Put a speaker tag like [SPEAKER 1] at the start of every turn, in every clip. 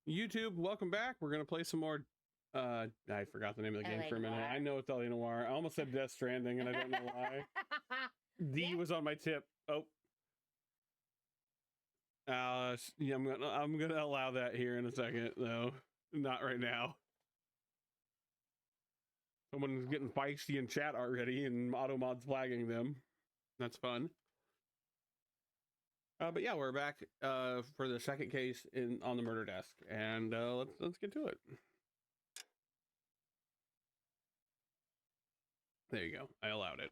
[SPEAKER 1] YouTube, welcome back. We're gonna play some more. I forgot the name of the game for a minute. I know it's Noire. I almost said Death Stranding, and I don't know why. D was on my tip. Oh, yeah, I'm gonna allow that here in a second, though. Not right now. Someone's getting feisty in chat already, and AutoMod's flagging them. That's fun. But yeah, we're back for the second case on the murder desk, and let's get to it. There you go. I allowed it.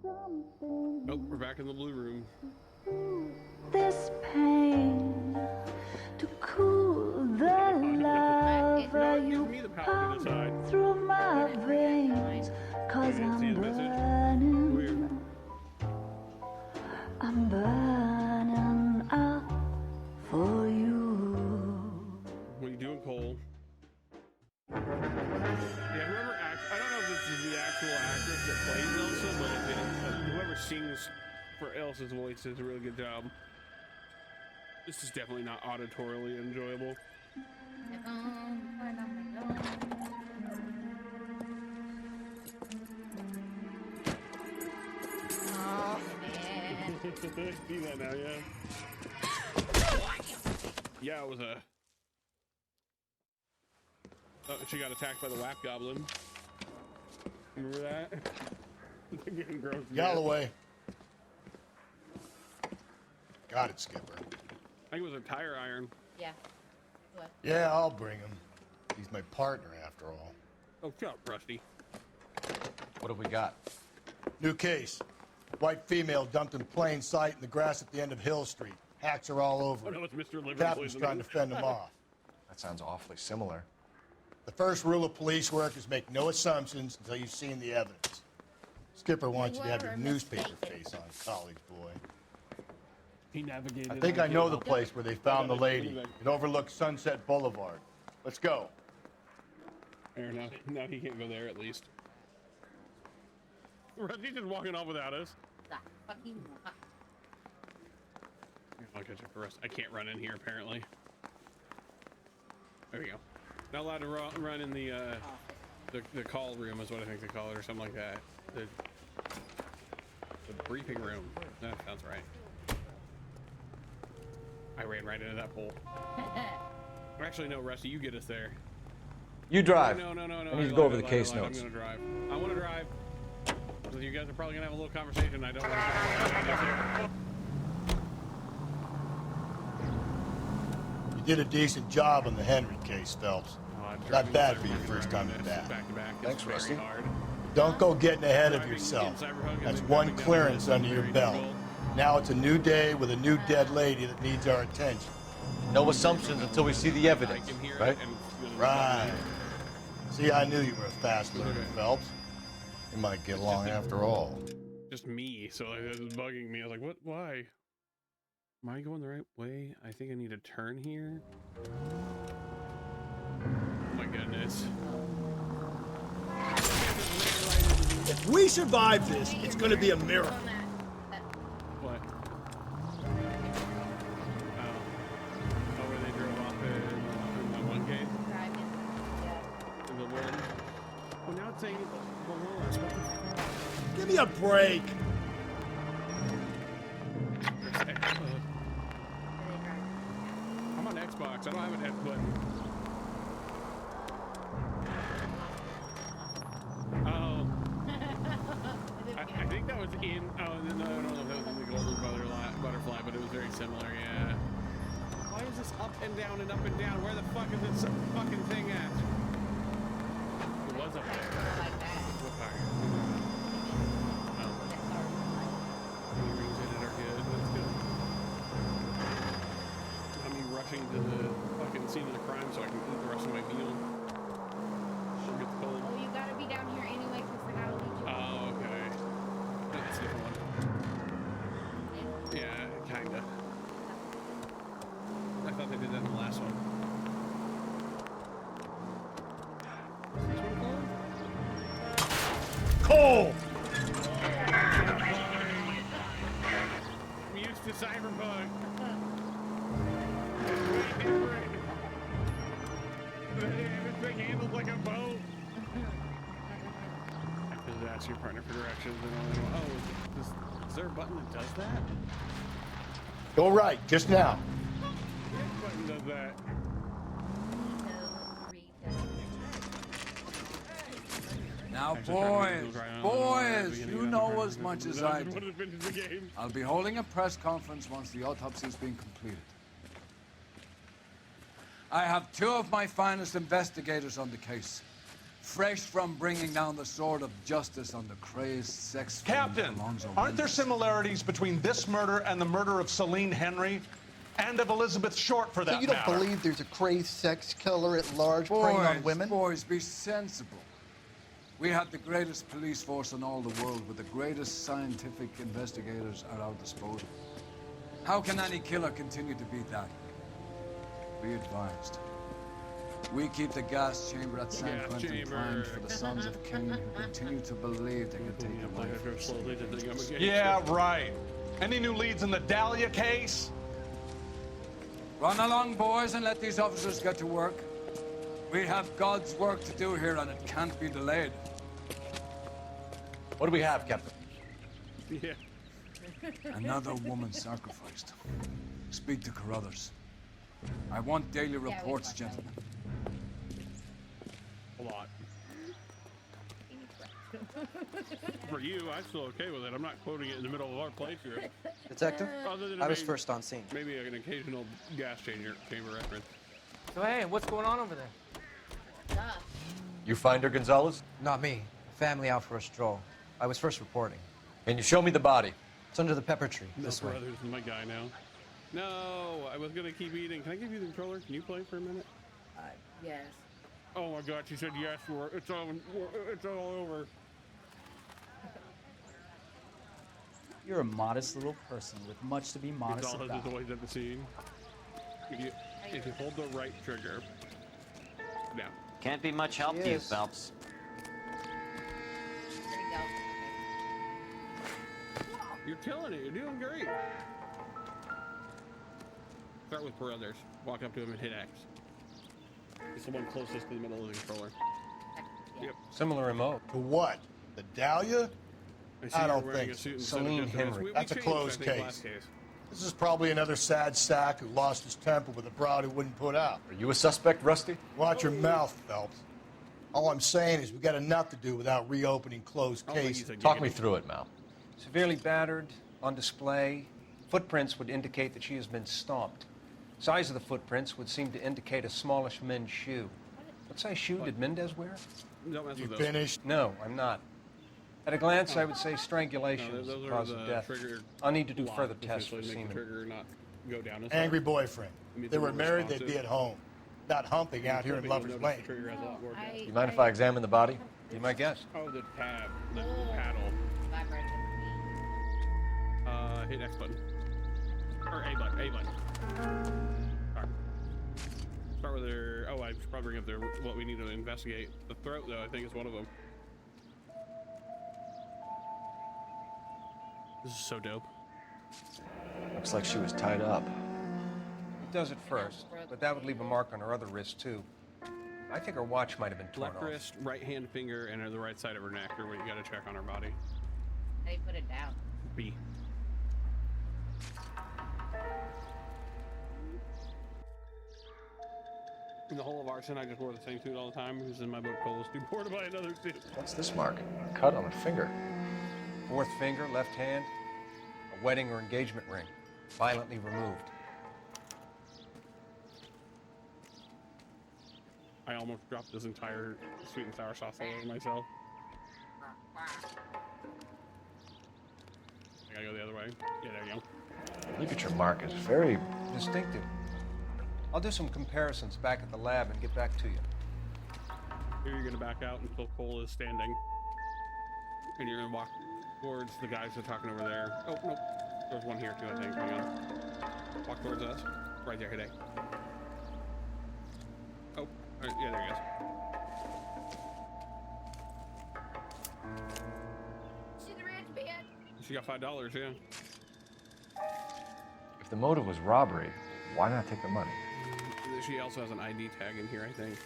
[SPEAKER 1] Nope, we're back in the blue room.
[SPEAKER 2] This pain to cool the lava you pump through my veins, 'cause I'm burning. I'm burning up for you.
[SPEAKER 1] What are you doing, Cole? Yeah, whoever acts, I don't know if this is the actual actress that plays Elsa, but whoever sings for Elsa's voice does a really good job. This is definitely not auditorily enjoyable.
[SPEAKER 3] Oh, man.
[SPEAKER 1] See that now, yeah? Yeah, it was a... Oh, she got attacked by the whack goblin. Remember that? Getting gross.
[SPEAKER 4] Galloway. Got it, Skipper.
[SPEAKER 1] I think it was a tire iron.
[SPEAKER 3] Yeah. What?
[SPEAKER 4] Yeah, I'll bring him. He's my partner, after all.
[SPEAKER 1] Oh, shut up, Rusty.
[SPEAKER 5] What have we got?
[SPEAKER 4] New case. White female dumped in plain sight in the grass at the end of Hill Street. Hacks are all over.
[SPEAKER 1] Oh, no, it's Mr. Liver.
[SPEAKER 4] Captain's trying to fend him off.
[SPEAKER 5] That sounds awfully similar.
[SPEAKER 4] The first rule of police work is make no assumptions until you've seen the evidence. Skipper wants you to have your newspaper face on, college boy.
[SPEAKER 1] He navigated.
[SPEAKER 4] I think I know the place where they found the lady. It overlooks Sunset Boulevard. Let's go.
[SPEAKER 1] There, now he can't go there, at least. Rusty's just walking off without us. I'll catch up for us. I can't run in here, apparently. There we go. Not allowed to run in the call room is what I think they call it, or something like that. The briefing room. That sounds right. I ran right into that pole. Actually, no, Rusty, you get us there.
[SPEAKER 5] You drive.
[SPEAKER 1] No.
[SPEAKER 5] I need to go over the case notes.
[SPEAKER 1] I'm gonna drive. I want to drive. So you guys are probably gonna have a little conversation. I don't want to.
[SPEAKER 4] You did a decent job on the Henry case, Phelps. Not bad for your first time at bat.
[SPEAKER 5] Thanks, Rusty.
[SPEAKER 4] Don't go getting ahead of yourself. That's one clearance under your belt. Now it's a new day with a new dead lady that needs our attention.
[SPEAKER 5] No assumptions until we see the evidence, right?
[SPEAKER 4] Right. See, I knew you were a fast learner, Phelps. You might get along after all.
[SPEAKER 1] Just me, so like, it was bugging me. I was like, what? Why? Am I going the right way? I think I need to turn here. Oh my goodness.
[SPEAKER 6] If we survive this, it's going to be a miracle.
[SPEAKER 1] What? Oh, where they drove off in that one case? In the one? Well, now it's saying below us. What the fuck?
[SPEAKER 6] Give me a break.
[SPEAKER 1] I'm on Xbox. I don't have an X button. Oh. I think that was in. Oh, no, I don't know if that was in the Golden Butterfly, but it was very similar, yeah. Why is this up and down and up and down? Where the fuck is this fucking thing at? It was up there.
[SPEAKER 3] Like that.
[SPEAKER 1] What fire? Oh. Any rings in it are good. That's good. I'm rushing to the fucking scene of the crime so I can eat the rest of my meal. She'll get the cold.
[SPEAKER 3] Oh, you gotta be down here anyway, because I gotta leave you.
[SPEAKER 1] Oh, okay. That's a different one. Yeah, kinda. I thought they did that in the last one. Is this one called?
[SPEAKER 4] Cole!
[SPEAKER 1] I'm used to Cyberpunk. Way different. Ask your partner for directions. Oh, is there a button that does that?
[SPEAKER 4] Go right, just now.
[SPEAKER 1] What button does that?
[SPEAKER 7] Now,
[SPEAKER 1] Actually, trying to
[SPEAKER 7] boys,
[SPEAKER 1] Google
[SPEAKER 7] boys,
[SPEAKER 1] beginning
[SPEAKER 7] you
[SPEAKER 1] of
[SPEAKER 7] know
[SPEAKER 1] the
[SPEAKER 7] as much as I do.
[SPEAKER 1] What has been the game?
[SPEAKER 7] I'll be holding a press conference once the autopsy's been completed. I have two of my finest investigators on the case, fresh from bringing down the sword of justice on the crazed sex fiend
[SPEAKER 8] Captain,
[SPEAKER 7] Alonzo
[SPEAKER 8] aren't there
[SPEAKER 7] Mendez.
[SPEAKER 8] similarities between this murder and the murder of Celine Henry? And of Elizabeth Short, for that
[SPEAKER 9] So you don't
[SPEAKER 8] matter?
[SPEAKER 9] believe there's a crazed sex killer at large preying on women?
[SPEAKER 7] Boys, be sensible. We have the greatest police force in all the world with the greatest scientific investigators at our disposal. How can any killer continue to be that? Be advised. We keep the gas chamber at San
[SPEAKER 1] Gas
[SPEAKER 7] Quentin
[SPEAKER 1] chamber.
[SPEAKER 7] primed for the sons of Cain who continue to believe they can take the life of
[SPEAKER 1] Slowly to think I'm a gay
[SPEAKER 8] Yeah, right. Any new leads in the Dahlia case?
[SPEAKER 7] Run along, boys, and let these officers get to work. We have God's work to do here, and it can't be delayed.
[SPEAKER 5] What do we have, Captain?
[SPEAKER 1] Yeah.
[SPEAKER 7] Another woman sacrificed. Speak to Carruthers. I want daily reports,
[SPEAKER 3] watch
[SPEAKER 7] gentlemen.
[SPEAKER 1] A lot. For you, I'm still okay with it. I'm not quoting it in the middle of our playthrough.
[SPEAKER 9] Detective,
[SPEAKER 1] Other than
[SPEAKER 9] I was
[SPEAKER 1] maybe-
[SPEAKER 9] first on scene.
[SPEAKER 1] Maybe an occasional gas chamber reference.
[SPEAKER 10] So hey, what's going on over there?
[SPEAKER 5] You find her, Gonzalez?
[SPEAKER 9] Not me. Family out for a stroll. I was first reporting.
[SPEAKER 5] Can you show me the body?
[SPEAKER 9] It's under the pepper tree. This way.
[SPEAKER 1] Brothers is my guy now. No, I was gonna keep eating. Can I give you the controller? Can you play for a minute?
[SPEAKER 3] Yes.
[SPEAKER 1] Oh my God, she said yes. It's all over.
[SPEAKER 11] You're a modest little person with much to be modest
[SPEAKER 1] Gonzalez
[SPEAKER 11] about.
[SPEAKER 1] is always at the scene. If you hold the right trigger. Now.
[SPEAKER 12] Can't be much help to you, Phelps.
[SPEAKER 3] There you go.
[SPEAKER 1] You're killing it. You're doing great. Start with Brothers. Walk up to him and hit X. It's the one closest to the middle of the controller. Yep.
[SPEAKER 5] Similar remote.
[SPEAKER 4] To what? The Dahlia?
[SPEAKER 1] see
[SPEAKER 4] I
[SPEAKER 1] you're
[SPEAKER 4] don't
[SPEAKER 1] wearing
[SPEAKER 4] think
[SPEAKER 1] a
[SPEAKER 4] so.
[SPEAKER 1] suit instead of
[SPEAKER 5] Celine
[SPEAKER 1] just a vest.
[SPEAKER 5] Henry.
[SPEAKER 1] We
[SPEAKER 4] That's a
[SPEAKER 1] changed,
[SPEAKER 4] closed
[SPEAKER 1] I think, last
[SPEAKER 4] case. This is probably another sad sack who lost his temper with a broad who wouldn't put out.
[SPEAKER 5] Are you a suspect, Rusty?
[SPEAKER 4] Watch your mouth, Phelps. All I'm saying is we got enough to do without reopening closed cases.
[SPEAKER 5] Talk me through it, Mal.
[SPEAKER 13] Severely battered, on display. Footprints would indicate that she has been stomped. Size of the footprints would seem to indicate a smallish men's shoe. What size shoe did Mendez wear?
[SPEAKER 1] Don't mess
[SPEAKER 4] You
[SPEAKER 1] with those.
[SPEAKER 4] finished?
[SPEAKER 13] No, I'm not. At a glance, I would say strangulation
[SPEAKER 1] No,
[SPEAKER 13] is the
[SPEAKER 1] those are
[SPEAKER 13] cause
[SPEAKER 1] the
[SPEAKER 13] of death.
[SPEAKER 1] trigger
[SPEAKER 13] I'll need to do
[SPEAKER 1] lock,
[SPEAKER 13] further tests for
[SPEAKER 1] essentially, make the
[SPEAKER 13] semen.
[SPEAKER 1] trigger not go down as
[SPEAKER 4] Angry
[SPEAKER 1] hard.
[SPEAKER 4] boyfriend.
[SPEAKER 1] It means
[SPEAKER 4] If they
[SPEAKER 1] they're
[SPEAKER 4] were
[SPEAKER 1] more
[SPEAKER 4] married, they'd be
[SPEAKER 1] responsive.
[SPEAKER 4] at home, not humping out here in
[SPEAKER 1] You'll
[SPEAKER 4] Lover's
[SPEAKER 1] notice
[SPEAKER 4] Lane.
[SPEAKER 1] the trigger has a lot more depth.
[SPEAKER 5] You mind if I examine the body?
[SPEAKER 13] Be my guest.
[SPEAKER 1] Oh, the tab, the paddle. Hit X button. Or A button, A button. Alright. Start with their, oh, I should probably bring up their, what we need to investigate. The throat, though, I think is one of them. This is so dope.
[SPEAKER 5] Looks like she was tied up.
[SPEAKER 13] It does at first, but that would leave a mark on her other wrist, too. I think her watch might have been torn
[SPEAKER 1] Left
[SPEAKER 13] off.
[SPEAKER 1] wrist, right hand finger, and the right side of her neck are what you gotta check on her body.
[SPEAKER 3] How do you put it down?
[SPEAKER 1] B. In the whole of arson, I just wore the same suit all the time. It was in my book, Cole's too poor to buy another suit.
[SPEAKER 5] What's this mark? A cut on a finger.
[SPEAKER 13] Fourth finger, left hand, a wedding or engagement ring, violently removed.
[SPEAKER 1] I almost dropped this entire sweet and sour sauce all over myself. I gotta go the other way. Yeah, there you go.
[SPEAKER 5] Look at your mark. It's very
[SPEAKER 13] Distinctive. I'll do some comparisons back at the lab and get back to you.
[SPEAKER 1] Here you're gonna back out until Cole is standing. And you're gonna walk towards the guys that are talking over there. Oh, no. There's one here too, I think. Hang on. Walk towards us. Right there, today. Oh, yeah, there he is.
[SPEAKER 3] She's a rich bitch.
[SPEAKER 1] She got $5, yeah.
[SPEAKER 5] If the motive was robbery, why not take the money?
[SPEAKER 1] She also has an ID tag in here, I think.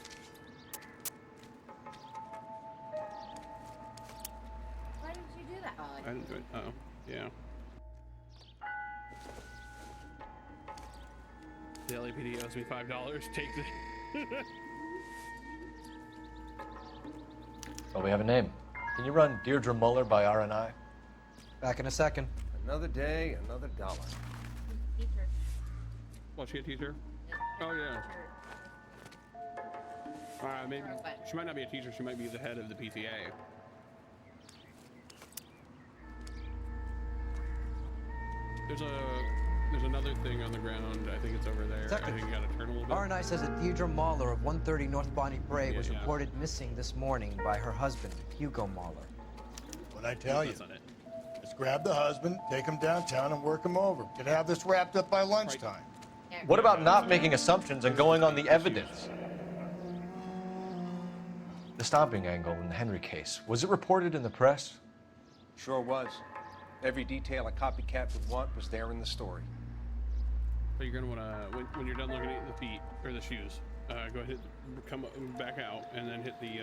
[SPEAKER 1] I didn't do it. Oh, yeah. The LAPD owes me $5. Take the.
[SPEAKER 5] Oh, we have a name. Can you run Deirdre Muller by RNI?
[SPEAKER 9] Back in a second.
[SPEAKER 13] Another day, another dollar.
[SPEAKER 3] Teacher.
[SPEAKER 1] Was she a teacher? Oh, yeah. Maybe she might not be a teacher. She might be the head of the PTA. There's another thing on the ground. I think it's over there. I think you gotta turn a little bit.
[SPEAKER 9] RNI says that Deirdre Mahler of 130 North Bonnie Brae was reported missing this morning by her husband, Hugo Mahler.
[SPEAKER 4] What I tell you,
[SPEAKER 1] That's not it.
[SPEAKER 4] just grab the husband, take him downtown, and work him over. Could have this wrapped up by lunchtime.
[SPEAKER 5] What about not making assumptions and going on the evidence? The stomping angle in the Henry case, was it reported in the press?
[SPEAKER 13] Sure was. Every detail a copycat would want was there in the story.
[SPEAKER 1] But you're gonna wanna, when you're done looking at the feet or the shoes, go ahead, come back out, and then hit the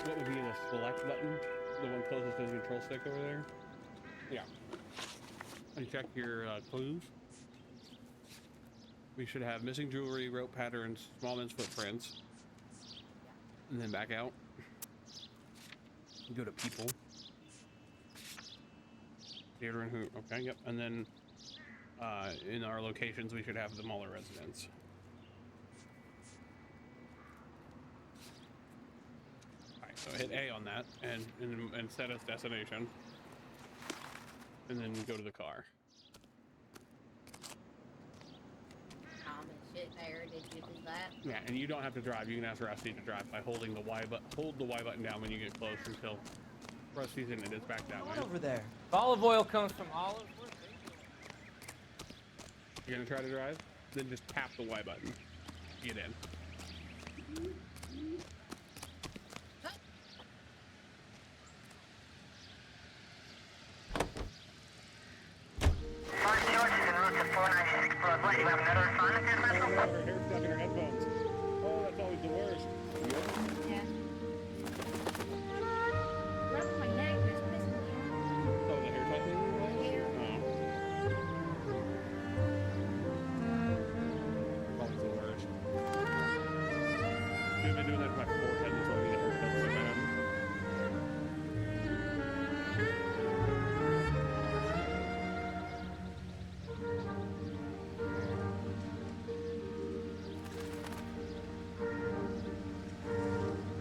[SPEAKER 1] what would be the select button, the one closest to the control stick over there. Yeah. And check your clues. We should have missing jewelry, rope patterns, small men's footprints, and then back out. Go to people. Theater and who? Okay, yep. And then in our locations, we should have the Muller residence. All right, so hit A on that and set as destination, and then go to the car.
[SPEAKER 3] Shit there. Did you do that?
[SPEAKER 1] Yeah, and you don't have to drive. You can ask Rusty to drive by holding the Y button. Hold the Y button down when you get close until Rusty's in it. It's back that way.
[SPEAKER 10] Over there. If olive oil comes from olives, where's it?
[SPEAKER 1] You're gonna try to drive? Then just tap the Y button. Get in. Her hair stuck in her headphones. Oh, that's always the worst.
[SPEAKER 3] Yeah. Rub my neck. There's missing here.
[SPEAKER 1] Oh, the hair tightening?
[SPEAKER 3] Hair.
[SPEAKER 1] Oh. Always the worst. You've been doing that to my forehead. That's why I get a haircut so bad.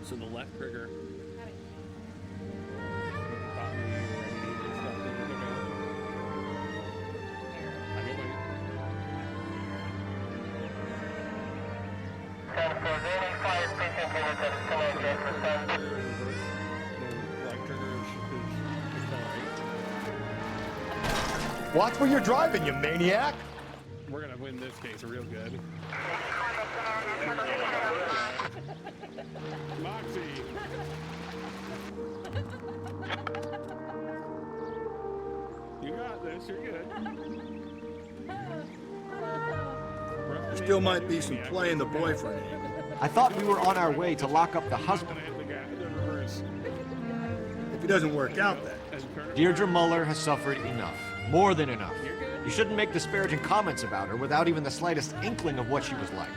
[SPEAKER 1] So the left trigger.
[SPEAKER 4] Watch where you're driving, you maniac.
[SPEAKER 1] We're gonna win this case real good. Moxie. You got this, you're good.
[SPEAKER 6] There still might be some play in the boyfriend.
[SPEAKER 14] I thought we were on our way to lock up the husband.
[SPEAKER 6] If it doesn't work out, then.
[SPEAKER 14] Deirdre Muller has suffered enough. More than enough. You shouldn't make disparaging comments about her without even the slightest inkling of what she was like.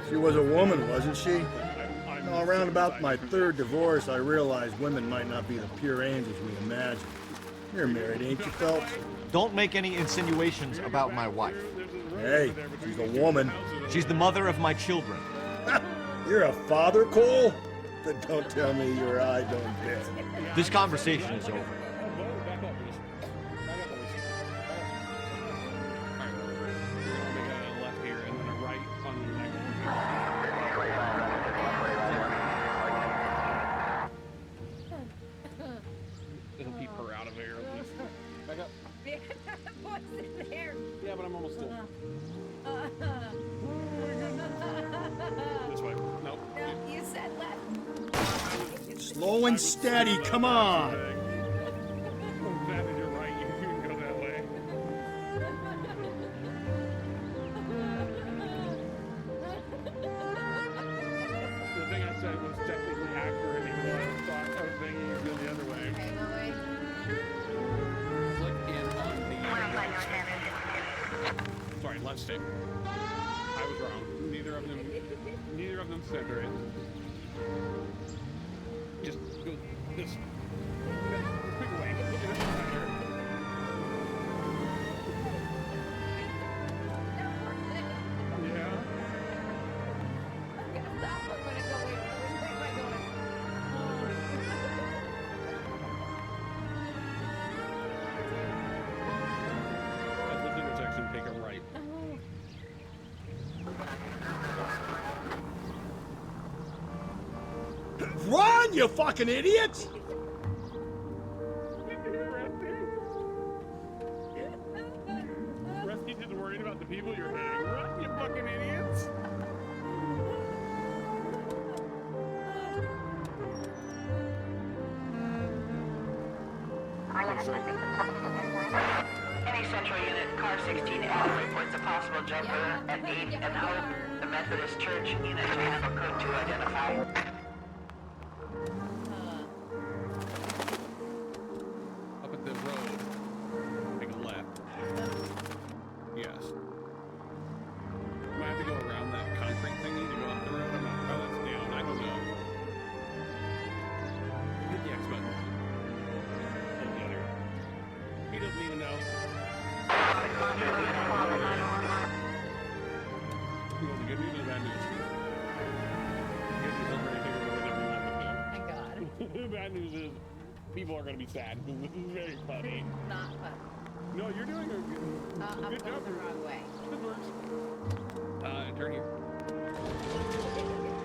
[SPEAKER 6] She was a woman, wasn't she? Now, around about my third divorce, I realized women might not be the pure angels we imagine. You're married, ain't you, Phelps?
[SPEAKER 14] Don't make any insinuations about my wife.
[SPEAKER 6] Hey, she's a woman.
[SPEAKER 14] She's the mother of my children.
[SPEAKER 6] You're a father, Cole? Then don't tell me your eye don't bet.
[SPEAKER 14] This conversation is over.
[SPEAKER 1] It'll keep her out of there at least. Back up.
[SPEAKER 3] What's in there?
[SPEAKER 1] Yeah, but I'm almost still. This way. Nope.
[SPEAKER 3] No, you said left.
[SPEAKER 6] Slow and steady, come on.
[SPEAKER 1] You're right. You can go that way. The thing I said was technically accurate, even though I was thinking you were going the other way.
[SPEAKER 3] Okay, no way.
[SPEAKER 1] Sorry, left stick. I was wrong. Neither of them center it. Just go this. Quick away. It doesn't matter. Yeah. At this intersection, take a right.
[SPEAKER 6] Run, you fucking idiots!
[SPEAKER 1] Rusty just worried about the people you're hitting. Run, you fucking idiots!
[SPEAKER 15] Any central unit, car 16L reports a possible jumper at 8 and out. The Methodist Church unit to handle code to identify.
[SPEAKER 1] Up at the road, take a left. Yes. Might have to go around that concrete thingy to go up the road. I'm not, oh, that's down. I don't know. Hit the X button. Oh, the other. He doesn't even know. You want the good news or the bad news? Good news is anything or whatever you want to do.
[SPEAKER 3] My God.
[SPEAKER 1] The bad news is people are going to be sad. This is very funny.
[SPEAKER 3] Not fun.
[SPEAKER 1] No, you're doing a good,
[SPEAKER 3] I'm
[SPEAKER 1] good
[SPEAKER 3] going
[SPEAKER 1] job.
[SPEAKER 3] the wrong way.
[SPEAKER 1] This works. Turn here.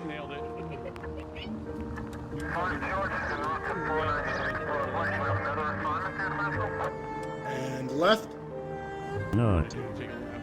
[SPEAKER 1] Nailed it.
[SPEAKER 6] And left.
[SPEAKER 14] Not.
[SPEAKER 1] Take a left.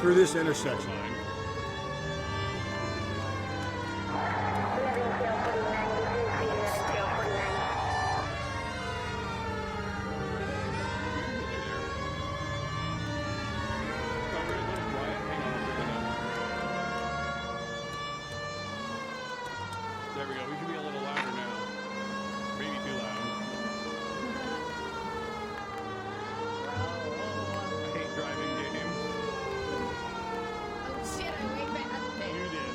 [SPEAKER 6] Through this intersection.
[SPEAKER 1] There we go. We should be a little louder now. Maybe too loud. I hate driving game.
[SPEAKER 3] Oh shit, I way back there.
[SPEAKER 1] You did.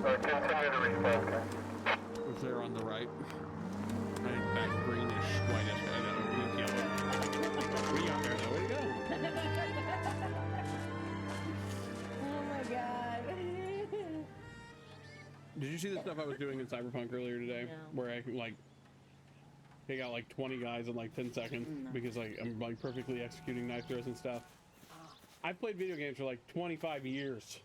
[SPEAKER 16] Continue to respond.
[SPEAKER 1] If they're on the right. I think that greenish, whitish, I don't know, green, yellow. We got there though, way to go.
[SPEAKER 3] Oh my God.
[SPEAKER 1] Did you see the stuff I was doing in Cyberpunk earlier today?
[SPEAKER 3] No.
[SPEAKER 1] Where I like take out like 20 guys in like 10 seconds because like I'm like perfectly executing knife throws and stuff. I played video games for like 25 years.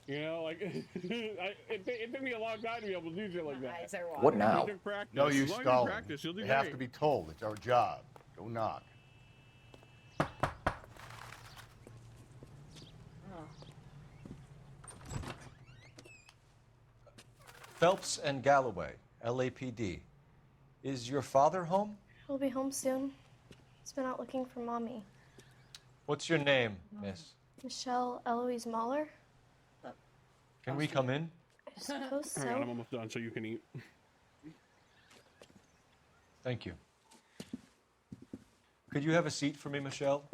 [SPEAKER 1] You know, like it took me a long time to be able to do shit like that.
[SPEAKER 14] What now?
[SPEAKER 1] It took practice.
[SPEAKER 4] No
[SPEAKER 1] As
[SPEAKER 4] use
[SPEAKER 1] long as you
[SPEAKER 4] stalling.
[SPEAKER 1] practice, you'll do
[SPEAKER 4] They have
[SPEAKER 1] great.
[SPEAKER 4] to be told. It's our job. Go knock.
[SPEAKER 5] Phelps and Galloway, LAPD. Is your father home?
[SPEAKER 16] He'll be home soon. He's been out looking for Mommy.
[SPEAKER 5] What's your name, miss?
[SPEAKER 16] Michelle Eloise Mahler?
[SPEAKER 5] Can we come in?
[SPEAKER 16] I suppose
[SPEAKER 1] Hang on, I'm
[SPEAKER 16] so.
[SPEAKER 1] almost done, so you can eat.
[SPEAKER 5] Thank you. Could you have a seat for me, Michelle?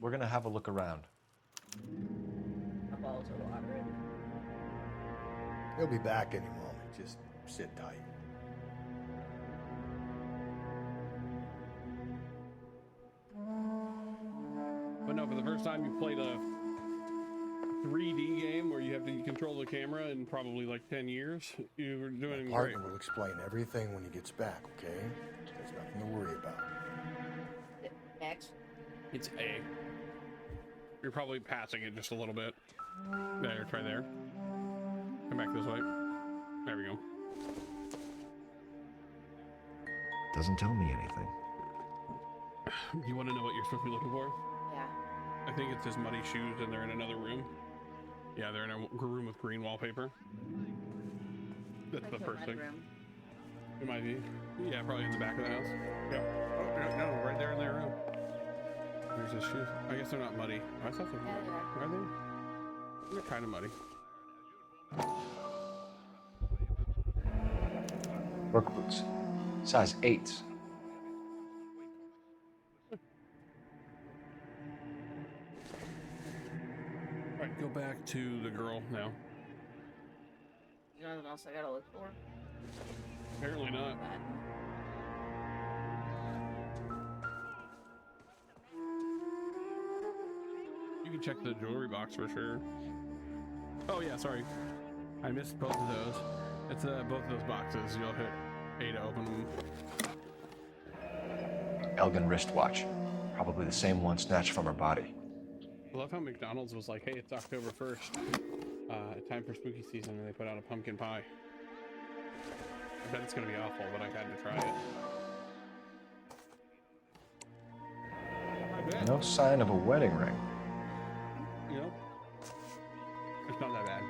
[SPEAKER 5] We're gonna have a look around.
[SPEAKER 4] He'll be back any moment. Just sit tight.
[SPEAKER 1] But no, for the first time you played a 3D game where you have to control the camera in probably like 10 years, you were doing great.
[SPEAKER 4] Partner will explain everything when he gets back, okay? There's nothing to worry about.
[SPEAKER 3] X.
[SPEAKER 1] It's A. You're probably passing it just a little bit. There, try there. Come back this way. There we go.
[SPEAKER 14] Doesn't tell me anything.
[SPEAKER 1] You want to know what you're supposed to be looking for?
[SPEAKER 3] Yeah.
[SPEAKER 1] I think it's his muddy shoes and they're in another room. Yeah, they're in a room with green wallpaper. That's
[SPEAKER 3] Like
[SPEAKER 1] the
[SPEAKER 3] the
[SPEAKER 1] first
[SPEAKER 3] mud
[SPEAKER 1] thing.
[SPEAKER 3] room.
[SPEAKER 1] It might be. Yeah, probably in the back of the house. Yeah. Oh, no, right there in their room. There's his shoes. I guess they're not muddy. I thought they were. Are they? They're kind of muddy.
[SPEAKER 5] Work boots. Size 8s.
[SPEAKER 1] Right, go back to the girl now.
[SPEAKER 3] You know what else I gotta look for?
[SPEAKER 1] Apparently not. You can check the jewelry box for sure. Oh yeah, sorry. I missed both of those. It's both of those boxes. You'll hit A to open them.
[SPEAKER 5] Elgin wristwatch. Probably the same one snatched from her body.
[SPEAKER 1] I love how McDonald's was like, hey, it's October 1st. Time for spooky season, and they put out a pumpkin pie. I bet it's gonna be awful, but I had to try it.
[SPEAKER 5] No sign of a wedding ring.
[SPEAKER 1] You know? It's not that bad.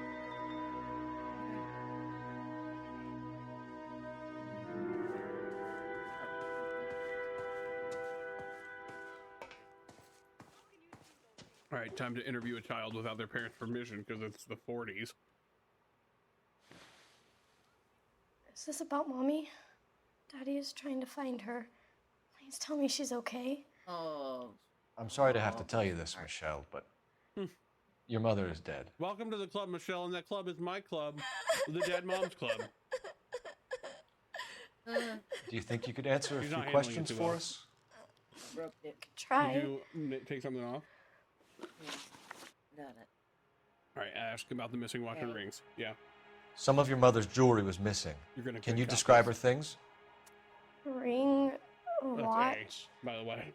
[SPEAKER 1] All right, time to interview a child without their parents' permission because it's the 40s.
[SPEAKER 16] Is this about Mommy? Daddy is trying to find her. Please tell me she's okay.
[SPEAKER 3] Oh.
[SPEAKER 5] I'm sorry to have to tell you this, Michelle, but your mother is dead.
[SPEAKER 1] Welcome to the club, Michelle, and that club is my club, the Dead Moms Club.
[SPEAKER 5] Do you think you could answer a
[SPEAKER 1] She's
[SPEAKER 5] few
[SPEAKER 1] not handling
[SPEAKER 5] questions
[SPEAKER 1] it too
[SPEAKER 5] for
[SPEAKER 1] well.
[SPEAKER 5] us?
[SPEAKER 3] Broke it.
[SPEAKER 16] Try.
[SPEAKER 1] Did you take something off?
[SPEAKER 3] Got it.
[SPEAKER 1] All right, ask about the missing watch and
[SPEAKER 3] Okay.
[SPEAKER 1] rings. Yeah.
[SPEAKER 5] Some of your mother's jewelry was missing.
[SPEAKER 1] You're gonna
[SPEAKER 5] Can
[SPEAKER 1] pick
[SPEAKER 5] you
[SPEAKER 1] up
[SPEAKER 5] describe her
[SPEAKER 1] this.
[SPEAKER 5] things?
[SPEAKER 16] Ring,
[SPEAKER 1] That's
[SPEAKER 16] watch.
[SPEAKER 1] A, by the way.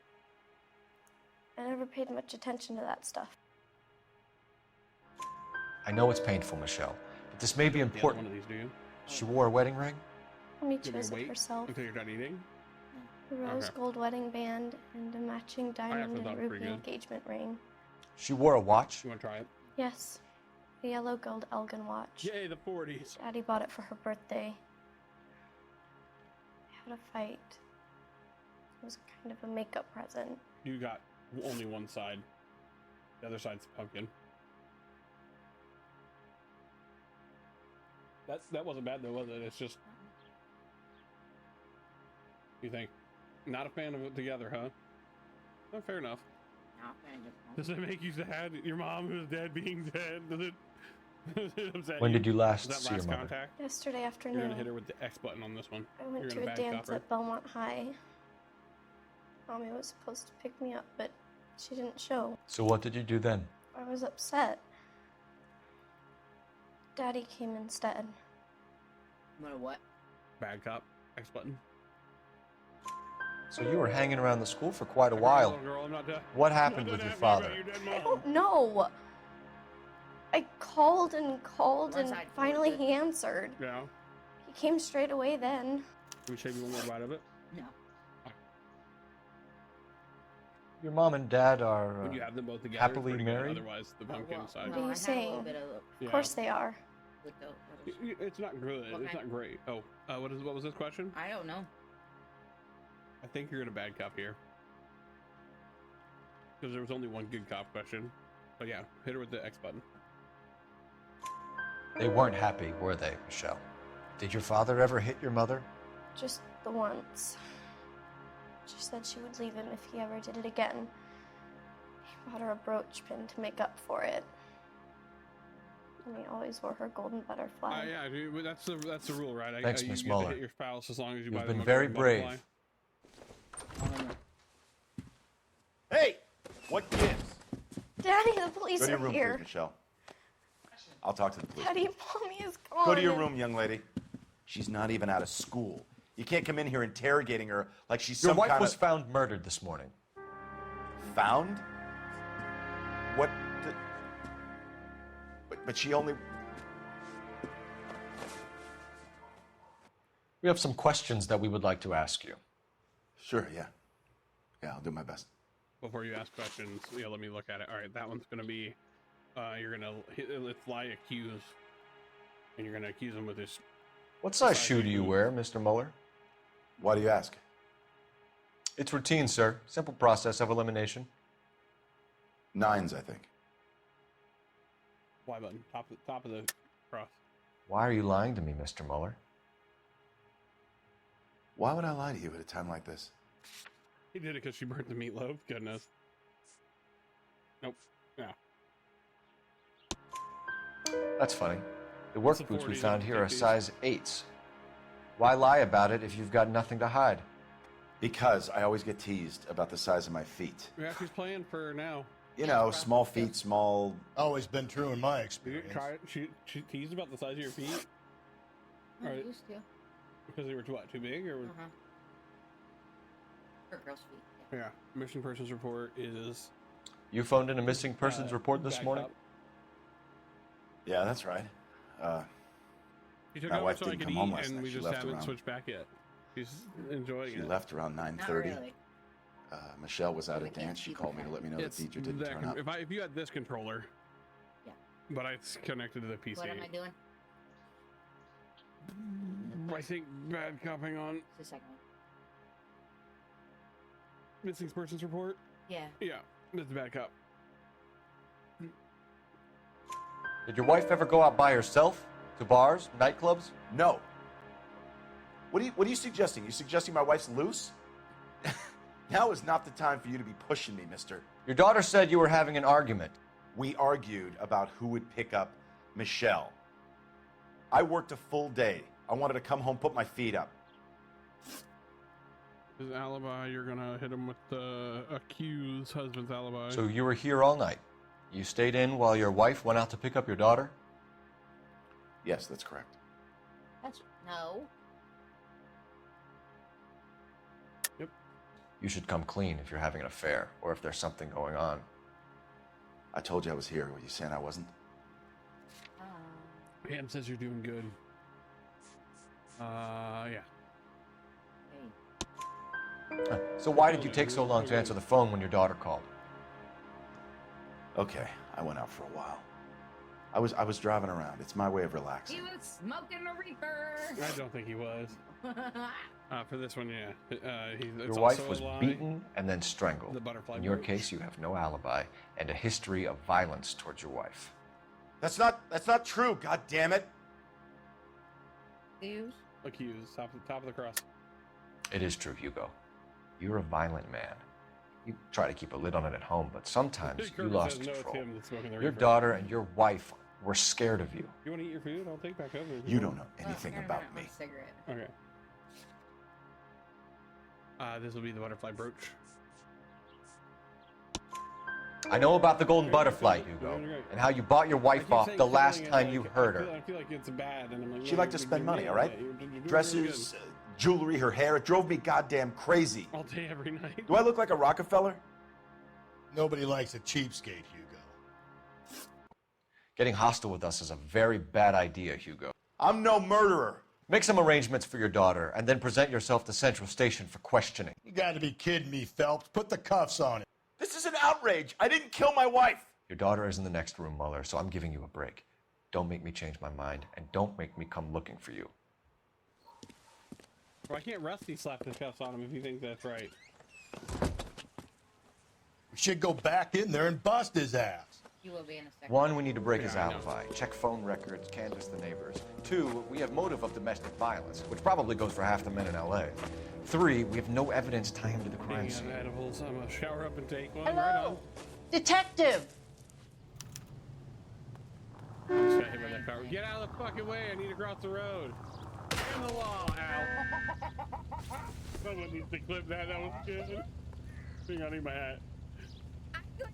[SPEAKER 16] I never paid much attention to that stuff.
[SPEAKER 5] I know it's painful, Michelle, but this may be
[SPEAKER 1] You have one
[SPEAKER 5] important.
[SPEAKER 1] of these, do you?
[SPEAKER 5] She wore a wedding ring?
[SPEAKER 16] Mommy
[SPEAKER 1] You're gonna
[SPEAKER 16] chose it
[SPEAKER 1] wait
[SPEAKER 16] herself.
[SPEAKER 1] until you're done eating?
[SPEAKER 16] A rose
[SPEAKER 1] Okay.
[SPEAKER 16] gold wedding band and a matching diamond
[SPEAKER 1] thought
[SPEAKER 16] and
[SPEAKER 1] it was pretty
[SPEAKER 16] ruby
[SPEAKER 1] good.
[SPEAKER 16] engagement ring.
[SPEAKER 5] She wore a watch?
[SPEAKER 1] You want to try it?
[SPEAKER 16] Yes, the yellow gold Elgin watch.
[SPEAKER 1] Yay, the 40s.
[SPEAKER 16] Daddy bought it for her birthday. I had a fight. It was kind of a makeup present.
[SPEAKER 1] You got only one side. The other side's pumpkin. That wasn't bad though, was it? It's just. You think? Not a fan of it together, huh? Oh, fair enough.
[SPEAKER 3] Not kind of.
[SPEAKER 1] Does it make you sad? Your mom who's dead being dead? Does it? Does it upset
[SPEAKER 5] When
[SPEAKER 1] you?
[SPEAKER 5] did you last
[SPEAKER 1] Was that
[SPEAKER 5] see your
[SPEAKER 1] last
[SPEAKER 5] mother?
[SPEAKER 1] contact?
[SPEAKER 16] Yesterday
[SPEAKER 1] You're
[SPEAKER 16] afternoon,
[SPEAKER 1] gonna hit her with the X button on this one.
[SPEAKER 16] I went
[SPEAKER 1] You're
[SPEAKER 16] to
[SPEAKER 1] gonna
[SPEAKER 16] a
[SPEAKER 1] bad
[SPEAKER 16] dance
[SPEAKER 1] cop her.
[SPEAKER 16] at Belmont High. Mommy was supposed to pick me up, but she didn't show.
[SPEAKER 5] So what did you do then?
[SPEAKER 16] I was upset. Daddy came instead.
[SPEAKER 3] What?
[SPEAKER 1] Bad cop. X button.
[SPEAKER 5] So you were hanging around the school for quite a while.
[SPEAKER 1] Girl, I'm not dead.
[SPEAKER 5] What happened with your father?
[SPEAKER 16] I don't know. I called and called, and finally he answered.
[SPEAKER 1] Yeah.
[SPEAKER 16] He came straight away then.
[SPEAKER 1] Can we shave you one more bite of it?
[SPEAKER 3] No.
[SPEAKER 5] Your mom and dad are
[SPEAKER 1] When you have them both together, it's
[SPEAKER 5] happily
[SPEAKER 1] pretty good.
[SPEAKER 5] married?
[SPEAKER 1] Otherwise, the pumpkin side.
[SPEAKER 16] What are you saying?
[SPEAKER 1] Yeah.
[SPEAKER 16] Of course they are.
[SPEAKER 1] It's not good. It's not great. Oh, what was this question?
[SPEAKER 3] I don't know.
[SPEAKER 1] I think you're in a bad cop here. Because there was only one good cop question. But yeah, hit her with the X button.
[SPEAKER 5] They weren't happy, were they, Michelle? Did your father ever hit your mother?
[SPEAKER 16] Just the once. She said she would leave him if he ever did it again. He bought her a brooch pin to make up for it. And he always wore her golden butterfly.
[SPEAKER 1] Yeah, dude, that's the rule, right?
[SPEAKER 5] Thanks,
[SPEAKER 1] you
[SPEAKER 5] Miss
[SPEAKER 1] get to
[SPEAKER 5] Muller.
[SPEAKER 1] hit your spouse as long as you
[SPEAKER 5] You've
[SPEAKER 1] buy them
[SPEAKER 5] been
[SPEAKER 1] a
[SPEAKER 5] very
[SPEAKER 1] golden
[SPEAKER 5] brave.
[SPEAKER 1] butterfly.
[SPEAKER 17] Hey, what gives?
[SPEAKER 16] Daddy, the police
[SPEAKER 17] Go to your
[SPEAKER 16] are
[SPEAKER 17] room,
[SPEAKER 16] here.
[SPEAKER 17] please, Michelle. I'll talk to the police.
[SPEAKER 16] Daddy, Mommy is gone.
[SPEAKER 17] Go to your room, young lady. She's not even out of school. You can't come in here interrogating her like she's
[SPEAKER 5] Your
[SPEAKER 17] some
[SPEAKER 5] wife
[SPEAKER 17] kind
[SPEAKER 5] was
[SPEAKER 17] of...
[SPEAKER 5] found murdered this morning.
[SPEAKER 17] Found? What? But she only...
[SPEAKER 5] We have some questions that we would like to ask you.
[SPEAKER 17] Sure, yeah. Yeah, I'll do my best.
[SPEAKER 1] Before you ask questions, yeah, let me look at it. All right, that one's going to be, you're going to lie accuse. And you're going to accuse him with this.
[SPEAKER 5] What size shoe do you wear, Mr. Muller?
[SPEAKER 17] Why do you ask?
[SPEAKER 5] It's routine, sir. Simple process of elimination.
[SPEAKER 17] 9s, I think.
[SPEAKER 1] Y button, top of the cross.
[SPEAKER 5] Why are you lying to me, Mr. Muller?
[SPEAKER 17] Why would I lie to you at a time like this?
[SPEAKER 1] He did it because she burnt the meatloaf. Goodness. Nope. Yeah.
[SPEAKER 5] That's funny. The work
[SPEAKER 1] It's the
[SPEAKER 5] boots we
[SPEAKER 1] 40s,
[SPEAKER 5] found here are
[SPEAKER 1] 50s.
[SPEAKER 5] size 8s. Why lie about it if you've got nothing to hide?
[SPEAKER 17] Because I always get teased about the size of my feet.
[SPEAKER 1] Yeah, she's playing for now.
[SPEAKER 17] You know, small feet, small...
[SPEAKER 4] Always been true in my
[SPEAKER 1] You
[SPEAKER 4] experience.
[SPEAKER 1] try it. She teased about the size of your feet.
[SPEAKER 3] I
[SPEAKER 1] Right.
[SPEAKER 3] used to.
[SPEAKER 1] Because they were what, too big, or?
[SPEAKER 3] For girls' feet.
[SPEAKER 1] Yeah. Missing persons report is.
[SPEAKER 5] You phoned in a missing persons report this
[SPEAKER 1] back
[SPEAKER 5] morning?
[SPEAKER 1] up.
[SPEAKER 17] Yeah, that's right.
[SPEAKER 1] She took
[SPEAKER 17] My
[SPEAKER 1] over
[SPEAKER 17] wife
[SPEAKER 1] so I
[SPEAKER 17] didn't
[SPEAKER 1] could
[SPEAKER 17] come
[SPEAKER 1] eat,
[SPEAKER 17] home last
[SPEAKER 1] and
[SPEAKER 17] night.
[SPEAKER 1] we
[SPEAKER 17] She
[SPEAKER 1] just
[SPEAKER 17] left
[SPEAKER 1] haven't
[SPEAKER 17] around-
[SPEAKER 1] switched back yet. She's enjoying
[SPEAKER 17] She
[SPEAKER 1] it.
[SPEAKER 17] left around 9:30.
[SPEAKER 3] Not really.
[SPEAKER 17] Michelle was out at dance. She called me to let me know the
[SPEAKER 1] It's
[SPEAKER 17] teacher didn't
[SPEAKER 1] that
[SPEAKER 17] turn up.
[SPEAKER 1] If you had this controller.
[SPEAKER 3] Yeah.
[SPEAKER 1] But it's connected to the PC.
[SPEAKER 3] What am I doing?
[SPEAKER 1] I think bad copping on
[SPEAKER 3] It's the second one.
[SPEAKER 1] missing persons report.
[SPEAKER 3] Yeah.
[SPEAKER 1] Yeah, that's a bad cop.
[SPEAKER 5] Did your wife ever go out by herself? To bars, nightclubs?
[SPEAKER 17] No. What are you suggesting? You suggesting my wife's loose? Now is not the time for you to be pushing me, mister.
[SPEAKER 5] Your daughter said you were having an argument.
[SPEAKER 17] We argued about who would pick up Michelle. I worked a full day. I wanted to come home, put my feet up.
[SPEAKER 1] His alibi, you're gonna hit him with the accused husband's alibi.
[SPEAKER 5] So you were here all night. You stayed in while your wife went out to pick up your daughter?
[SPEAKER 17] Yes, that's correct.
[SPEAKER 3] That's no.
[SPEAKER 5] You should come clean if you're having an affair or if there's something going on.
[SPEAKER 17] I told you I was here. Were you saying I wasn't?
[SPEAKER 1] Pam says you're doing good. Yeah.
[SPEAKER 5] So why did you take so long to answer the phone when your daughter called?
[SPEAKER 17] Okay, I went out for a while. I was driving around. It's my way of relaxing.
[SPEAKER 3] He was smoking a reefer.
[SPEAKER 1] I don't think he was. For this one, yeah.
[SPEAKER 5] Your wife was beaten and then strangled.
[SPEAKER 1] The butterfly
[SPEAKER 5] In your
[SPEAKER 1] brooch.
[SPEAKER 5] case, you have no alibi and a history of violence towards your wife.
[SPEAKER 17] That's not true. God damn it!
[SPEAKER 3] Accused.
[SPEAKER 1] Accused. Top of the cross.
[SPEAKER 5] It is true, Hugo. You're a violent man. You try to keep a lid on it at home, but sometimes you
[SPEAKER 1] Curtis
[SPEAKER 5] lost
[SPEAKER 1] says no, it's
[SPEAKER 5] control.
[SPEAKER 1] him that's smoking the
[SPEAKER 5] Your
[SPEAKER 1] reefer.
[SPEAKER 5] daughter and your wife were scared of you.
[SPEAKER 1] You want to eat your food? I'll take back over.
[SPEAKER 17] You don't know anything
[SPEAKER 3] Here,
[SPEAKER 17] about
[SPEAKER 3] my
[SPEAKER 17] me.
[SPEAKER 3] cigarette.
[SPEAKER 1] Okay. This will be the butterfly brooch.
[SPEAKER 14] I know about the golden butterfly, Hugo, and how you bought your wife off the last time you heard her.
[SPEAKER 1] I feel like it's bad, and I'm like,
[SPEAKER 17] She liked to spend money, all right? Dresses, jewelry, her hair. It drove me goddamn crazy.
[SPEAKER 1] All day, every night.
[SPEAKER 17] Do I look like a Rockefeller?
[SPEAKER 4] Nobody likes a cheapskate, Hugo.
[SPEAKER 14] Getting hostile with us is a very bad idea, Hugo.
[SPEAKER 17] I'm no murderer.
[SPEAKER 14] Make some arrangements for your daughter, and then present yourself to Central Station for questioning.
[SPEAKER 4] You gotta be kidding me, Phelps. Put the cuffs on it.
[SPEAKER 17] This is an outrage. I didn't kill my wife.
[SPEAKER 14] Your daughter is in the next room, Mueller, so I'm giving you a break. Don't make me change my mind, and don't make me come looking for you.
[SPEAKER 1] Why can't Rusty slap the cuffs on him if he thinks that's right?
[SPEAKER 4] We should go back in there and bust his ass.
[SPEAKER 3] You will be in a second.
[SPEAKER 14] 1, we need to break his alibi, check phone records, canvass the neighbors. 2, we have motive of domestic violence, which probably goes for half the men in LA. 3, we have no evidence tying him to the crime scene.
[SPEAKER 1] Edibles. I'm gonna shower up and take one.
[SPEAKER 18] Hello,
[SPEAKER 1] Right on.
[SPEAKER 18] detective.
[SPEAKER 1] I just got hit by that car. Get out of the fucking way! I need to cross the road. In the wall, ow! Someone needs to clip that. That was good. Hang on, I need my hat.
[SPEAKER 18] I'm good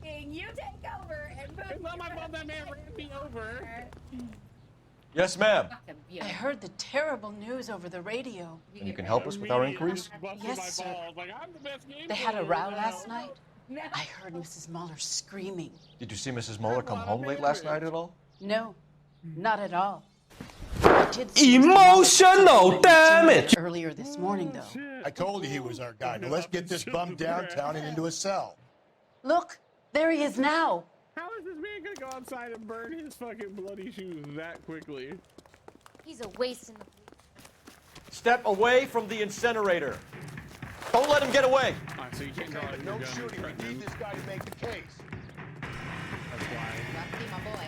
[SPEAKER 18] playing. You take over and move.
[SPEAKER 1] It's not my fault that man ran me over.
[SPEAKER 14] Yes, ma'am.
[SPEAKER 18] I heard the terrible news over the radio.
[SPEAKER 14] And you can help us with our inquiries?
[SPEAKER 18] Yes, sir.
[SPEAKER 1] Like, I'm the best game
[SPEAKER 18] They had a row
[SPEAKER 1] player.
[SPEAKER 18] last night. I heard Mrs. Mueller screaming.
[SPEAKER 14] Did you see Mrs. Mueller come home late last night at all?
[SPEAKER 18] No, not at all.
[SPEAKER 14] Emotional damage!
[SPEAKER 18] Earlier this morning, though.
[SPEAKER 4] I told you he was our guy. Now let's get this bum downtown and into a cell.
[SPEAKER 18] Look, there he is now.
[SPEAKER 1] How is this man gonna go outside and burn his fucking bloody shoes that quickly?
[SPEAKER 3] He's a waste in the.
[SPEAKER 14] Step away from the incinerator. Don't let him get away.
[SPEAKER 1] Alright, so you can't go out and
[SPEAKER 4] No
[SPEAKER 1] gun
[SPEAKER 4] shooting.
[SPEAKER 1] and
[SPEAKER 4] We need this guy to make the case.
[SPEAKER 1] That's why.
[SPEAKER 3] Rusty, my boy.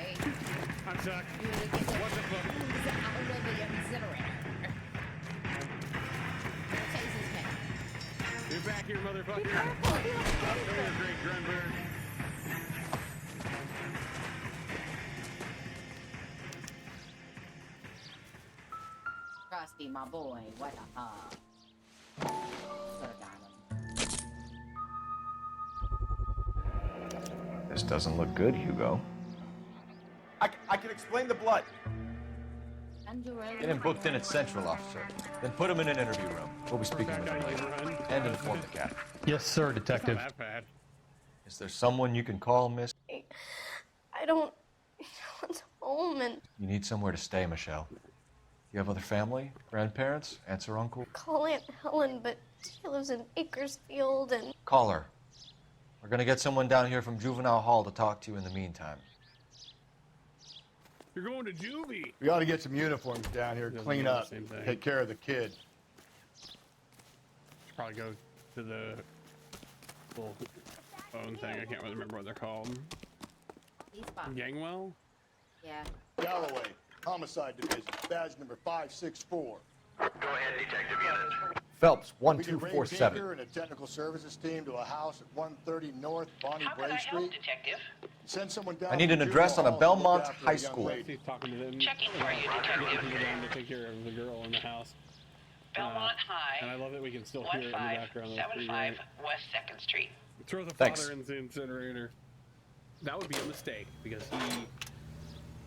[SPEAKER 1] I'm stuck.
[SPEAKER 3] You need to get
[SPEAKER 1] What the fuck?
[SPEAKER 3] He's out of the incinerator. Chase his man.
[SPEAKER 1] Get back here, motherfucker. You're a great Grunberg.
[SPEAKER 3] Rusty, my boy. What a hug. Could've got him.
[SPEAKER 14] This doesn't look good, Hugo.
[SPEAKER 17] I can explain the blood.
[SPEAKER 14] Get him booked in at Central, officer. Then put him in an interview room. We'll be speaking with him later. And inform the captain.
[SPEAKER 11] Yes, sir, detective.
[SPEAKER 1] Not that bad.
[SPEAKER 14] Is there someone you can call, miss?
[SPEAKER 16] I don't know what's home and
[SPEAKER 14] You need somewhere to stay, Michelle. You have other family? Grandparents? Aunts or uncle?
[SPEAKER 16] call Aunt Helen, but she lives in Bakersfield and
[SPEAKER 14] Call her. We're gonna get someone down here from Juvenile Hall to talk to you in the meantime.
[SPEAKER 1] You're going to juvie.
[SPEAKER 4] We ought to get some uniforms down here,
[SPEAKER 1] Doesn't
[SPEAKER 4] clean
[SPEAKER 1] mean the
[SPEAKER 4] up,
[SPEAKER 1] same thing.
[SPEAKER 4] take care of the kid.
[SPEAKER 1] Should probably go to the little phone thing. I can't really remember what they're called.
[SPEAKER 3] He's fine.
[SPEAKER 1] Gangwell?
[SPEAKER 3] Yeah.
[SPEAKER 4] Galloway, Homicide Division, badge number 564.
[SPEAKER 17] Go ahead, Detective Unit.
[SPEAKER 14] Phelps,
[SPEAKER 4] We can bring
[SPEAKER 14] 1247.
[SPEAKER 4] Baker and a technical services team to a house at 130 North Bonnie Bray Street.
[SPEAKER 15] Detective?
[SPEAKER 4] Send someone down.
[SPEAKER 14] I need an
[SPEAKER 4] to
[SPEAKER 14] address on a
[SPEAKER 4] Juvenile Hall to look
[SPEAKER 14] Belmont
[SPEAKER 4] after
[SPEAKER 14] High
[SPEAKER 4] a young
[SPEAKER 14] School.
[SPEAKER 4] lady.
[SPEAKER 1] He's talking to them.
[SPEAKER 15] Checking for you,
[SPEAKER 1] Getting
[SPEAKER 15] Detective.
[SPEAKER 1] people down to take care of the girl in the house.
[SPEAKER 15] Belmont High.
[SPEAKER 1] And I love that we can still hear it in the background. That's pretty
[SPEAKER 15] 1575
[SPEAKER 1] great.
[SPEAKER 15] West 2nd Street.
[SPEAKER 1] Throw the
[SPEAKER 14] Thanks.
[SPEAKER 1] father in the incinerator. That would be a mistake because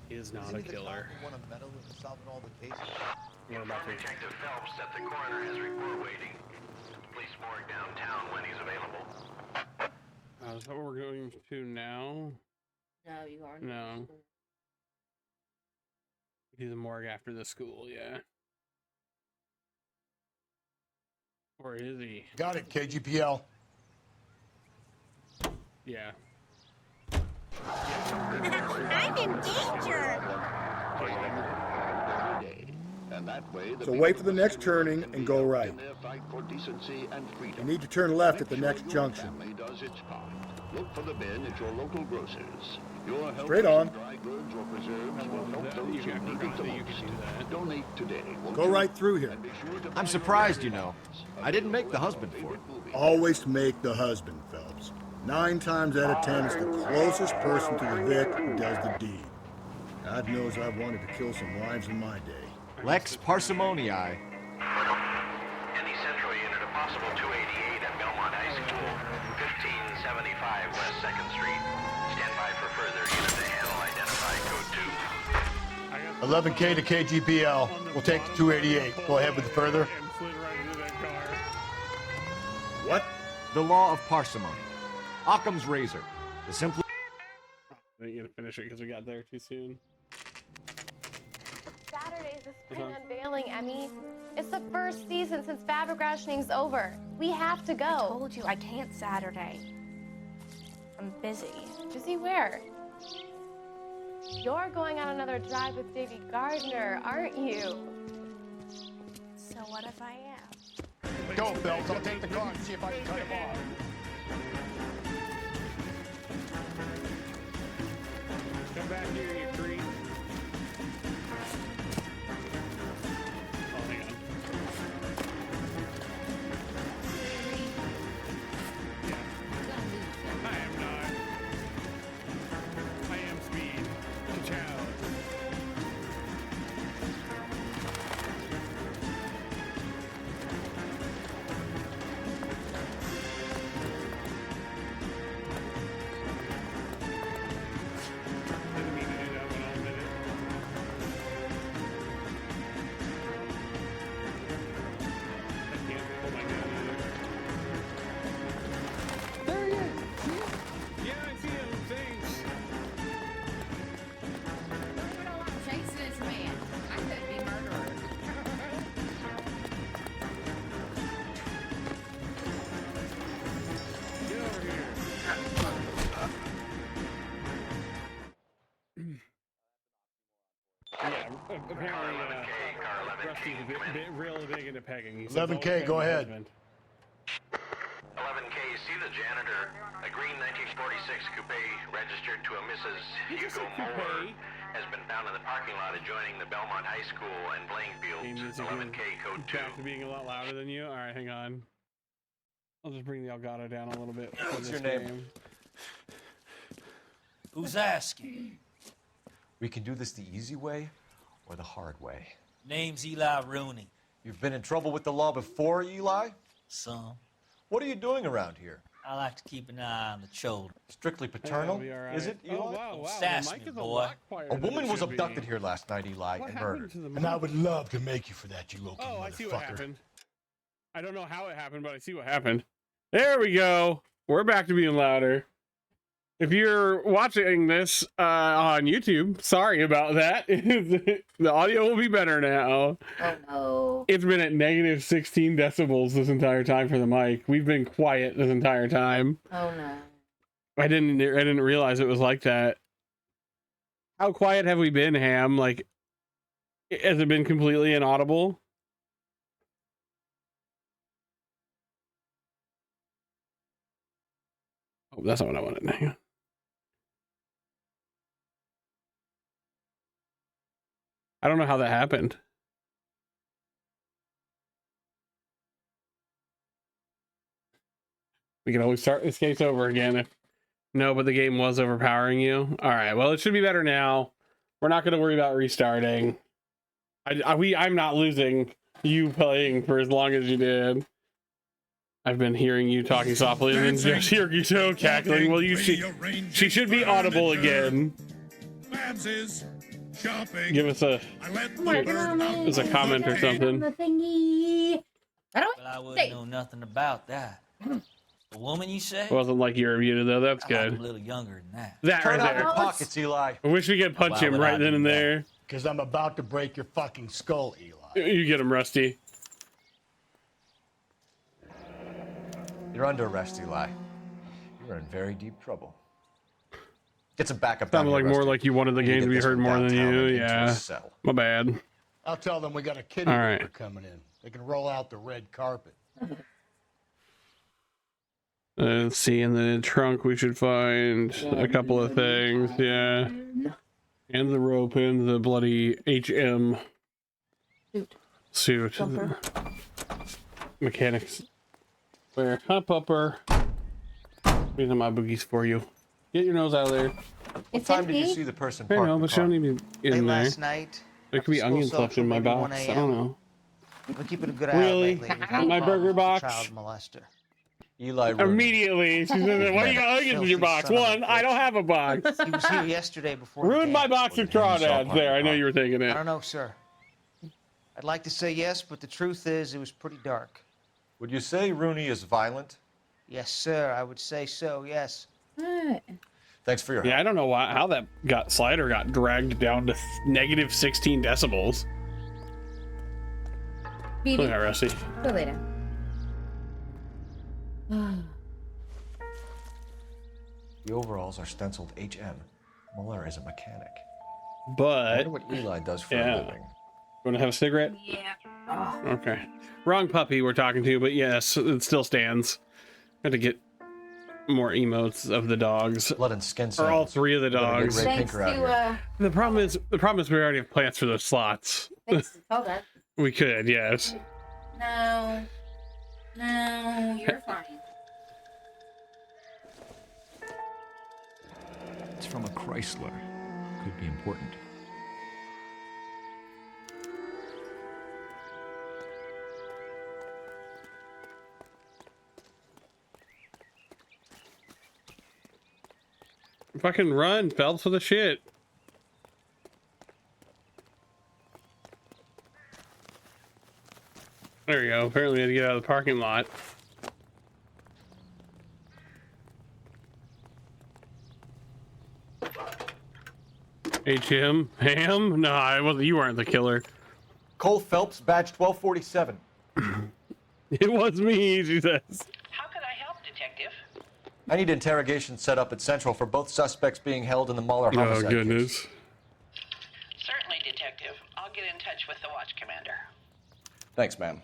[SPEAKER 1] he is not a killer. We're about to.
[SPEAKER 17] Detective Phelps that the coroner has report waiting. Police morgue downtown when he's available.
[SPEAKER 1] Is that what we're going to now?
[SPEAKER 3] No, you aren't.
[SPEAKER 1] No. We do the morgue after the school, yeah. Or is he?
[SPEAKER 4] Got it, KGPL.
[SPEAKER 1] Yeah.
[SPEAKER 18] I'm in danger.
[SPEAKER 6] So wait for the next turning and go right. You need to turn left at the next junction.
[SPEAKER 19] Look for the bin at your local grocers. Your help
[SPEAKER 6] Straight on.
[SPEAKER 19] dry goods or preserves will help those who need it the most. Donate today.
[SPEAKER 6] Go right through here.
[SPEAKER 14] I'm surprised, you know. I didn't make the husband for it.
[SPEAKER 6] Always make the husband, Phelps. 9 times out of 10, it's the closest person to the Vic who does the deed. God knows I've wanted to kill some wives in my day.
[SPEAKER 14] Lex parsimonii.
[SPEAKER 17] Any Central Unit, a possible 288 at Belmont High School, 1575 West 2nd Street.
[SPEAKER 4] 11K to KGPL. We'll take the 288. Go ahead with the further.
[SPEAKER 1] And slid right into that car.
[SPEAKER 14] What? The law of parsimony. Occam's razor. The simple.
[SPEAKER 1] I didn't get to finish it because we got there too soon.
[SPEAKER 16] Saturday's the spring unveiling, Emmy. It's the first season since fabric rationing's over. We have to go.
[SPEAKER 18] I told you I can't Saturday. I'm busy.
[SPEAKER 16] Busy where? You're going on another drive with Davy Gardner, aren't you?
[SPEAKER 18] So what if I am?
[SPEAKER 4] Go, Phelps. I'll take the car and see if I can cut him off.
[SPEAKER 1] Come back here, you creep. Oh, hang on. Yeah. I am not. I am speed. Ka-chow. Didn't mean to do that when I did it. I can't pull my gun either. There he is! See him? Yeah, I see him. Thanks.
[SPEAKER 18] Look at all I'm chasing this man. I could be murderer.
[SPEAKER 1] Get over here. Yeah, apparently, Rusty's a bit real big into pegging. He says,
[SPEAKER 4] 11K, go ahead.
[SPEAKER 20] 11K, see the janitor, a green 1946 coupe registered to a Mrs. Hugo Moore, has been found in the parking lot adjoining the Belmont High School and playing fields. 11K code 2.
[SPEAKER 1] Back to being a lot louder than you. All right, hang on. I'll just bring the Elgato down a little bit.
[SPEAKER 5] What's your name?
[SPEAKER 21] Who's asking?
[SPEAKER 5] We can do this the easy way or the hard way.
[SPEAKER 21] Name's Eli Rooney.
[SPEAKER 5] You've been in trouble with the law before, Eli?
[SPEAKER 21] Some.
[SPEAKER 5] What are you doing around here?
[SPEAKER 21] I like to keep an eye on the children.
[SPEAKER 5] Strictly paternal? Is it, Eli?
[SPEAKER 1] Oh, wow, wow.
[SPEAKER 21] Sass
[SPEAKER 1] The mic
[SPEAKER 21] me,
[SPEAKER 1] is a
[SPEAKER 21] boy.
[SPEAKER 1] lot quieter
[SPEAKER 5] A
[SPEAKER 1] than
[SPEAKER 5] woman
[SPEAKER 1] it
[SPEAKER 5] was
[SPEAKER 1] should be.
[SPEAKER 5] abducted here last night, Eli,
[SPEAKER 1] What
[SPEAKER 5] and
[SPEAKER 1] happened
[SPEAKER 5] murdered.
[SPEAKER 1] to the
[SPEAKER 4] And I
[SPEAKER 1] mic?
[SPEAKER 4] would love to make you for that, you local
[SPEAKER 1] Oh, I see what
[SPEAKER 4] motherfucker.
[SPEAKER 1] happened. I don't know how it happened, but I see what happened. There we go. We're back to being louder. If you're watching this on YouTube, sorry about that. The audio will be better now.
[SPEAKER 18] Oh no.
[SPEAKER 1] It's been at negative 16 decibels this entire time for the mic. We've been quiet this entire time.
[SPEAKER 18] Oh no.
[SPEAKER 1] I didn't realize it was like that. How quiet have we been, Ham? Like, has it been completely inaudible? Oh, that's not what I wanted. Hang on. I don't know how that happened. We can always start this case over again if no, but the game was overpowering you. All right, well, it should be better now. We're not going to worry about restarting. I'm not losing you playing for as long as you did. I've been hearing you talking softly and then just hear Guto cackling. Well, she should be audible again.
[SPEAKER 22] Shopping.
[SPEAKER 1] Give us a comment or something.
[SPEAKER 18] The thingy. I don't.
[SPEAKER 21] Well, I wouldn't know nothing about that. A woman, you say?
[SPEAKER 1] It wasn't like you were muted though. That's
[SPEAKER 21] I like
[SPEAKER 1] good.
[SPEAKER 21] a little younger than that.
[SPEAKER 1] That
[SPEAKER 5] Turn
[SPEAKER 1] right
[SPEAKER 5] out
[SPEAKER 1] there.
[SPEAKER 5] your pockets, Eli.
[SPEAKER 1] I wish we could punch
[SPEAKER 21] Why
[SPEAKER 1] him
[SPEAKER 21] would
[SPEAKER 1] right
[SPEAKER 21] I
[SPEAKER 1] then
[SPEAKER 21] do
[SPEAKER 1] and
[SPEAKER 21] that?
[SPEAKER 1] there.
[SPEAKER 4] Because I'm about to break your fucking skull, Eli.
[SPEAKER 1] You get him, Rusty.
[SPEAKER 5] You're under arrest, Eli. You're in very deep trouble. Get some backup.
[SPEAKER 1] Sounded like more
[SPEAKER 5] Rusty.
[SPEAKER 1] like you wanted the
[SPEAKER 5] We need
[SPEAKER 1] game
[SPEAKER 5] to
[SPEAKER 1] to be
[SPEAKER 5] get this
[SPEAKER 1] heard
[SPEAKER 5] one
[SPEAKER 1] more than
[SPEAKER 5] downtown
[SPEAKER 1] you.
[SPEAKER 5] and into a
[SPEAKER 1] Yeah.
[SPEAKER 5] cell.
[SPEAKER 1] My bad.
[SPEAKER 4] I'll tell them we got a kitty
[SPEAKER 1] All right.
[SPEAKER 4] litter coming in. They can roll out the red carpet.
[SPEAKER 1] Let's see, in the trunk we should find a couple of things, yeah. And the rope and the bloody HM suit.
[SPEAKER 18] Jumper.
[SPEAKER 1] Mechanics. Where? Hop upper. These are my boogies for you. Get your nose out of there.
[SPEAKER 5] What time did you see the person
[SPEAKER 1] I
[SPEAKER 5] park
[SPEAKER 1] know,
[SPEAKER 5] the
[SPEAKER 1] but you
[SPEAKER 5] car?
[SPEAKER 1] don't need to in there.
[SPEAKER 9] Last night.
[SPEAKER 1] There could be
[SPEAKER 9] after school
[SPEAKER 1] onions left in my
[SPEAKER 9] social, maybe
[SPEAKER 1] box.
[SPEAKER 9] 1
[SPEAKER 1] I don't know.
[SPEAKER 9] We're keeping a good eye out
[SPEAKER 1] Really?
[SPEAKER 9] lately. We've had
[SPEAKER 1] My
[SPEAKER 9] problems
[SPEAKER 1] burger
[SPEAKER 9] with a
[SPEAKER 1] box?
[SPEAKER 9] Child molester.
[SPEAKER 14] Eli
[SPEAKER 1] Immediately, she said, "Why you got onions in your box?" One, I don't have a box.
[SPEAKER 9] He was here yesterday before.
[SPEAKER 1] Ruined my box of crawdads there. I know you were thinking it.
[SPEAKER 9] I don't know, sir. I'd like to say yes, but the truth is it was pretty dark.
[SPEAKER 14] Would you say Rooney is violent?
[SPEAKER 9] Yes, sir. I would say so, yes.
[SPEAKER 2] What?
[SPEAKER 14] Thanks for your help.
[SPEAKER 1] Yeah, I don't know how that slider got dragged down to negative 16 decibels.
[SPEAKER 2] BB.
[SPEAKER 1] Look at Rusty.
[SPEAKER 2] Go later.
[SPEAKER 14] The overalls are stenciled HM. Mueller is a mechanic.
[SPEAKER 1] But
[SPEAKER 14] I wonder what Eli does for a living.
[SPEAKER 1] Want to have a cigarette?
[SPEAKER 2] Yeah.
[SPEAKER 1] Okay. Wrong puppy we're talking to, but yes, it still stands. I had to get more emotes of the dogs.
[SPEAKER 14] Blood and skin
[SPEAKER 1] Or all
[SPEAKER 14] samples.
[SPEAKER 1] three of the dogs.
[SPEAKER 2] Thanks to,
[SPEAKER 1] The problem is we already have plans for those slots.
[SPEAKER 2] thanks to Toga.
[SPEAKER 1] We could, yes.
[SPEAKER 2] No. No, you're fine.
[SPEAKER 22] It's from a Chrysler. Could be important.
[SPEAKER 1] Fucking run, Phelps, for the shit. There we go. Apparently we had to get out of the parking lot. HM? Ham? No, I wasn't. You weren't the killer.
[SPEAKER 14] Cole Phelps, badge 1247.
[SPEAKER 1] It was me, she says.
[SPEAKER 15] How can I help, Detective?
[SPEAKER 14] I need interrogation set up at Central for both suspects being held in the Mueller homicide
[SPEAKER 1] Oh, goodness.
[SPEAKER 14] case.
[SPEAKER 15] Certainly, Detective. I'll get in touch with the watch commander.
[SPEAKER 14] Thanks, ma'am.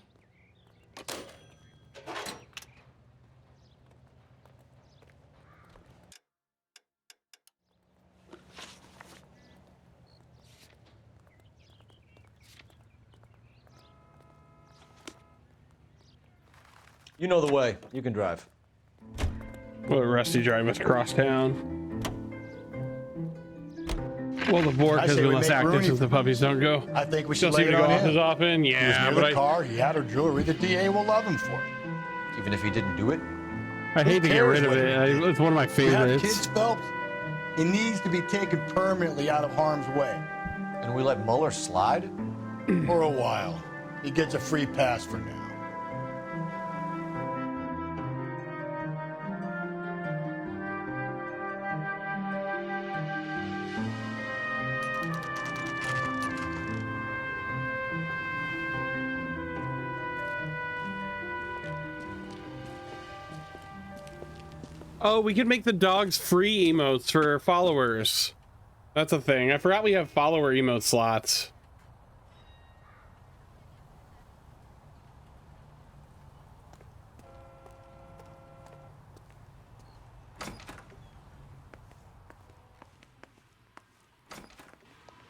[SPEAKER 14] You know the way. You can drive.
[SPEAKER 1] Will Rusty drive us across town? Well, the Borg
[SPEAKER 4] I
[SPEAKER 1] has
[SPEAKER 4] say
[SPEAKER 1] been
[SPEAKER 4] we
[SPEAKER 1] less
[SPEAKER 4] make
[SPEAKER 1] active
[SPEAKER 4] Rooney
[SPEAKER 1] since the puppies don't go.
[SPEAKER 4] I think we should
[SPEAKER 1] Doesn't
[SPEAKER 4] lay
[SPEAKER 1] seem
[SPEAKER 4] it
[SPEAKER 1] to
[SPEAKER 4] on
[SPEAKER 1] go off
[SPEAKER 4] him.
[SPEAKER 1] as often.
[SPEAKER 4] He was
[SPEAKER 1] Yeah,
[SPEAKER 4] near
[SPEAKER 1] but
[SPEAKER 4] the car. He had her jewelry. The DA will love him for it.
[SPEAKER 14] Even if he didn't do it?
[SPEAKER 1] I hate to get
[SPEAKER 4] cares
[SPEAKER 1] rid of
[SPEAKER 4] what
[SPEAKER 1] it.
[SPEAKER 4] he did?
[SPEAKER 1] It's one of my
[SPEAKER 4] You have
[SPEAKER 1] favorites.
[SPEAKER 4] kids, Phelps? It needs to be taken permanently out of harm's way.
[SPEAKER 14] And we let Mueller slide?
[SPEAKER 4] For a while. He gets a free pass for now.
[SPEAKER 1] Oh, we could make the dogs free emotes for followers. That's a thing. I forgot we have follower emote slots.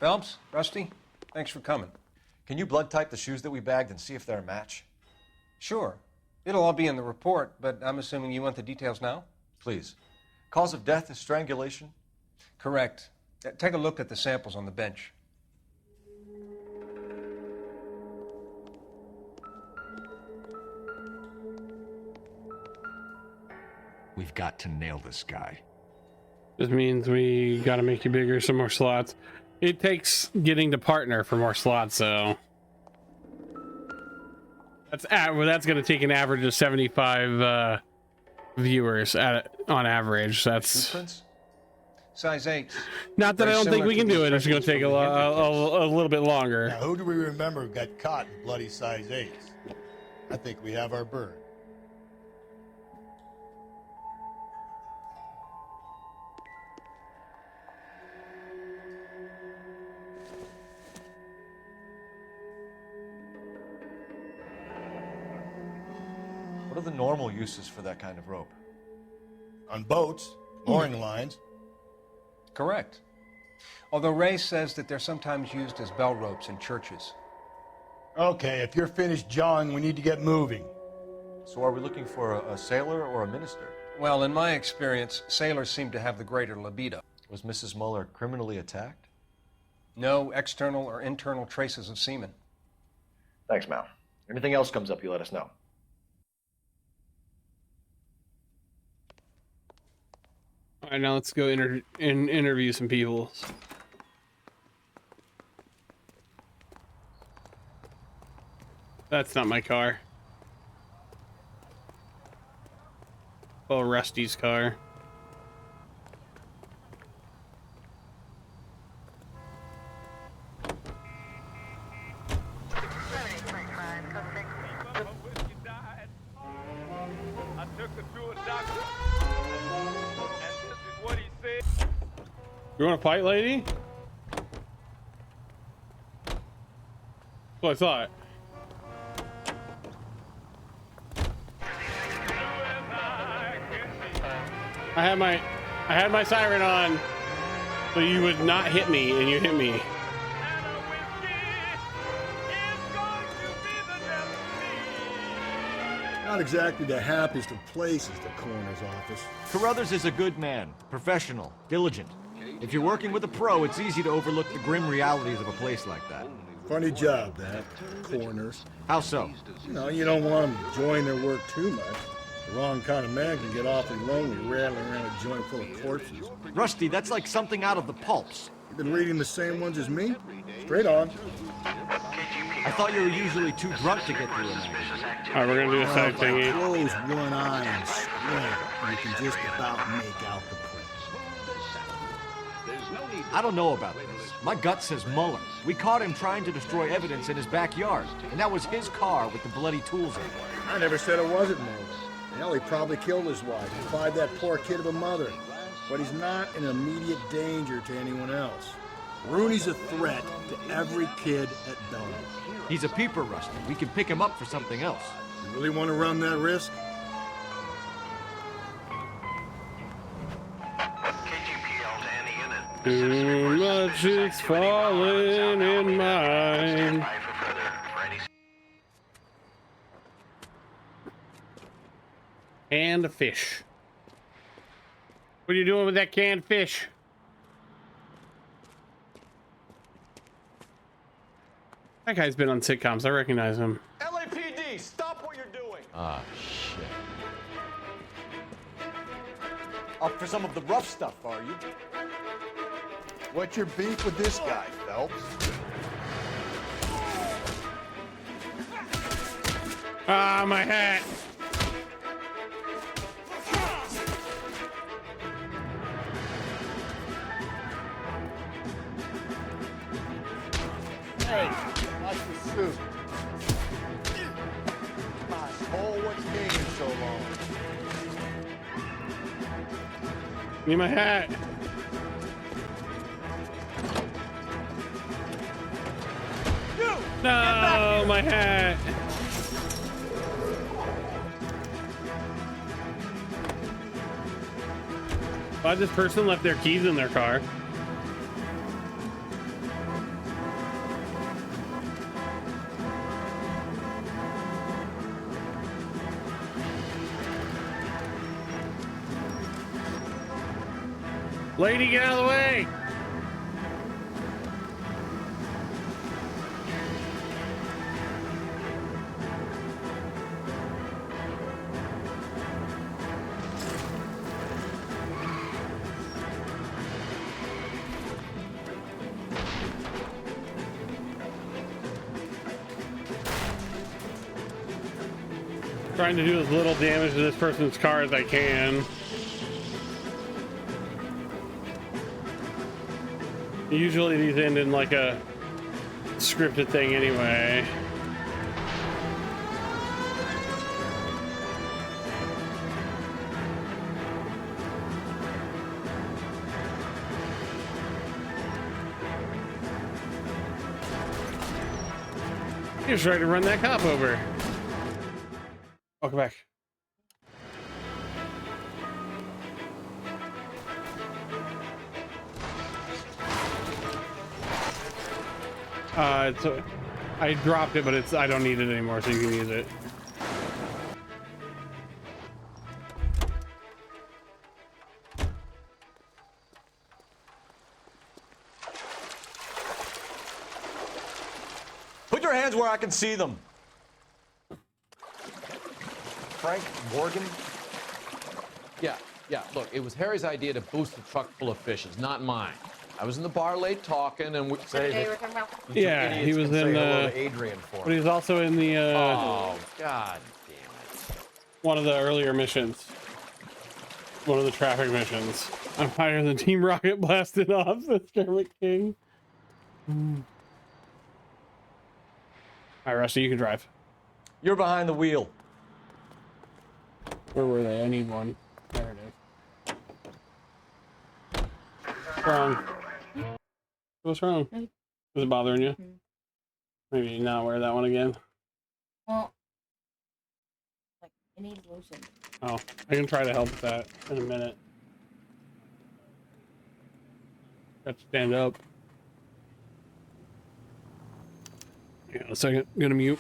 [SPEAKER 13] Phelps, Rusty, thanks for coming.
[SPEAKER 14] Can you blood type the shoes that we bagged and see if they're a match?
[SPEAKER 13] Sure. It'll all be in the report, but I'm assuming you want the details now?
[SPEAKER 14] Please. Cause of death is strangulation?
[SPEAKER 13] Correct. Take a look at the samples on the bench.
[SPEAKER 22] We've got to nail this guy.
[SPEAKER 1] This means we gotta make you bigger, some more slots. It takes getting to partner for more slots, so that's gonna take an average of 75 viewers on average. That's
[SPEAKER 13] Blueprints? Size 8.
[SPEAKER 1] not that I
[SPEAKER 13] Very
[SPEAKER 1] don't think we can
[SPEAKER 13] similar
[SPEAKER 1] do
[SPEAKER 13] to
[SPEAKER 1] it.
[SPEAKER 13] the
[SPEAKER 1] It's gonna take a,
[SPEAKER 13] from the
[SPEAKER 1] a little bit longer.
[SPEAKER 4] Now, who do we remember got caught in bloody size 8s? I think we have our bird.
[SPEAKER 14] What are the normal uses for that kind of rope?
[SPEAKER 4] On boats, mooring lines.
[SPEAKER 13] Correct. Although Ray says that they're sometimes used as bell ropes in churches.
[SPEAKER 4] Okay, if you're finished jawing, we need to get moving.
[SPEAKER 14] So are we looking for a sailor or a minister?
[SPEAKER 13] Well, in my experience, sailors seem to have the greater libido.
[SPEAKER 14] Was Mrs. Mueller criminally attacked?
[SPEAKER 13] No external or internal traces of semen.
[SPEAKER 14] Thanks, Mal. Anything else comes up, you let us know.
[SPEAKER 1] Alright, now let's go interview some people. That's not my car. Oh, Rusty's car. You want a fight, lady? Well, I thought. I had my siren on, so you would not hit me, and you hit me.
[SPEAKER 6] Not exactly the happiest of places, the coroner's office.
[SPEAKER 22] Carruthers is a good man, professional, diligent. If you're working with a pro, it's easy to overlook the grim realities of a place like that.
[SPEAKER 6] Funny job, that. Coroners.
[SPEAKER 22] How so?
[SPEAKER 6] You don't want them enjoying their work too much. The wrong kind of man can get awfully lonely rattling around a joint full of corpses.
[SPEAKER 22] Rusty, that's like something out of the pulps.
[SPEAKER 6] You've been reading the same ones as me? Straight on.
[SPEAKER 22] I thought you were usually too drunk to get through them.
[SPEAKER 1] Alright, we're gonna do a side thingy.
[SPEAKER 6] Close one eye and squint, and you can just about make out the print.
[SPEAKER 22] I don't know about this. My gut says Muller. We caught him trying to destroy evidence in his backyard, and that was his car with the bloody tools in it.
[SPEAKER 6] I never said it wasn't Muller. Hell, he probably killed his wife, deprived that poor kid of a mother. But he's not in immediate danger to anyone else. Rooney's a threat to every kid at Belmont.
[SPEAKER 22] He's a peeper, Rusty. We can pick him up for something else.
[SPEAKER 6] You really want to run that risk?
[SPEAKER 1] Too much is falling in mine. Canned fish. What are you doing with that canned fish? That guy's been on sitcoms. I recognize him.
[SPEAKER 17] LAPD, stop what you're doing.
[SPEAKER 14] Ah, shit. Up for some of the rough stuff, are you?
[SPEAKER 4] What's your beef with this guy, Phelps?
[SPEAKER 1] Ah, my hat.
[SPEAKER 4] Hey, watch the suit. Oh, what's taking so long?
[SPEAKER 1] Need my hat. No, my hat. Why this person left their keys in their car? Lady, get out of the way! Trying to do as little damage to this person's car as I can. Usually these end in like a scripted thing anyway. He was trying to run that cop over. Welcome back. I dropped it, but I don't need it anymore, so you can use it.
[SPEAKER 14] Put your hands where I can see them. Frank Morgan?
[SPEAKER 9] Yeah,
[SPEAKER 7] Yeah, look, it was Harry's idea to boost the truck full of fishes, not mine. I was in the bar late talking, and we...
[SPEAKER 1] Yeah, he was in
[SPEAKER 5] Adrian for
[SPEAKER 1] but he was also in the
[SPEAKER 7] Oh, god damn it.
[SPEAKER 1] one of the earlier missions. One of the traffic missions. I'm higher than Team Rocket blasted off, says Kermit King. Alright, Rusty, you can drive.
[SPEAKER 22] You're behind the wheel.
[SPEAKER 1] Where were they? I need one. There it is. What's wrong? What's wrong? Is it bothering you? Maybe not wear that one again.
[SPEAKER 2] Well, like, it needs lotion.
[SPEAKER 1] Oh, I can try to help with that in a minute. Got to stand up. Yeah, a second. I'm gonna mute.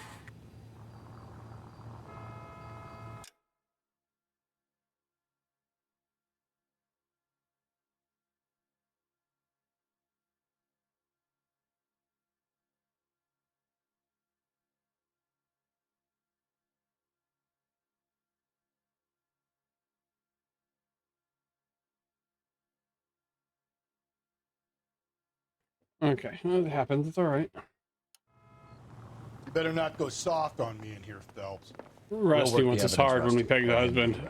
[SPEAKER 1] Okay, well, it happens. It's all right.
[SPEAKER 4] You better not go soft on me in here, Phelps.
[SPEAKER 1] Rusty wants us hard when we peg the husband.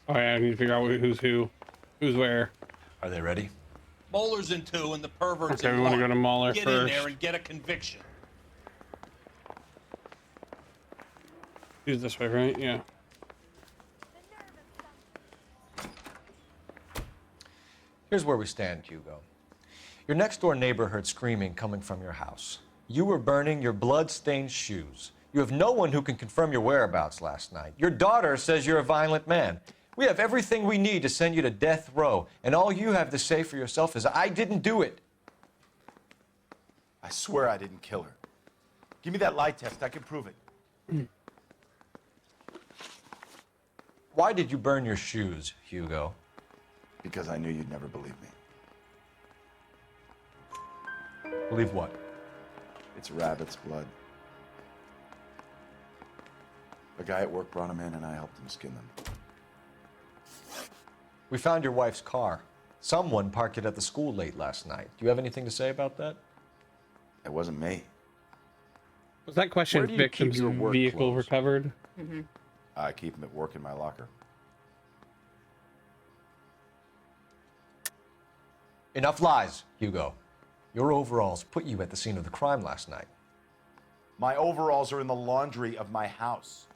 [SPEAKER 1] Oh yeah, I need to figure out who's who, who's where.
[SPEAKER 14] Are they ready?
[SPEAKER 8] Moeller's in 2 and the pervert's
[SPEAKER 1] Okay,
[SPEAKER 8] in
[SPEAKER 1] we
[SPEAKER 8] 1.
[SPEAKER 1] want to go to Mahler
[SPEAKER 8] Get
[SPEAKER 1] first.
[SPEAKER 8] in there and get a conviction.
[SPEAKER 1] He's this way, right? Yeah.
[SPEAKER 5] Here's where we stand, Hugo. Your next door neighbor heard screaming coming from your house. You were burning your blood-stained shoes. You have no one who can confirm your whereabouts last night. Your daughter says you're a violent man. We have everything we need to send you to death row, and all you have to say for yourself is, I didn't do it.
[SPEAKER 17] I swear I didn't kill her. Give me that lie test. I can prove it.
[SPEAKER 5] Why did you burn your shoes, Hugo?
[SPEAKER 17] Because I knew you'd never believe me.
[SPEAKER 5] Believe what?
[SPEAKER 17] It's rabbit's blood. A guy at work brought him in and I helped him skin them.
[SPEAKER 5] We found your wife's car. Someone parked it at the school late last night. Do you have anything to say about that?
[SPEAKER 17] It wasn't me.
[SPEAKER 1] Was that question victim's vehicle recovered?
[SPEAKER 17] I keep them at work in my locker.
[SPEAKER 5] Enough lies, Hugo. Your overalls put you at the scene of the crime last night.
[SPEAKER 17] My overalls are in the laundry of my house.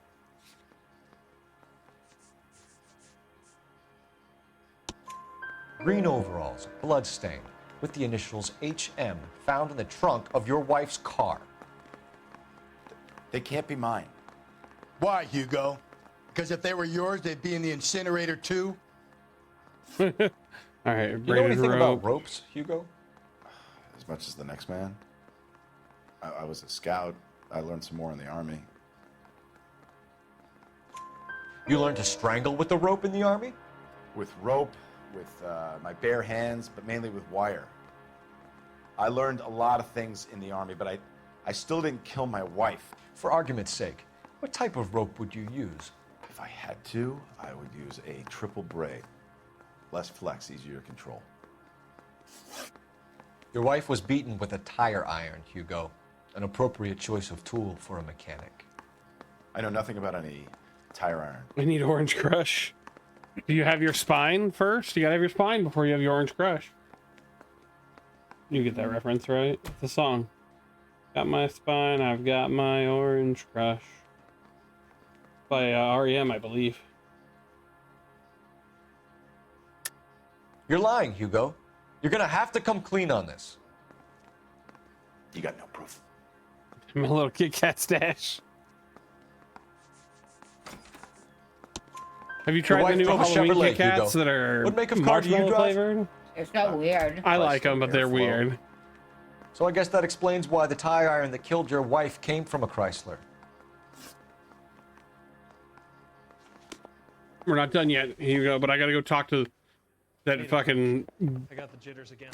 [SPEAKER 5] Green overalls, bloodstained, with the initials HM found in the trunk of your wife's car.
[SPEAKER 17] They can't be mine.
[SPEAKER 4] Why, Hugo? Because if they were yours, they'd be in the incinerator too?
[SPEAKER 1] All right,
[SPEAKER 5] you know anything about ropes, Hugo?
[SPEAKER 17] As much as the next man. I was a scout. I learned some more in the Army.
[SPEAKER 5] You learned to strangle with the rope in the Army?
[SPEAKER 17] With rope, with my bare hands, but mainly with wire. I learned a lot of things in the Army, but I still didn't kill my wife.
[SPEAKER 5] For argument's sake, what type of rope would you use?
[SPEAKER 17] If I had to, I would use a triple braid. Less flex, easier to control.
[SPEAKER 5] Your wife was beaten with a tire iron, Hugo. An appropriate choice of tool for a mechanic.
[SPEAKER 17] I know nothing about any tire iron.
[SPEAKER 1] We need Orange Crush. Do you have your spine first? You gotta have your spine before you have your Orange Crush. You get that reference, right? It's a song. Got my spine, I've got my Orange Crush. By REM, I believe.
[SPEAKER 5] You're lying, Hugo. You're gonna have to come clean on this.
[SPEAKER 17] You got no proof.
[SPEAKER 1] My little Kit Kat stash. Have you tried the new Halloween Kit Kats that are marshmallow flavored?
[SPEAKER 2] They're so weird.
[SPEAKER 1] I like them, but they're weird.
[SPEAKER 5] So I guess that explains why the tire iron that killed your wife came from a Chrysler.
[SPEAKER 1] We're not done yet, Hugo, but I gotta go talk to that fucking
[SPEAKER 23] I got the jitters again.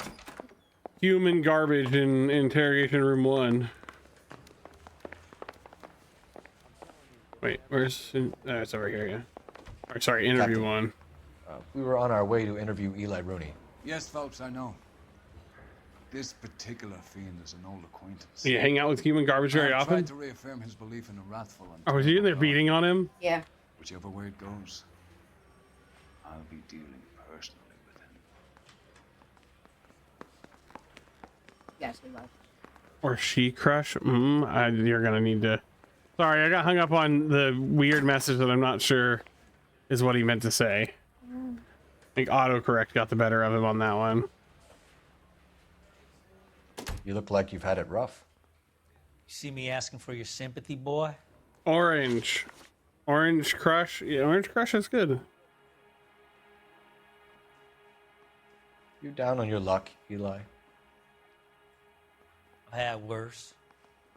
[SPEAKER 1] human garbage in interrogation room 1. Wait, where's... it's over here, yeah. Or sorry, interview
[SPEAKER 5] Captain,
[SPEAKER 1] one.
[SPEAKER 5] We were on our way to interview Eli Rooney.
[SPEAKER 10] Yes, Phelps, I know. This particular fiend is an old acquaintance.
[SPEAKER 1] Do you hang out with human garbage very
[SPEAKER 10] I
[SPEAKER 1] often?
[SPEAKER 10] tried to reaffirm his belief in a wrathful and
[SPEAKER 1] Oh, was he in there beating on him?
[SPEAKER 2] Yeah.
[SPEAKER 10] whichever way it goes, I'll be dealing personally with him.
[SPEAKER 2] Yes, we love.
[SPEAKER 1] Or she crush? You're gonna need to. Sorry, I got hung up on the weird message that I'm not sure is what he meant to say. I think autocorrect got the better of him on that one.
[SPEAKER 5] You look like you've had it rough.
[SPEAKER 21] You see me asking for your sympathy, boy?
[SPEAKER 1] Orange. Orange crush? Yeah, orange crush is good.
[SPEAKER 5] You down on your luck, Eli?
[SPEAKER 21] I've had worse.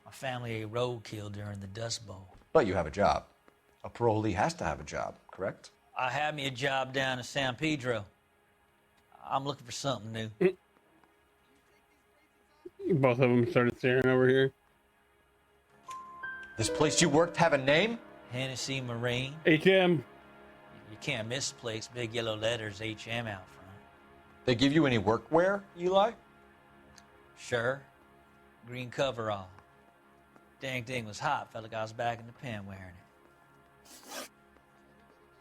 [SPEAKER 21] My family ate roadkill during the Dust Bowl.
[SPEAKER 5] But you have a job. A parolee has to have a job, correct?
[SPEAKER 21] I had me a job down in San Pedro. I'm looking for something new.
[SPEAKER 1] Both of them started staring over here.
[SPEAKER 5] This place you worked have a name?
[SPEAKER 21] Hennessy Marine.
[SPEAKER 1] HM.
[SPEAKER 21] You can't misplace big yellow letters HM out front.
[SPEAKER 5] They give you any workwear, Eli?
[SPEAKER 21] Sure. Green coverall. Dang thing was hot. Felt like I was back in the pen wearing it.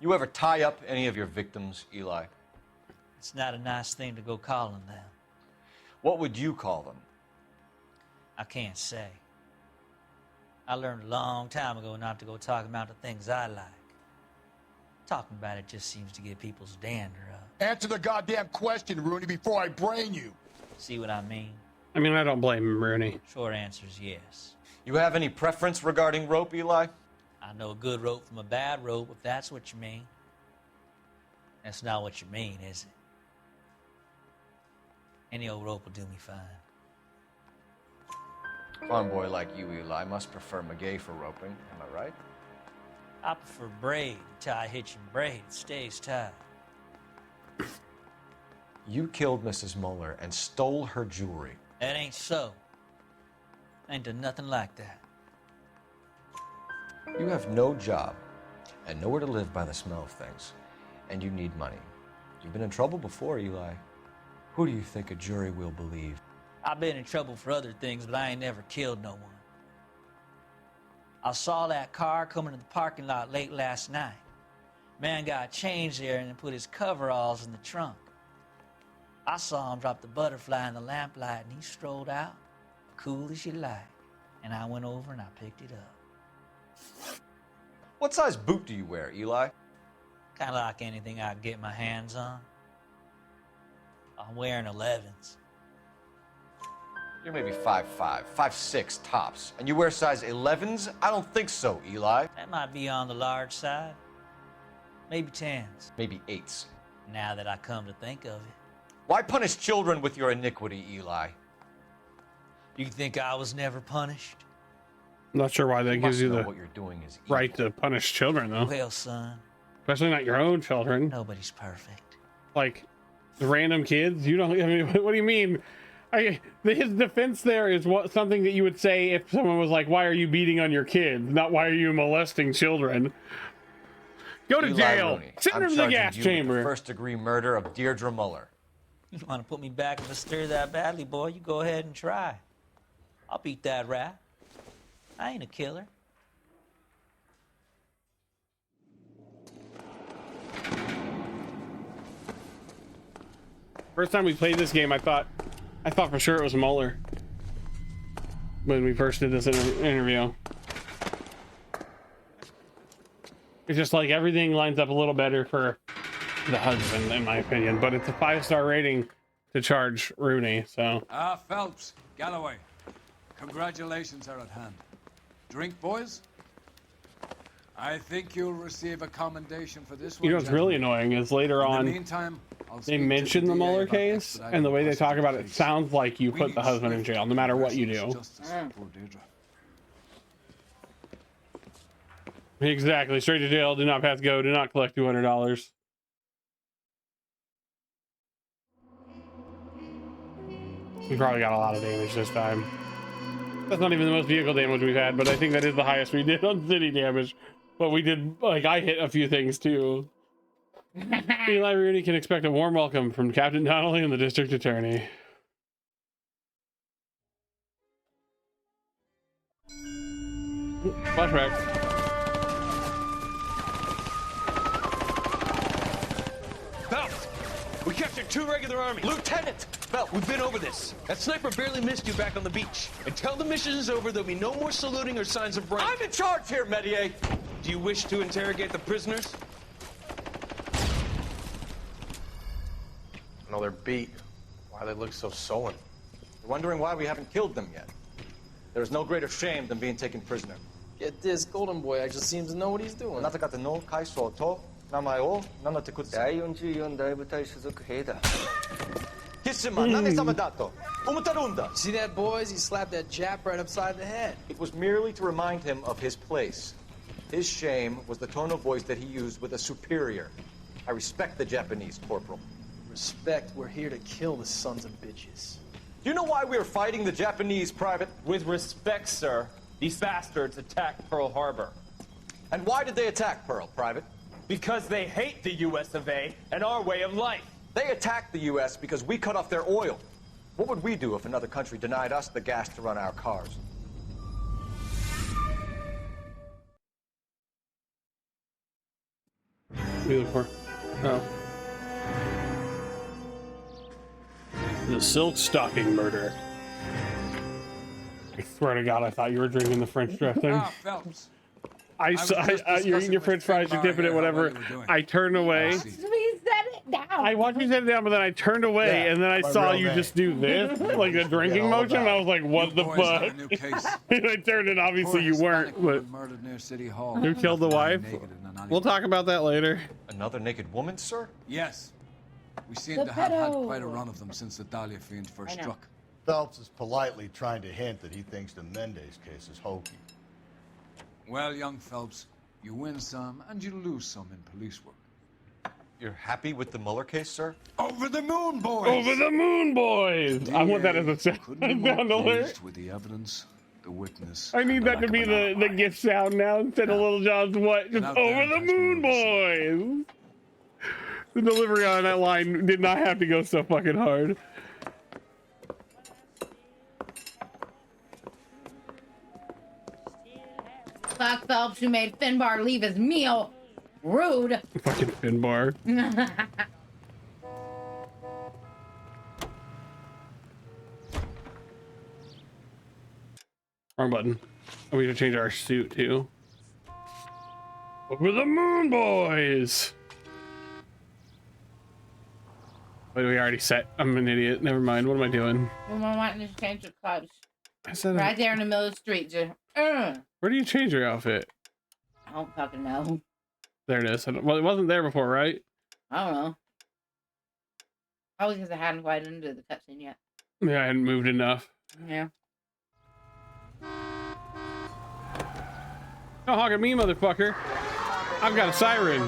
[SPEAKER 5] You ever tie up any of your victims, Eli?
[SPEAKER 21] It's not a nice thing to go calling them.
[SPEAKER 5] What would you call them?
[SPEAKER 21] I can't say. I learned a long time ago not to go talking about the things I like. Talking about it just seems to get people's dander up.
[SPEAKER 4] Answer the goddamn question, Rooney, before I brain you.
[SPEAKER 21] See what I mean?
[SPEAKER 1] I mean, I don't blame him, Rooney.
[SPEAKER 21] Short answer is yes.
[SPEAKER 5] You have any preference regarding rope, Eli?
[SPEAKER 21] I know a good rope from a bad rope, if that's what you mean. That's not what you mean, is it? Any old rope will do me fine.
[SPEAKER 5] Farm boy like you, Eli, must prefer McGay for roping. Am I right?
[SPEAKER 21] I prefer braid. Tie, hitch, and braid. It stays tied.
[SPEAKER 5] You killed Mrs. Moeller and stole her jewelry.
[SPEAKER 21] That ain't so. I ain't done nothing like that.
[SPEAKER 5] You have no job and nowhere to live by the smell of things, and you need money. You've been in trouble before, Eli. Who do you think a jury will believe?
[SPEAKER 21] I've been in trouble for other things, but I ain't never killed no one. I saw that car coming to the parking lot late last night. Man got changed there and then put his coveralls in the trunk. I saw him drop the butterfly in the lamplight and he strolled out, cool as you like. And I went over and I picked it up.
[SPEAKER 5] What size boot do you wear, Eli?
[SPEAKER 21] Kind of like anything I can get my hands on. I'm wearing 11s.
[SPEAKER 5] You're maybe 5'5", 5'6" tops, and you wear size 11s? I don't think so, Eli.
[SPEAKER 21] That might be on the large side. Maybe 10s.
[SPEAKER 5] Maybe 8s.
[SPEAKER 21] Now that I come to think of it.
[SPEAKER 5] Why punish children with your iniquity, Eli?
[SPEAKER 21] You think I was never punished?
[SPEAKER 1] I'm not sure why that gives you the
[SPEAKER 5] what you're doing is evil.
[SPEAKER 1] right to punish children, though.
[SPEAKER 21] Well, son.
[SPEAKER 1] Especially not your own children.
[SPEAKER 21] Nobody's perfect.
[SPEAKER 1] Like, random kids? You don't, I mean, what do you mean? His defense there is something that you would say if someone was like, why are you beating on your kids? Not why are you molesting children? Go to
[SPEAKER 5] Eli
[SPEAKER 1] jail.
[SPEAKER 5] Rooney,
[SPEAKER 1] Sit
[SPEAKER 5] I'm
[SPEAKER 1] in the
[SPEAKER 5] charging
[SPEAKER 1] gas
[SPEAKER 5] you
[SPEAKER 1] chamber.
[SPEAKER 5] with the first-degree murder of Deirdre Muller.
[SPEAKER 21] You want to put me back in the stir that badly, boy? You go ahead and try. I'll beat that rat. I ain't a killer.
[SPEAKER 1] First time we played this game, I thought for sure it was Mueller when we first did this interview. It's just like everything lines up a little better for the husband, in my opinion. But it's a 5-star rating to charge Rooney, so.
[SPEAKER 10] Phelps, Galloway, congratulations are at hand. Drink, boys? I think you'll receive a commendation for this one.
[SPEAKER 1] You know what's really annoying is later on,
[SPEAKER 10] In the meantime,
[SPEAKER 1] they mention the Mueller case, and the way they talk about it sounds like you put the husband in jail, no matter what you do. Exactly. Straight to jail. Do not pass go. Do not collect $200. We probably got a lot of damage this time. That's not even the most vehicle damage we've had, but I think that is the highest we did on city damage. But we did, like, I hit a few things too. Eli Rooney can expect a warm welcome from Captain Donnelly and the district attorney. Flashback.
[SPEAKER 11] Phelps, we captured 2 regular army.
[SPEAKER 22] Lieutenant!
[SPEAKER 11] Phelps, we've been over this. That sniper barely missed you back on the beach. Until the mission is over, there'll be no more saluting or signs of rank.
[SPEAKER 22] I'm in charge here, Medier.
[SPEAKER 11] Do you wish to interrogate the prisoners?
[SPEAKER 12] No, they're beat. Why they look so sullen?
[SPEAKER 5] You're wondering why we haven't killed them yet. There is no greater shame than being taken prisoner.
[SPEAKER 12] Get this, Golden Boy actually seems to know what he's doing.
[SPEAKER 22] See that, boys? He slapped that Jap right upside the head.
[SPEAKER 5] It was merely to remind him of his place. His shame was the tone of voice that he used with a superior. I respect the Japanese, Corporal.
[SPEAKER 12] Respect, we're here to kill the sons of bitches.
[SPEAKER 5] Do you know why we are fighting the Japanese, Private?
[SPEAKER 23] With respect, sir, these bastards attacked Pearl Harbor.
[SPEAKER 5] And why did they attack Pearl, Private?
[SPEAKER 23] Because they hate the US of A and our way of life.
[SPEAKER 5] They attacked the US because we cut off their oil. What would we do if another country denied us the gas to run our cars?
[SPEAKER 1] What are you looking for? Oh. The silk stocking murder. I swear to God, I thought you were drinking the French dressing.
[SPEAKER 10] Ah, Phelps.
[SPEAKER 1] You're eating your French fries, you're dipping it, whatever. I turned away.
[SPEAKER 2] We set it down.
[SPEAKER 1] I watched you set it down, but then I turned away, and then I saw you just do this, like a drinking motion. And I was like, "What the fuck?" And I turned, and obviously you weren't. But
[SPEAKER 10] murdered near City Hall.
[SPEAKER 1] who killed the wife? We'll talk about that later.
[SPEAKER 5] Another naked woman, sir?
[SPEAKER 10] Yes. We seem to have had quite a run of them since the Dahlia fiend first struck.
[SPEAKER 4] Phelps is politely trying to hint that he thinks the Mendez case is hokey.
[SPEAKER 10] Well, young Phelps, you win some and you lose some in police work.
[SPEAKER 5] You're happy with the Mueller case, sir?
[SPEAKER 10] Over the moon, boys!
[SPEAKER 1] Over the moon, boys! I want that as a sound alert.
[SPEAKER 10] With the evidence, the witness.
[SPEAKER 1] I need that to be the gift sound now instead of Little John's what? Just over the moon, boys! The delivery on that line did not have to go so fucking hard.
[SPEAKER 2] Fuck Phelps, who made Finbar leave his meal. Rude.
[SPEAKER 1] Fucking Finbar. Wrong button. Oh, we have to change our suit too. Over the moon, boys! Wait, we already set. I'm an idiot. Never mind. What am I doing?
[SPEAKER 2] We wanting to change your clothes.
[SPEAKER 1] I said
[SPEAKER 2] right there in the middle of the street. Just,
[SPEAKER 1] where do you change your outfit?
[SPEAKER 2] I don't fucking know.
[SPEAKER 1] There it is. Well, it wasn't there before, right?
[SPEAKER 2] I don't know. Probably because I hadn't quite into the cutscene yet.
[SPEAKER 1] Yeah, I hadn't moved enough.
[SPEAKER 2] Yeah.
[SPEAKER 1] Don't honk at me, motherfucker. I've got a siren.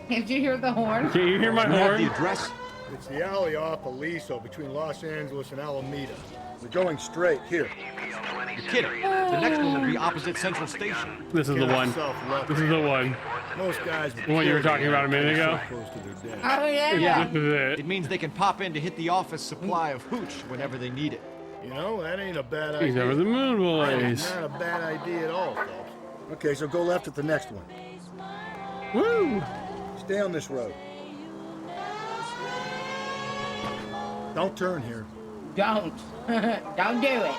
[SPEAKER 2] Can't you hear the horn?
[SPEAKER 1] Can you hear my horn?
[SPEAKER 22] The address?
[SPEAKER 6] It's the alley off Aliso between Los Angeles and Alameda. We're going straight here.
[SPEAKER 22] You're kidding. The next one will be opposite Central Station.
[SPEAKER 1] This is the one. This is the one.
[SPEAKER 6] Most guys.
[SPEAKER 1] The one you were talking about a minute ago.
[SPEAKER 2] Oh yeah.
[SPEAKER 22] Yeah.
[SPEAKER 1] This is it.
[SPEAKER 22] It means they can pop in to hit the office supply of hooch whenever they need it.
[SPEAKER 6] You know, that ain't a bad idea.
[SPEAKER 1] He's over the moon, boys.
[SPEAKER 6] Not a bad idea at all, Phelps. Okay, so go left at the next one.
[SPEAKER 1] Woo!
[SPEAKER 6] Stay on this road. Don't turn here.
[SPEAKER 2] Don't. Don't do it.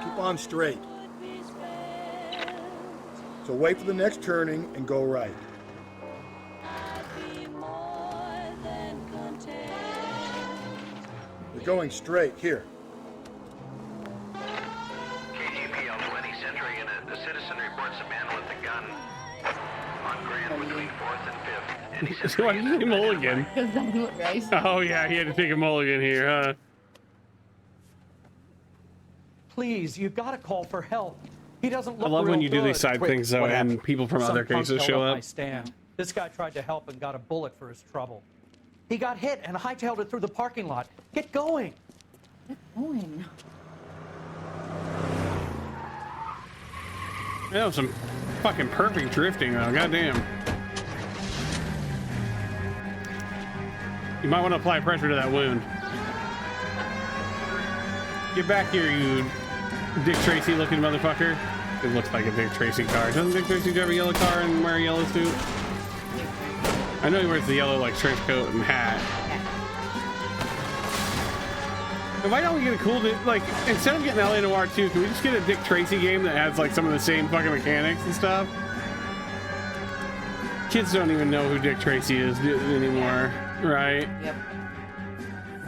[SPEAKER 6] Keep on straight. So wait for the next turning and go right. You're going straight here.
[SPEAKER 20] KGPL 20 Century Unit. The citizen reports a man with a gun on Grand between 4th and 5th.
[SPEAKER 1] So why did you say mulligan?
[SPEAKER 2] Because that's what Ray said.
[SPEAKER 1] Oh yeah, he had to take a mulligan here, huh?
[SPEAKER 24] Please, you gotta call for help. He doesn't look
[SPEAKER 1] I love when
[SPEAKER 24] real
[SPEAKER 1] you do these
[SPEAKER 24] good.
[SPEAKER 1] side things though, and people from
[SPEAKER 24] Some
[SPEAKER 1] other
[SPEAKER 24] punk
[SPEAKER 1] cases
[SPEAKER 24] held
[SPEAKER 1] show
[SPEAKER 24] up
[SPEAKER 1] up.
[SPEAKER 24] my stand. This guy tried to help and got a bullet for his trouble. He got hit and hightailed it through the parking lot. Get going.
[SPEAKER 2] Get going.
[SPEAKER 1] That was some fucking perfect drifting though, goddamn. You might want to apply pressure to that wound. Get back here, you Dick Tracy looking motherfucker. It looks like a Dick Tracy car. Doesn't Dick Tracy drive a yellow car and wear a yellow suit? I know he wears the yellow like trench coat and hat. And why don't we get a cool, like, instead of getting LA Noire 2, can we just get a Dick Tracy game that has like some of the same fucking mechanics and stuff? Kids don't even know who Dick Tracy is anymore, right?
[SPEAKER 2] Yep.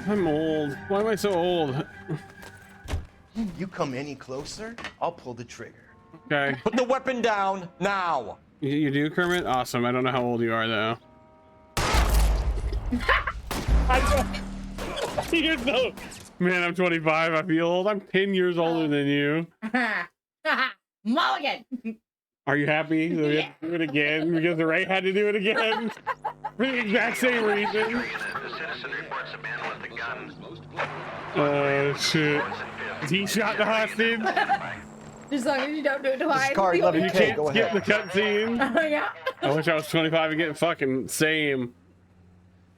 [SPEAKER 1] I'm old. Why am I so old?
[SPEAKER 3] You come any closer, I'll pull the trigger.
[SPEAKER 1] Okay.
[SPEAKER 5] Put the weapon down now.
[SPEAKER 1] You do, Kermit? Awesome. I don't know how old you are, though. You're so... Man, I'm 25. I feel old. I'm 10 years older than you.
[SPEAKER 2] Mulligan!
[SPEAKER 1] Are you happy that we have to do it again? Because the Ray had to do it again? For the exact same reason. Oh, shit. He shot the hostage?
[SPEAKER 2] As long as you don't do it twice.
[SPEAKER 1] You can't skip the cutscene.
[SPEAKER 2] Yeah.
[SPEAKER 1] I wish I was 25 and getting fucking same.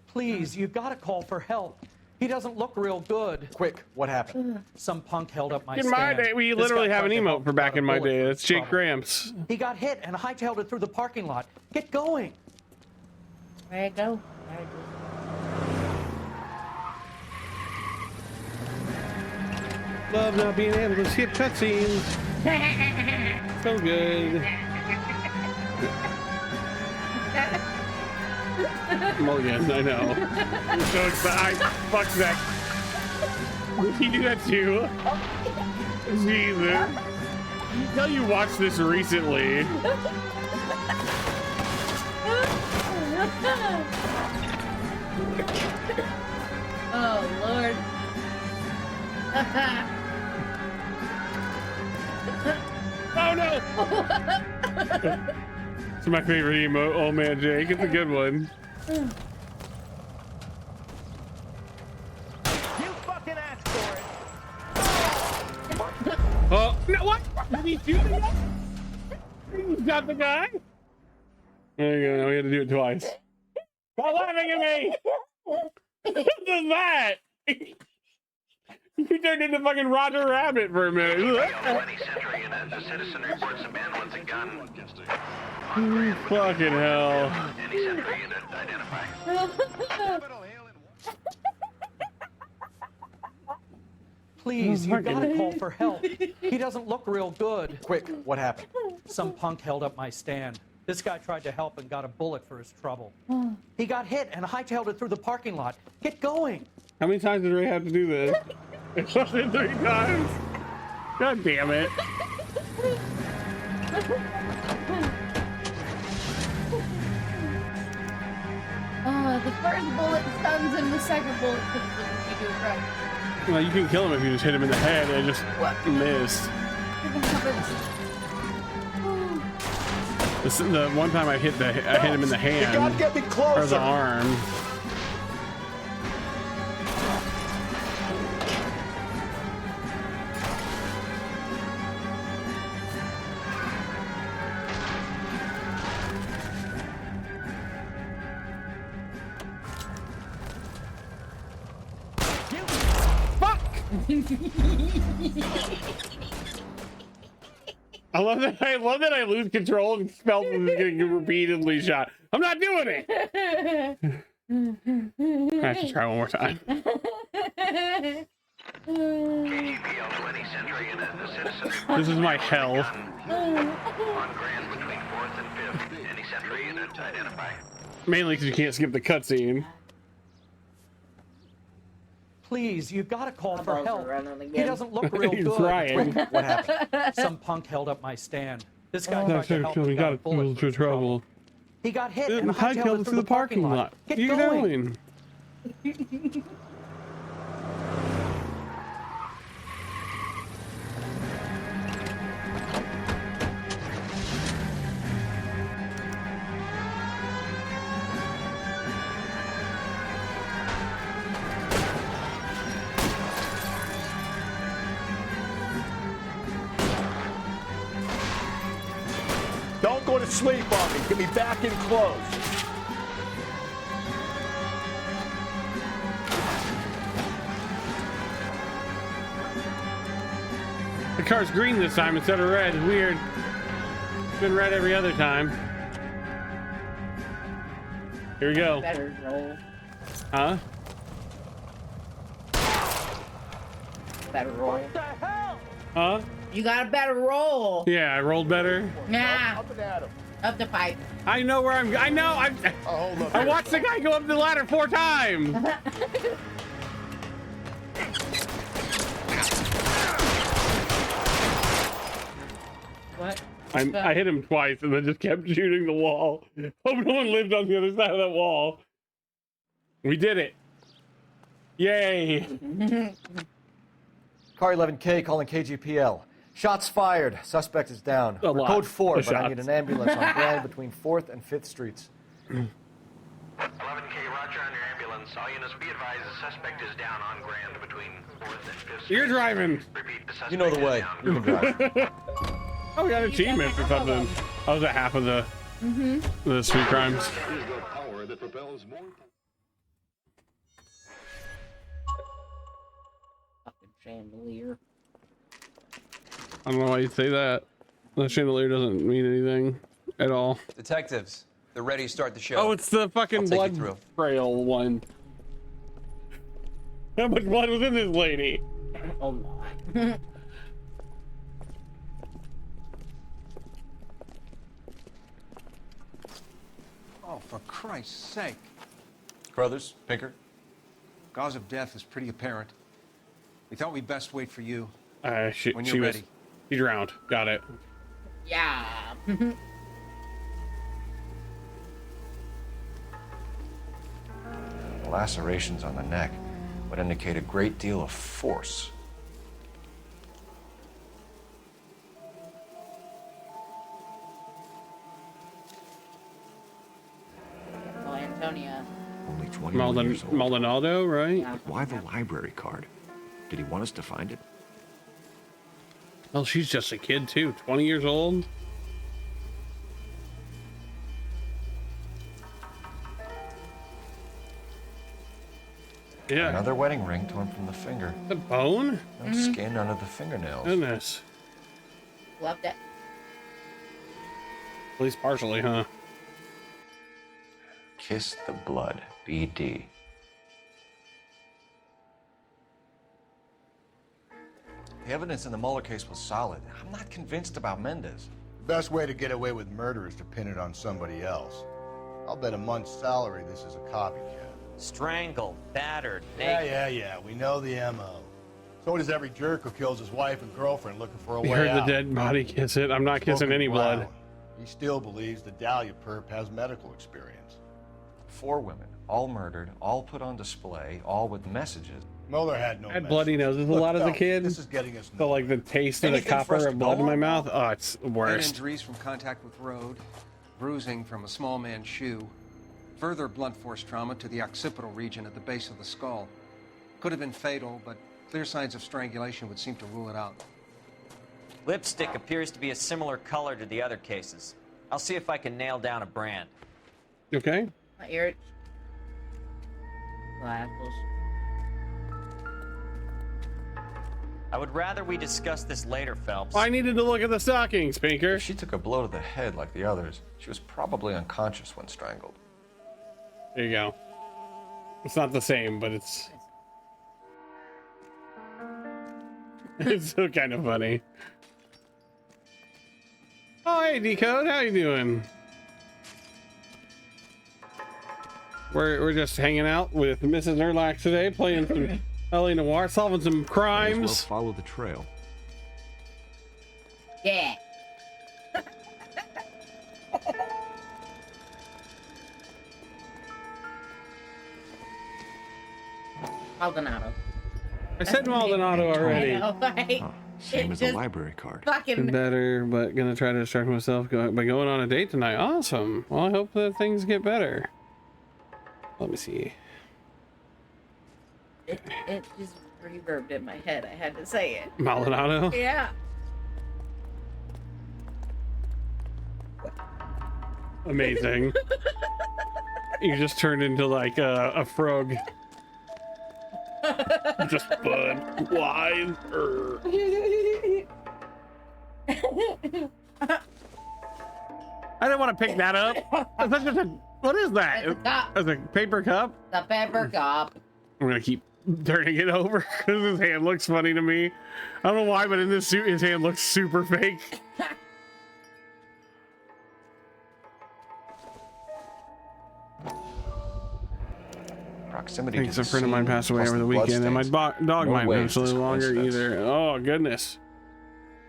[SPEAKER 24] Please, you've got to call for help. He doesn't look real good.
[SPEAKER 5] Quick, what happened?
[SPEAKER 24] Some punk held up my
[SPEAKER 1] In
[SPEAKER 24] stand.
[SPEAKER 1] my day, we
[SPEAKER 24] This
[SPEAKER 1] literally
[SPEAKER 24] guy
[SPEAKER 1] have an
[SPEAKER 24] tried to
[SPEAKER 1] emote
[SPEAKER 24] help
[SPEAKER 1] for
[SPEAKER 24] and
[SPEAKER 1] back
[SPEAKER 24] got a
[SPEAKER 1] in my
[SPEAKER 24] bullet
[SPEAKER 1] day.
[SPEAKER 24] for
[SPEAKER 1] That's
[SPEAKER 24] his
[SPEAKER 1] Jake
[SPEAKER 24] trouble.
[SPEAKER 1] Gramps.
[SPEAKER 24] He got hit and hightailed it through the parking lot. Get going.
[SPEAKER 2] There you go.
[SPEAKER 1] Love not being able to skip cutscenes. So good. Mulligan, I know. I'm so excited. Fuck that. Did he do that too? Jesus. You tell you watched this recently.
[SPEAKER 2] Oh, Lord.
[SPEAKER 1] Oh, no! It's my favorite emote, Old Man Jake. It's a good one.
[SPEAKER 24] You fucking asked for it.
[SPEAKER 1] Oh, no, what? Did he shoot the guy? He shot the guy? There you go. We had to do it twice. Stop laughing at me! What is that? You turned into fucking Roger Rabbit for a minute. Fucking hell.
[SPEAKER 24] Please, you've got to call for help. He doesn't look real good.
[SPEAKER 5] Quick, what happened?
[SPEAKER 24] Some punk held up my stand. This guy tried to help and got a bullet for his trouble. He got hit and hightailed it through the parking lot. Get going.
[SPEAKER 1] How many times did Ray have to do this? It wasn't 3 times. God damn it.
[SPEAKER 2] The first bullet stuns him, the second bullet kills him if you do it right.
[SPEAKER 1] Well, you can kill him if you just hit him in the head and just missed. The one time I hit him in the hand.
[SPEAKER 5] You gotta get me closer.
[SPEAKER 1] Or the arm. I love that I lose control and Spelton is getting repeatedly shot. I'm not doing it. I have to try one more time. This is my hell. Mainly because you can't skip the cutscene.
[SPEAKER 24] Please, you've got to call for help. He doesn't look real
[SPEAKER 1] He's
[SPEAKER 24] good.
[SPEAKER 1] crying.
[SPEAKER 24] What happened? Some punk held up my stand. This guy tried to help and got a bullet for his trouble. He got hit and hightailed it through the parking lot. Get going.
[SPEAKER 6] Don't go to sleep on me. Get me back in close.
[SPEAKER 1] The car's green this time instead of red. It's weird. It's been red every other time. Here we go.
[SPEAKER 2] Better roll.
[SPEAKER 1] Huh?
[SPEAKER 2] Better roll.
[SPEAKER 1] What the hell? Huh?
[SPEAKER 2] You got a better roll.
[SPEAKER 1] Yeah, I rolled better.
[SPEAKER 2] Yeah.
[SPEAKER 6] Up and at him.
[SPEAKER 2] Up the pipe.
[SPEAKER 1] I know where I know. I watched the guy go up the ladder 4 times.
[SPEAKER 2] What?
[SPEAKER 1] I hit him twice and then just kept shooting the wall. Hope no one lived on the other side of that wall. We did it. Yay.
[SPEAKER 5] Car 11K calling KGPL. Shots fired. Suspect is down. We're code 4, but I need an ambulance on Grand between 4th and 5th Streets.
[SPEAKER 20] 11K, roger on your ambulance. All units be advised the suspect is down on Grand between 4th and 5th.
[SPEAKER 1] You're driving.
[SPEAKER 20] Repeat, the suspect
[SPEAKER 5] You know the way. You can drive.
[SPEAKER 1] Oh, we got achievement for something. I was at half of the street crimes.
[SPEAKER 2] Fucking chandelier.
[SPEAKER 1] I don't know why you say that. The chandelier doesn't mean anything at all.
[SPEAKER 9] Detectives, they're ready to start the show.
[SPEAKER 1] Oh, it's the fucking blood trail one. How much blood was in this lady?
[SPEAKER 2] Oh my.
[SPEAKER 13] Oh, for Christ's sake.
[SPEAKER 5] Crothers, Pinker.
[SPEAKER 13] Cause of death is pretty apparent. We thought we'd best wait for you.
[SPEAKER 1] She drowned. Got it.
[SPEAKER 2] Yeah.
[SPEAKER 14] The lacerations on the neck would indicate a great deal of force.
[SPEAKER 2] Oh, Antonia.
[SPEAKER 22] Only 21 years old.
[SPEAKER 1] Maldonado, right?
[SPEAKER 2] Yeah.
[SPEAKER 22] But why the library card? Did he want us to find it?
[SPEAKER 1] Well, she's just a kid too. 20 years old. Yeah.
[SPEAKER 14] Another wedding ring torn from the finger.
[SPEAKER 1] The bone?
[SPEAKER 14] No skin under the fingernails.
[SPEAKER 1] Goodness.
[SPEAKER 2] Loved it.
[SPEAKER 1] At least partially, huh?
[SPEAKER 14] Kiss the blood. BD. The evidence in the Mueller case was solid. I'm not convinced about Mendez.
[SPEAKER 4] The best way to get away with murder is to pin it on somebody else. I'll bet a month's salary this is a copycat.
[SPEAKER 15] Strangled, battered, naked.
[SPEAKER 4] Yeah. We know the MO. So does every jerk who kills his wife and girlfriend looking for a
[SPEAKER 1] We
[SPEAKER 4] way
[SPEAKER 1] heard
[SPEAKER 4] out.
[SPEAKER 1] the dead body kiss it. I'm not kissing any blood.
[SPEAKER 4] Brown. He still believes the Dahlia perp has medical experience.
[SPEAKER 14] 4 women, all murdered, all put on display, all with messages.
[SPEAKER 4] Mueller had no
[SPEAKER 1] I had bloody noses a lot as a kid.
[SPEAKER 4] This is getting us
[SPEAKER 1] So like the taste of the copper of blood in my mouth. Oh, it's the
[SPEAKER 13] Head
[SPEAKER 1] worst.
[SPEAKER 13] injuries from contact with road, bruising from a small man's shoe, further blunt force trauma to the occipital region at the base of the skull. Could have been fatal, but clear signs of strangulation would seem to rule it out.
[SPEAKER 15] Lipstick appears to be a similar color to the other cases. I'll see if I can nail down a brand.
[SPEAKER 1] Okay.
[SPEAKER 2] My ear. Apples.
[SPEAKER 15] I would rather we discuss this later, Phelps.
[SPEAKER 1] I needed to look at the stockings, Pinker.
[SPEAKER 14] If she took a blow to the head like the others, she was probably unconscious when strangled.
[SPEAKER 1] There you go. It's not the same, but it's it's still kind of funny. Oh, hey, Decode, how you doing? We're just hanging out with Mrs. Erlax today, playing some LA Noire, solving some crimes.
[SPEAKER 22] May as well follow the trail.
[SPEAKER 2] Yeah. Maldonado.
[SPEAKER 1] I said Maldonado already.
[SPEAKER 2] I know, right?
[SPEAKER 22] Same
[SPEAKER 2] It
[SPEAKER 22] as the
[SPEAKER 2] just
[SPEAKER 22] library card.
[SPEAKER 2] Fucking.
[SPEAKER 1] Better, but gonna try to distract myself by going on a date tonight. Awesome. Well, I hope that things get better. Let me see.
[SPEAKER 2] It just reverbed in my head. I had to say it.
[SPEAKER 1] Maldonado?
[SPEAKER 2] Yeah.
[SPEAKER 1] Amazing. You just turned into like a frog. Just bud. Why? I didn't want to pick that up. That's just a, what is that?
[SPEAKER 2] It's a cup.
[SPEAKER 1] It's a paper cup?
[SPEAKER 2] The paper cup.
[SPEAKER 1] I'm gonna keep turning it over because his hand looks funny to me. I don't know why, but in this suit, his hand looks super fake.
[SPEAKER 14] Proximity.
[SPEAKER 1] Thanks, a friend of mine passed away over the weekend, and my dog might live no longer either. Oh goodness.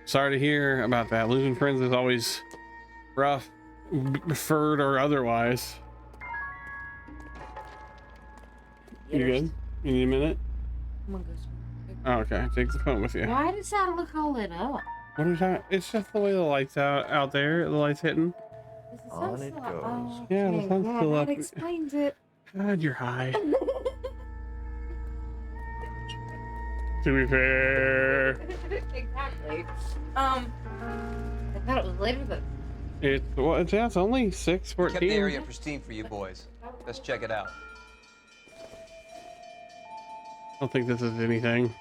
[SPEAKER 1] Sorry to hear about that. Losing friends is always rough, furred or otherwise. You good? You need a minute? Oh, okay, take the phone with you.
[SPEAKER 2] Why does that look all lit up?
[SPEAKER 1] What are you talking? It's just the way the lights out there. The lights hitting.
[SPEAKER 2] On it goes. Oh,
[SPEAKER 1] Yeah, the sun's still up.
[SPEAKER 2] That explains it.
[SPEAKER 1] God, you're high. To be fair.
[SPEAKER 2] Exactly. I thought it was later than.
[SPEAKER 1] It's only 6:14.
[SPEAKER 9] Kept the area pristine for you boys. Let's check it out.
[SPEAKER 1] I don't think this is anything. Is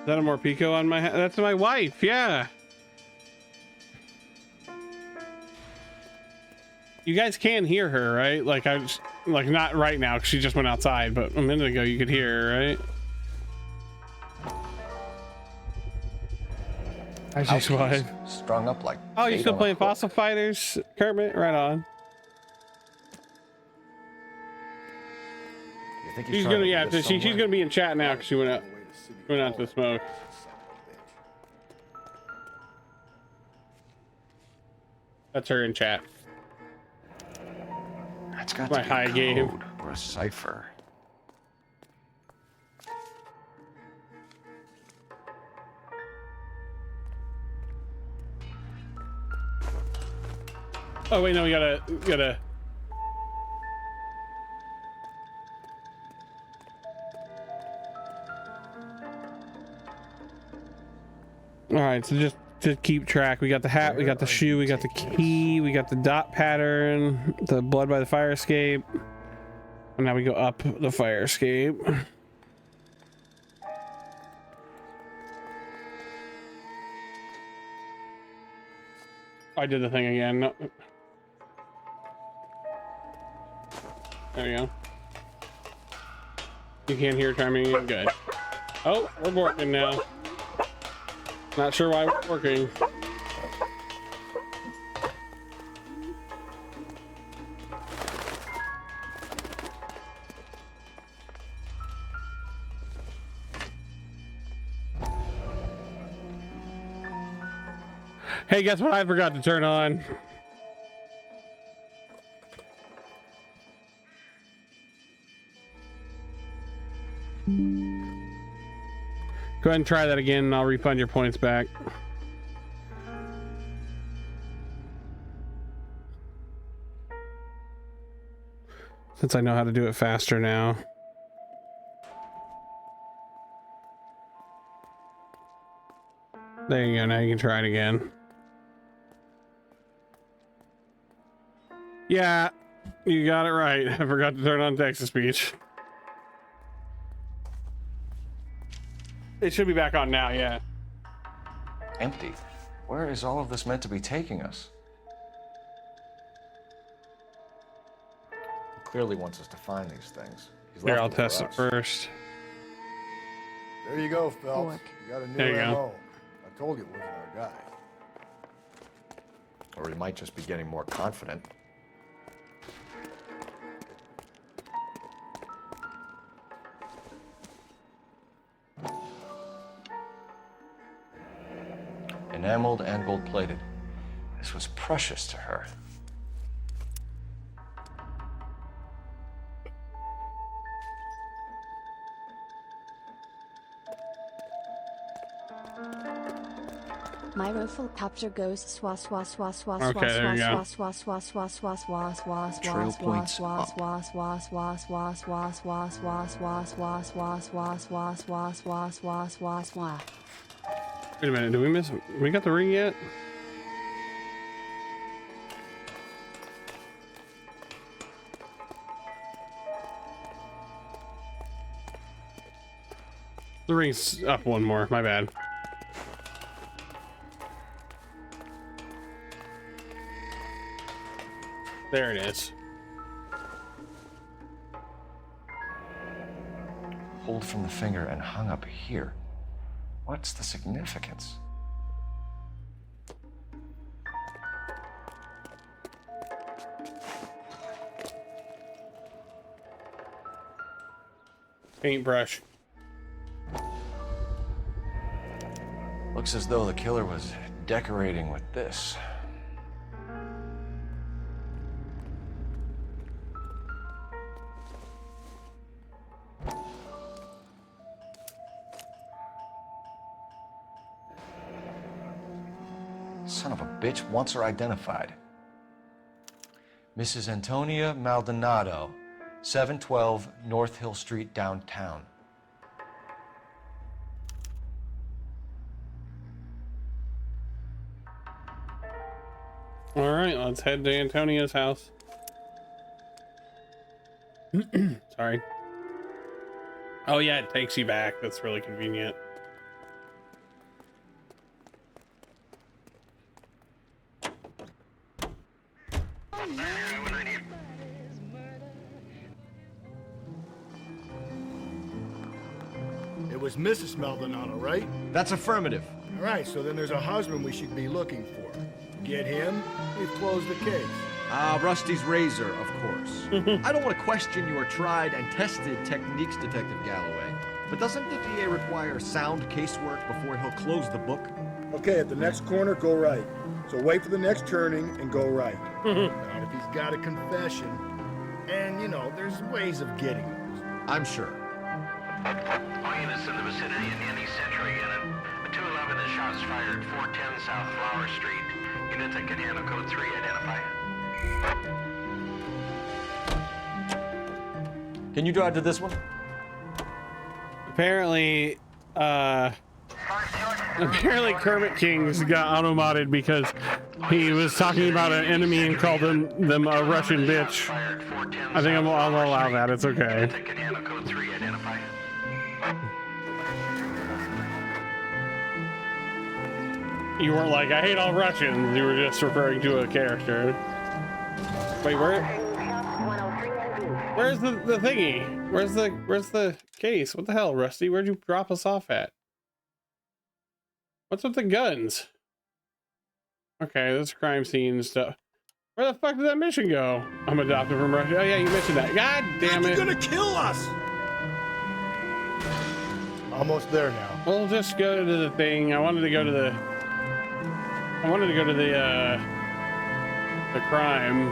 [SPEAKER 1] that a Morpico on my head? That's my wife, yeah. You guys can hear her, right? Like not right now, because she just went outside, but a minute ago you could hear her, right? Isaac's wife.
[SPEAKER 14] Strung up like.
[SPEAKER 1] Oh, you still playing Fossil Fighters, Kermit? Right on. She's gonna, yeah, she's gonna be in chat now because she went out to the smoke. That's her in chat.
[SPEAKER 14] That's got
[SPEAKER 1] my
[SPEAKER 14] to be
[SPEAKER 1] high
[SPEAKER 14] a
[SPEAKER 1] game
[SPEAKER 14] code or a cipher.
[SPEAKER 1] Oh wait, no, we gotta. All right, so just to keep track, we got the hat, we got the shoe, we got the key, we got the dot pattern, the blood by the fire escape, and now we go up the fire escape. I did the thing again. No. There you go. You can't hear timing. Good. Oh, we're working now. Not sure why we're working. Hey, guess what I forgot to turn on? Go ahead and try that again and I'll refund your points back. Since I know how to do it faster now. There you go, now you can try it again. Yeah, you got it right. I forgot to turn on text-to-speech. It should be back on now, yeah.
[SPEAKER 14] Empty. Where is all of this meant to be taking us? He clearly wants us to find these things.
[SPEAKER 1] Here, I'll test it first.
[SPEAKER 6] There you go, Phelps. You got a new MO. I told you it wasn't our guy.
[SPEAKER 14] Or he might just be getting more confident. Enameled and gold-plated. This was precious to her.
[SPEAKER 7] My rifle capture goes swa swa swa swa swa
[SPEAKER 1] swa
[SPEAKER 7] swa swa swa swa swa swa swa
[SPEAKER 14] Trail
[SPEAKER 7] swa
[SPEAKER 14] points
[SPEAKER 7] swa
[SPEAKER 14] up.
[SPEAKER 7] swa swa swa swa swa swa swa swa swa swa swa swa swa swa swa swa swa.
[SPEAKER 1] Wait a minute, did we miss? We got the ring yet? The ring's up one more, my bad. There it is.
[SPEAKER 5] Pulled from the finger and hung up here. What's the significance?
[SPEAKER 1] Paintbrush.
[SPEAKER 5] Looks as though the killer was decorating with this. Son of a bitch wants her identified. Mrs. Antonia Maldonado, 712 North Hill Street, downtown.
[SPEAKER 1] All right, let's head to Antonia's house. Sorry. Oh yeah, it takes you back. That's really convenient.
[SPEAKER 6] It was Mrs. Maldonado, right?
[SPEAKER 22] That's affirmative.
[SPEAKER 6] All right, so then there's a husband we should be looking for. Get him, we've closed the case.
[SPEAKER 22] Rusty's razor, of course. I don't want to question your tried and tested techniques, Detective Galloway, but doesn't the DA require sound casework before he'll close the book?
[SPEAKER 6] Okay, at the next corner, go right. So wait for the next turning and go right. Now, if he's got a confession, and, you know, there's ways of getting those.
[SPEAKER 22] I'm sure.
[SPEAKER 20] All units in the vicinity of any Century Unit. A 211 is shots fired, 410 South Flower Street. Units that can handle code 3, identify.
[SPEAKER 5] Can you drive to this one?
[SPEAKER 1] Apparently, Kermit King's got auto-modded because he was talking about an enemy and called them a Russian bitch. I think I'll allow that. It's okay. You weren't like, I hate all Russians. You were just referring to a character. Wait, where's the thingy? Where's the case? What the hell, Rusty? Where'd you drop us off at? What's with the guns? Okay, this crime scene stuff. Where the fuck did that mission go? I'm adopted from Russia. Oh yeah, you mentioned that. God damn it!
[SPEAKER 6] You're gonna kill us!
[SPEAKER 4] Almost there now.
[SPEAKER 1] We'll just go to the thing. I wanted to go to the crime.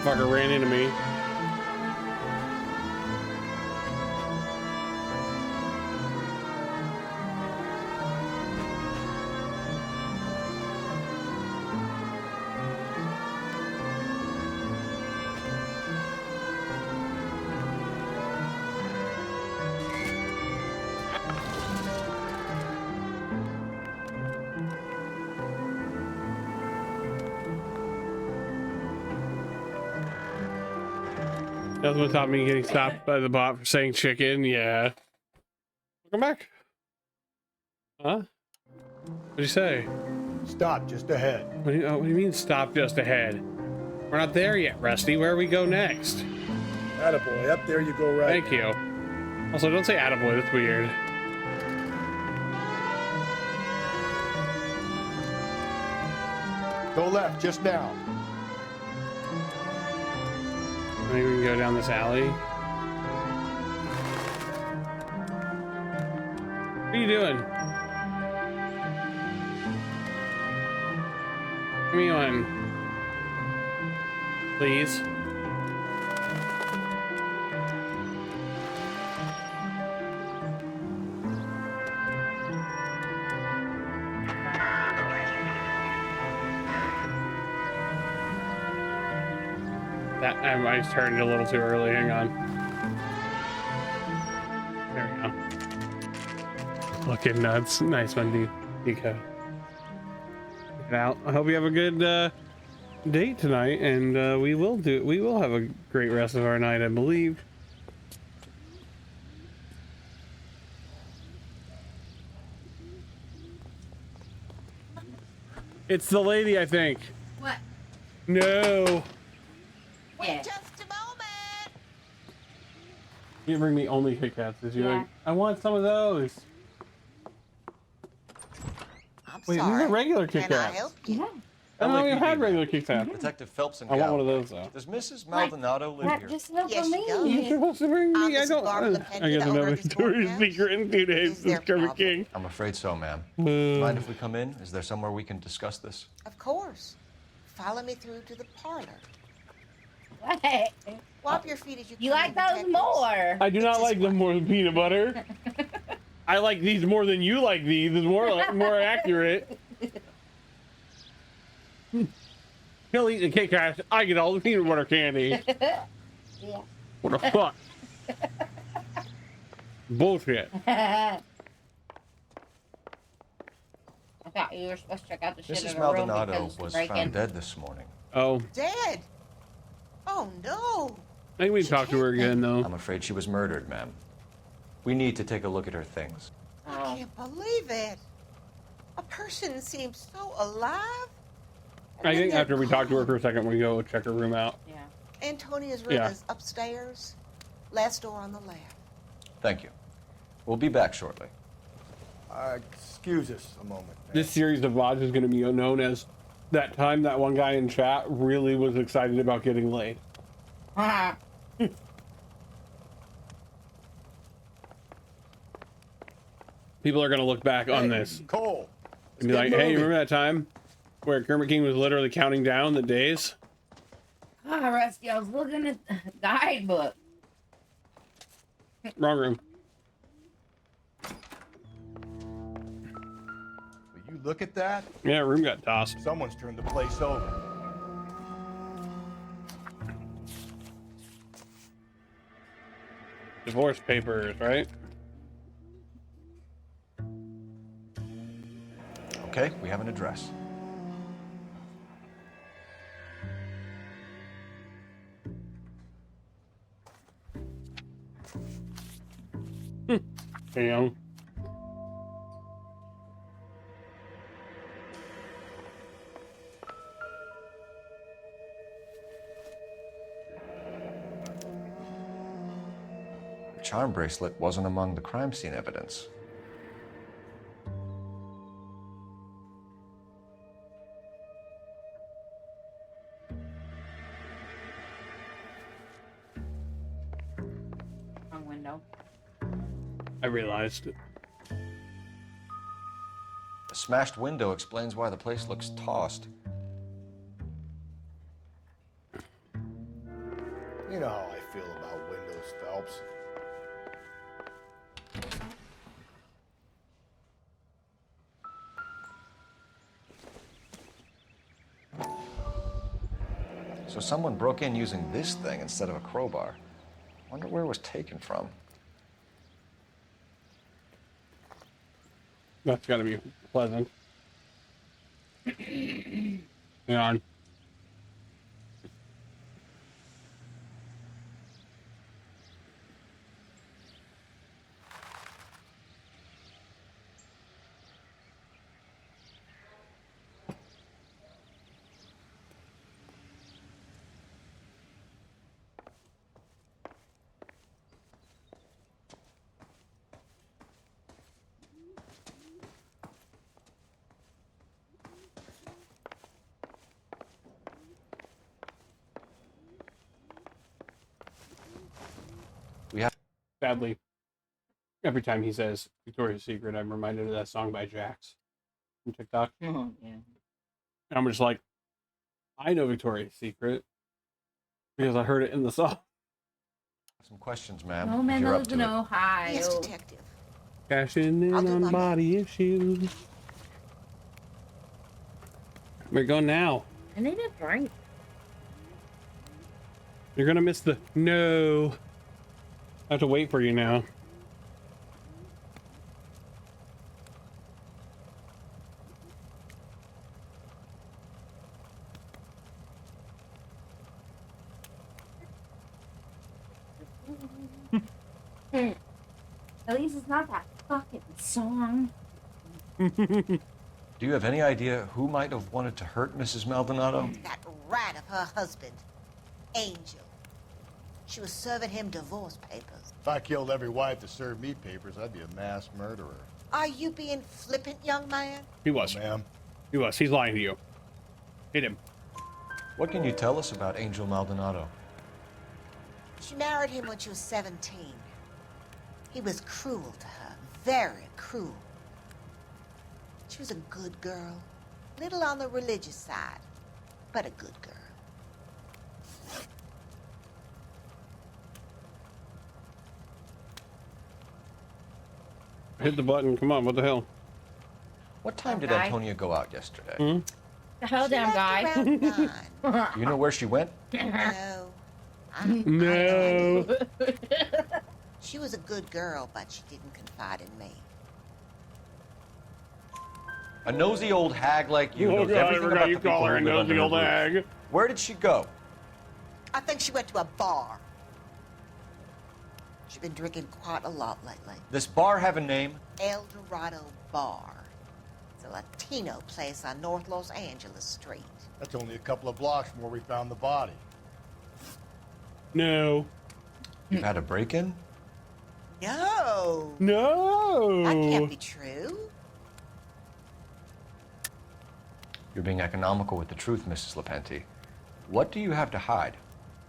[SPEAKER 1] Fucker ran into me. That's what stopped me getting stopped by the bot for saying chicken. Yeah. Welcome back. Huh? What'd you say?
[SPEAKER 4] Stop just ahead.
[SPEAKER 1] What do you mean stop just ahead? We're not there yet, Rusty. Where we go next?
[SPEAKER 6] Attaboy, up there you go right.
[SPEAKER 1] Thank you. Also, don't say attaboy. That's weird.
[SPEAKER 4] Go left just now.
[SPEAKER 1] Maybe we can go down this alley. What are you doing? Come on. Please. I might have turned a little too early. Hang on. There we go. Looking nuts. Nice one, Deco. Check it out. I hope you have a good date tonight, and we will have a great rest of our night, I believe. It's the lady, I think.
[SPEAKER 2] What?
[SPEAKER 1] No.
[SPEAKER 2] Yeah.
[SPEAKER 1] You bring me only Kit Kats. Is you
[SPEAKER 2] Yeah.
[SPEAKER 1] like, I want some of those. Wait, these are regular Kit Kats.
[SPEAKER 2] Yeah.
[SPEAKER 1] I don't even had regular Kit Kats.
[SPEAKER 5] Detective Phelps and
[SPEAKER 1] I want one
[SPEAKER 5] Galloway.
[SPEAKER 1] of those though.
[SPEAKER 5] Does Mrs. Maldonado live here?
[SPEAKER 2] Just enough for
[SPEAKER 1] You're
[SPEAKER 2] me.
[SPEAKER 1] supposed to bring me. I don't. I get to know Victoria's Secret in 2 days. Discover King.
[SPEAKER 5] I'm afraid so, ma'am. Mind if we come in? Is there somewhere we can discuss this?
[SPEAKER 8] Of course. Follow me through to the parlor.
[SPEAKER 2] What?
[SPEAKER 8] Swap your feet as you
[SPEAKER 2] You
[SPEAKER 8] come
[SPEAKER 2] like
[SPEAKER 8] in,
[SPEAKER 2] those
[SPEAKER 8] detectives.
[SPEAKER 2] more?
[SPEAKER 1] I do not like them more than peanut butter. I like these more than you like these. Is more accurate. He'll eat the Kit Kats. I get all the peanut butter candy.
[SPEAKER 2] Yeah.
[SPEAKER 1] What the fuck? Bullshit.
[SPEAKER 2] I thought you were supposed to check out the shit
[SPEAKER 5] Mrs.
[SPEAKER 2] in the room
[SPEAKER 5] Maldonado
[SPEAKER 2] because
[SPEAKER 5] was
[SPEAKER 2] break
[SPEAKER 5] found
[SPEAKER 2] in.
[SPEAKER 5] dead this morning.
[SPEAKER 1] Oh.
[SPEAKER 8] Dead? Oh, no.
[SPEAKER 1] I think we can talk to her again, though.
[SPEAKER 5] I'm afraid she was murdered, ma'am. We need to take a look at her things.
[SPEAKER 8] I can't believe it. A person seems so alive.
[SPEAKER 1] I think after we talk to her for a second, we go check her room out.
[SPEAKER 8] Yeah. Antonia's room
[SPEAKER 1] Yeah.
[SPEAKER 8] is upstairs. Last door on the left.
[SPEAKER 5] Thank you. We'll be back shortly.
[SPEAKER 4] Excuse us a moment.
[SPEAKER 1] This series of VODs is going to be known as that time that one guy in chat really was excited about getting laid. People are going to look back on this
[SPEAKER 4] Cole.
[SPEAKER 1] and be like, hey, remember that time where Kermit King was literally counting down the days?
[SPEAKER 2] Ah, Rusty, I was looking at the guidebook.
[SPEAKER 1] Wrong room.
[SPEAKER 4] Will you look at that?
[SPEAKER 1] Yeah, room got tossed.
[SPEAKER 4] Someone's turned the place over.
[SPEAKER 1] Divorce papers, right?
[SPEAKER 5] Okay, we have an address.
[SPEAKER 1] Damn.
[SPEAKER 5] The charm bracelet wasn't among the crime scene evidence.
[SPEAKER 2] Wrong window.
[SPEAKER 1] I realized it.
[SPEAKER 5] The smashed window explains why the place looks tossed.
[SPEAKER 4] You know how I feel about windows, Phelps.
[SPEAKER 5] So someone broke in using this thing instead of a crowbar. Wonder where it was taken from.
[SPEAKER 1] That's got to be pleasant. Hang on.
[SPEAKER 5] We have.
[SPEAKER 1] Sadly, every time he says Victoria's Secret, I'm reminded of that song by Jax from TikTok.
[SPEAKER 2] Oh, yeah.
[SPEAKER 1] And I'm just like, I know Victoria's Secret because I heard it in the song.
[SPEAKER 5] Some questions, ma'am.
[SPEAKER 2] Oh, man,
[SPEAKER 5] You're up
[SPEAKER 2] those
[SPEAKER 5] to
[SPEAKER 2] in
[SPEAKER 5] it.
[SPEAKER 2] Ohio.
[SPEAKER 8] Yes, detective.
[SPEAKER 1] Cashing in on body issues. We're going now.
[SPEAKER 2] I need a drink.
[SPEAKER 1] You're gonna miss the no. I have to wait for you now.
[SPEAKER 2] At least it's not that fucking song.
[SPEAKER 5] Do you have any idea who might have wanted to hurt Mrs. Maldonado?
[SPEAKER 8] That rat of her husband, Angel. She was serving him divorce papers.
[SPEAKER 4] If I killed every wife to serve me papers, I'd be a mass murderer.
[SPEAKER 8] Are you being flippant, young man?
[SPEAKER 1] He was.
[SPEAKER 4] Ma'am.
[SPEAKER 1] He was. He's lying to you. Hit him.
[SPEAKER 5] What can you tell us about Angel Maldonado?
[SPEAKER 8] She married him when she was 17. He was cruel to her, very cruel. She was a good girl, little on the religious side, but a good girl.
[SPEAKER 1] Hit the button. Come on. What the hell?
[SPEAKER 5] What time did Antonia go out yesterday?
[SPEAKER 1] Hmm?
[SPEAKER 2] The hell down, guy.
[SPEAKER 5] Do you know where she went?
[SPEAKER 8] No.
[SPEAKER 1] No.
[SPEAKER 8] She was a good girl, but she didn't confide in me.
[SPEAKER 5] A nosy old hag like you
[SPEAKER 1] Oh,
[SPEAKER 5] knows
[SPEAKER 1] God, I
[SPEAKER 5] everything
[SPEAKER 1] forgot
[SPEAKER 5] about
[SPEAKER 1] you
[SPEAKER 5] the people
[SPEAKER 1] call her
[SPEAKER 5] who
[SPEAKER 1] a
[SPEAKER 5] live
[SPEAKER 1] nosy
[SPEAKER 5] under
[SPEAKER 1] old
[SPEAKER 5] her roof.
[SPEAKER 1] hag.
[SPEAKER 5] Where did she go?
[SPEAKER 8] I think she went to a bar. She's been drinking quite a lot lately.
[SPEAKER 5] This bar have a name?
[SPEAKER 8] El Dorado Bar. It's a Latino place on North Los Angeles Street.
[SPEAKER 4] That's only a couple of blocks from where we found the body.
[SPEAKER 1] No.
[SPEAKER 5] You've had a break-in?
[SPEAKER 8] No.
[SPEAKER 1] No.
[SPEAKER 8] That can't be true.
[SPEAKER 5] You're being economical with the truth, Mrs. Lepenti. What do you have to hide?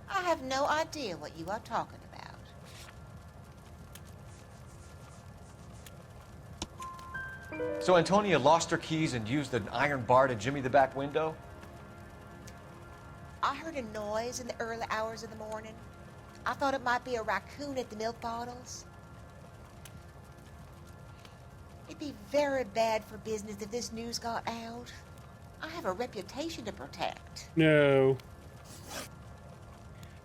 [SPEAKER 8] I have no idea what you are talking about.
[SPEAKER 5] So Antonia lost her keys and used an iron bar to jimmy the back window?
[SPEAKER 8] I heard a noise in the early hours of the morning. I thought it might be a raccoon at the milk bottles. It'd be very bad for business if this news got out. I have a reputation to protect.
[SPEAKER 1] No.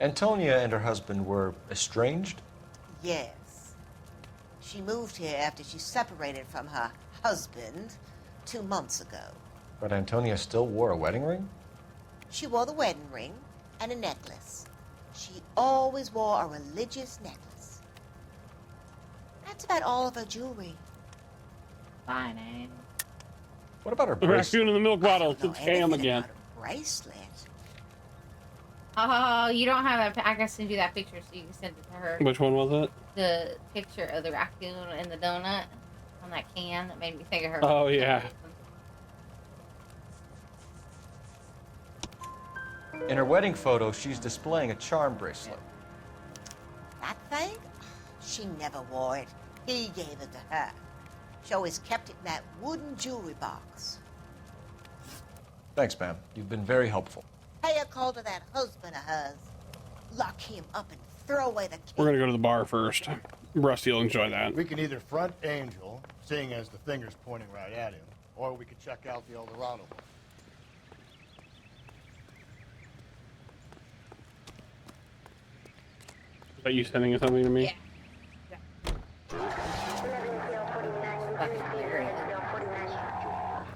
[SPEAKER 5] Antonia and her husband were estranged?
[SPEAKER 8] Yes. She moved here after she separated from her husband 2 months ago.
[SPEAKER 5] But Antonia still wore a wedding ring?
[SPEAKER 8] She wore the wedding ring and a necklace. She always wore a religious necklace. That's about all of her jewelry.
[SPEAKER 2] Fine, eh?
[SPEAKER 5] What about her
[SPEAKER 1] The
[SPEAKER 5] bracelet?
[SPEAKER 1] raccoon in the milk bottle. It's scam again.
[SPEAKER 8] Bracelet.
[SPEAKER 2] Oh, you don't have a. I can send you that picture so you can send it to her.
[SPEAKER 1] Which one was it?
[SPEAKER 2] The picture of the raccoon and the donut on that can that made me think of her.
[SPEAKER 1] Oh, yeah.
[SPEAKER 5] In her wedding photo, she's displaying a charm bracelet.
[SPEAKER 8] That thing? She never wore it. He gave it to her. She always kept it in that wooden jewelry box.
[SPEAKER 5] Thanks, ma'am. You've been very helpful.
[SPEAKER 8] Pay a call to that husband of hers. Lock him up and throw away the key.
[SPEAKER 1] We're going to go to the bar first. Rusty will enjoy that.
[SPEAKER 4] We can either front Angel, seeing as the finger's pointing right at him, or we could check out the El Dorado.
[SPEAKER 1] Is that you sending something to me?
[SPEAKER 2] Yeah.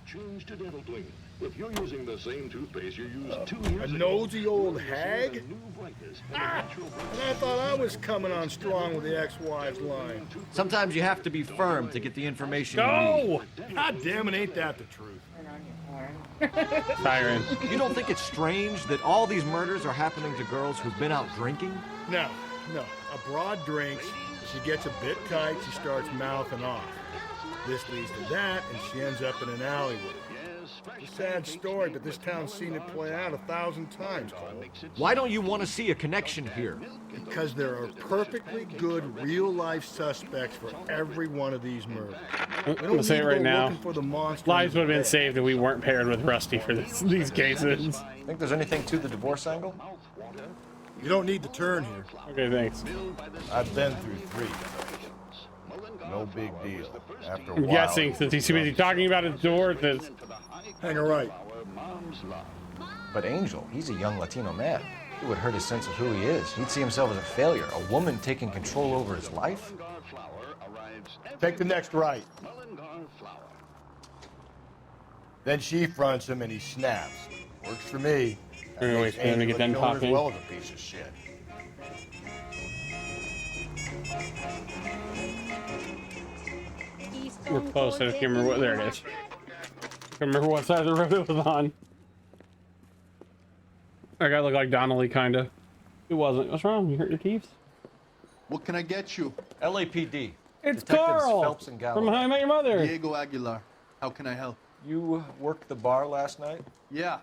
[SPEAKER 16] Change to Dental Clean. If you're using the same toothpaste you used 2 years
[SPEAKER 6] A
[SPEAKER 16] ago,
[SPEAKER 6] nosy old hag? And I thought I was coming on strong with the ex-wife's line.
[SPEAKER 22] Sometimes you have to be firm to get the information you
[SPEAKER 6] Go!
[SPEAKER 22] need.
[SPEAKER 6] God damn it, ain't that the truth?
[SPEAKER 1] Siren.
[SPEAKER 22] You don't think it's strange that all these murders are happening to girls who've been out drinking?
[SPEAKER 6] No. A broad drinks, she gets a bit tight, she starts mouthing off. This leads to that, and she ends up in an alleyway. It's a sad story, but this town's seen it play out 1,000 times, Cole.
[SPEAKER 22] Why don't you want to see a connection here?
[SPEAKER 6] Because there are perfectly good real-life suspects for every one of these murders.
[SPEAKER 1] I'm going to say it right now.
[SPEAKER 6] For the monster
[SPEAKER 1] Lives would have been saved if we weren't paired with Rusty for these cases.
[SPEAKER 5] Think there's anything to the divorce angle?
[SPEAKER 6] You don't need to turn here.
[SPEAKER 1] Okay, thanks.
[SPEAKER 4] I've been through 3. No big deal. After a
[SPEAKER 1] I'm
[SPEAKER 4] while,
[SPEAKER 1] guessing since he's too busy talking about his divorce.
[SPEAKER 6] Hang her right.
[SPEAKER 5] But Angel, he's a young Latino man. It would hurt his sense of who he is. He'd see himself as a failure, a woman taking control over his life.
[SPEAKER 4] Take the next right. Then she fronts him and he snaps. Works for me. That
[SPEAKER 1] Wait,
[SPEAKER 4] makes
[SPEAKER 1] let me
[SPEAKER 4] Angel
[SPEAKER 1] get
[SPEAKER 4] a
[SPEAKER 1] done
[SPEAKER 4] killer as
[SPEAKER 1] talking.
[SPEAKER 4] well as a piece of shit.
[SPEAKER 1] We're close. I can't remember what. There it is. remember what side of the road it was on. That guy looked like Donnelly, kinda. It wasn't. What's wrong? You hurt your teeth?
[SPEAKER 17] What can I get you?
[SPEAKER 5] LAPD.
[SPEAKER 1] It's
[SPEAKER 5] Detectives
[SPEAKER 1] Carl
[SPEAKER 5] Phelps and
[SPEAKER 1] from
[SPEAKER 5] Galloway.
[SPEAKER 1] How I Met Your Mother.
[SPEAKER 17] Diego Aguilar. How can I help?
[SPEAKER 5] You worked the bar last night?
[SPEAKER 17] Yeah.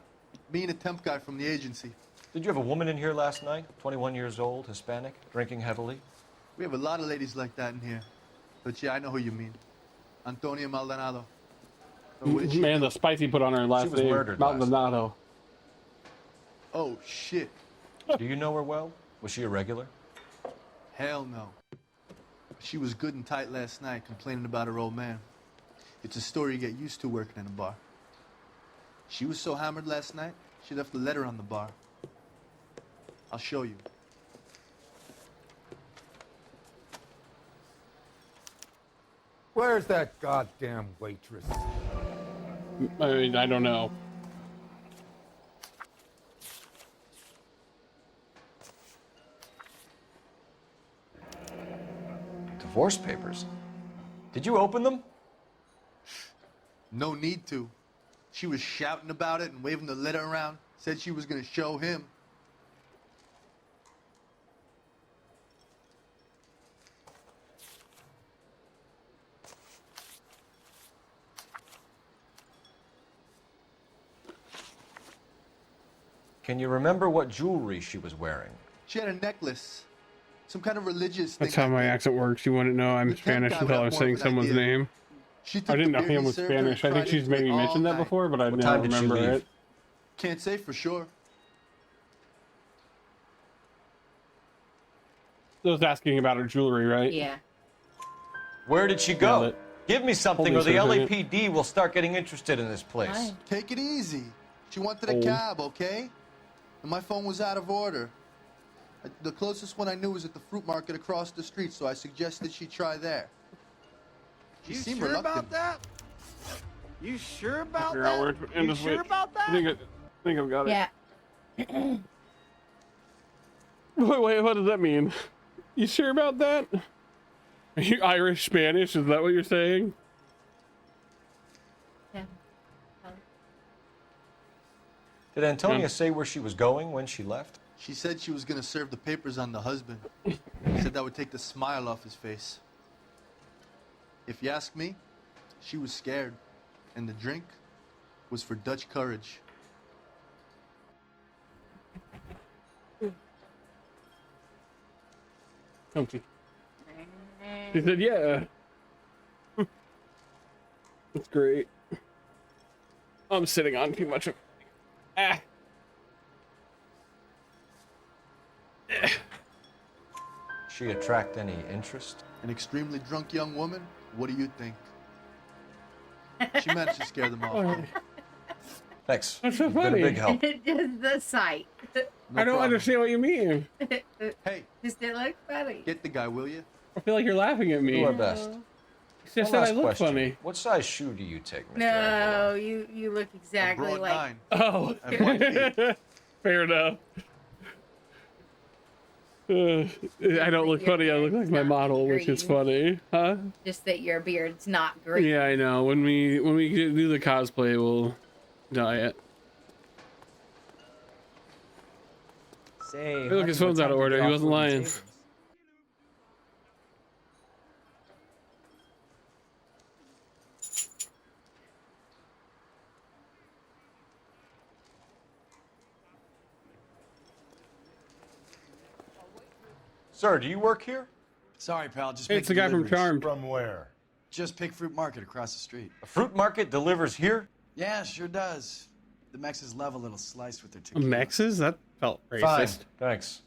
[SPEAKER 17] Me and a temp guy from the agency.
[SPEAKER 5] Did you have a woman in here last night? 21 years old, Hispanic, drinking heavily?
[SPEAKER 17] We have a lot of ladies like that in here. But yeah, I know who you mean. Antonia Maldonado. So what did she
[SPEAKER 1] Man,
[SPEAKER 17] do?
[SPEAKER 1] the spicy put on her last
[SPEAKER 5] She was
[SPEAKER 1] name.
[SPEAKER 5] murdered last
[SPEAKER 1] Maldonado.
[SPEAKER 17] Oh, shit.
[SPEAKER 5] Do you know her well? Was she a regular?
[SPEAKER 17] Hell no. She was good and tight last night, complaining about her old man. It's a story you get used to working in a bar. She was so hammered last night, she left a letter on the bar. I'll show you.
[SPEAKER 18] Where's that goddamn waitress?
[SPEAKER 1] I mean, I don't know.
[SPEAKER 5] Divorce papers. Did you open them?
[SPEAKER 17] No need to. She was shouting about it and waving the letter around. Said she was gonna show him.
[SPEAKER 5] Can you remember what jewelry she was wearing?
[SPEAKER 17] She had a necklace. Some kind of religious
[SPEAKER 1] That's
[SPEAKER 17] thing.
[SPEAKER 1] how my accent works. You wouldn't know I'm Spanish until I was saying someone's name. I didn't know him was Spanish. I think she's maybe mentioned that before, but I don't remember it.
[SPEAKER 17] Can't say for sure.
[SPEAKER 1] I was asking about her jewelry, right?
[SPEAKER 2] Yeah.
[SPEAKER 5] Where did she go? Give me something, or the LAPD will start getting interested in this place.
[SPEAKER 17] Take it easy. She wanted a cab, okay? And my phone was out of order. The closest one I knew was at the fruit market across the street, so I suggested she try there. She seemed
[SPEAKER 18] sure
[SPEAKER 17] reluctant.
[SPEAKER 18] about that? You sure about
[SPEAKER 1] Figure out where
[SPEAKER 18] that?
[SPEAKER 1] to end
[SPEAKER 18] You
[SPEAKER 1] this
[SPEAKER 18] sure
[SPEAKER 1] week.
[SPEAKER 18] about that?
[SPEAKER 1] I think I've got it.
[SPEAKER 2] Yeah.
[SPEAKER 1] Wait, what does that mean? You sure about that? Are you Irish Spanish? Is that what you're saying?
[SPEAKER 2] Yeah.
[SPEAKER 5] Did Antonia say where she was going when she left?
[SPEAKER 17] She said she was gonna serve the papers on the husband. Said that would take the smile off his face. If you ask me, she was scared. And the drink was for Dutch courage.
[SPEAKER 1] Comfy. She said, yeah. That's great. I'm sitting on too much of... Ah.
[SPEAKER 5] She attract any interest?
[SPEAKER 17] An extremely drunk young woman? What do you think? She managed to scare them off.
[SPEAKER 5] Thanks.
[SPEAKER 1] That's so
[SPEAKER 5] You've been
[SPEAKER 1] funny.
[SPEAKER 5] a big help.
[SPEAKER 2] Just the sight.
[SPEAKER 1] I don't understand what you mean.
[SPEAKER 17] Hey.
[SPEAKER 2] Just it looks funny.
[SPEAKER 17] Get the guy, will you?
[SPEAKER 1] I feel like you're laughing at me.
[SPEAKER 5] Do our best.
[SPEAKER 1] It's just
[SPEAKER 5] One
[SPEAKER 1] that I
[SPEAKER 5] last
[SPEAKER 1] look
[SPEAKER 5] question.
[SPEAKER 1] funny.
[SPEAKER 5] What size shoe do you take, Mr.
[SPEAKER 2] No, you look exactly like.
[SPEAKER 1] Oh.
[SPEAKER 17] At 1 feet.
[SPEAKER 1] Fair enough. I don't look funny. I look like my model, which is funny, huh?
[SPEAKER 2] Just that your beard's not green.
[SPEAKER 1] Yeah, I know. When we do the cosplay, we'll dye it.
[SPEAKER 9] Say,
[SPEAKER 1] Hey, look, his phone's out of order. He wasn't lying.
[SPEAKER 5] Sir, do you work here?
[SPEAKER 19] Sorry, pal. Just
[SPEAKER 1] Hey, it's the guy from Charmed.
[SPEAKER 4] From where?
[SPEAKER 19] Just Pig Fruit Market across the street.
[SPEAKER 5] A fruit market delivers here?
[SPEAKER 19] Yeah, sure does. The Mexes love a little slice with their
[SPEAKER 1] A
[SPEAKER 19] tequila.
[SPEAKER 1] Mexes? That felt racist.
[SPEAKER 5] Fine. Thanks.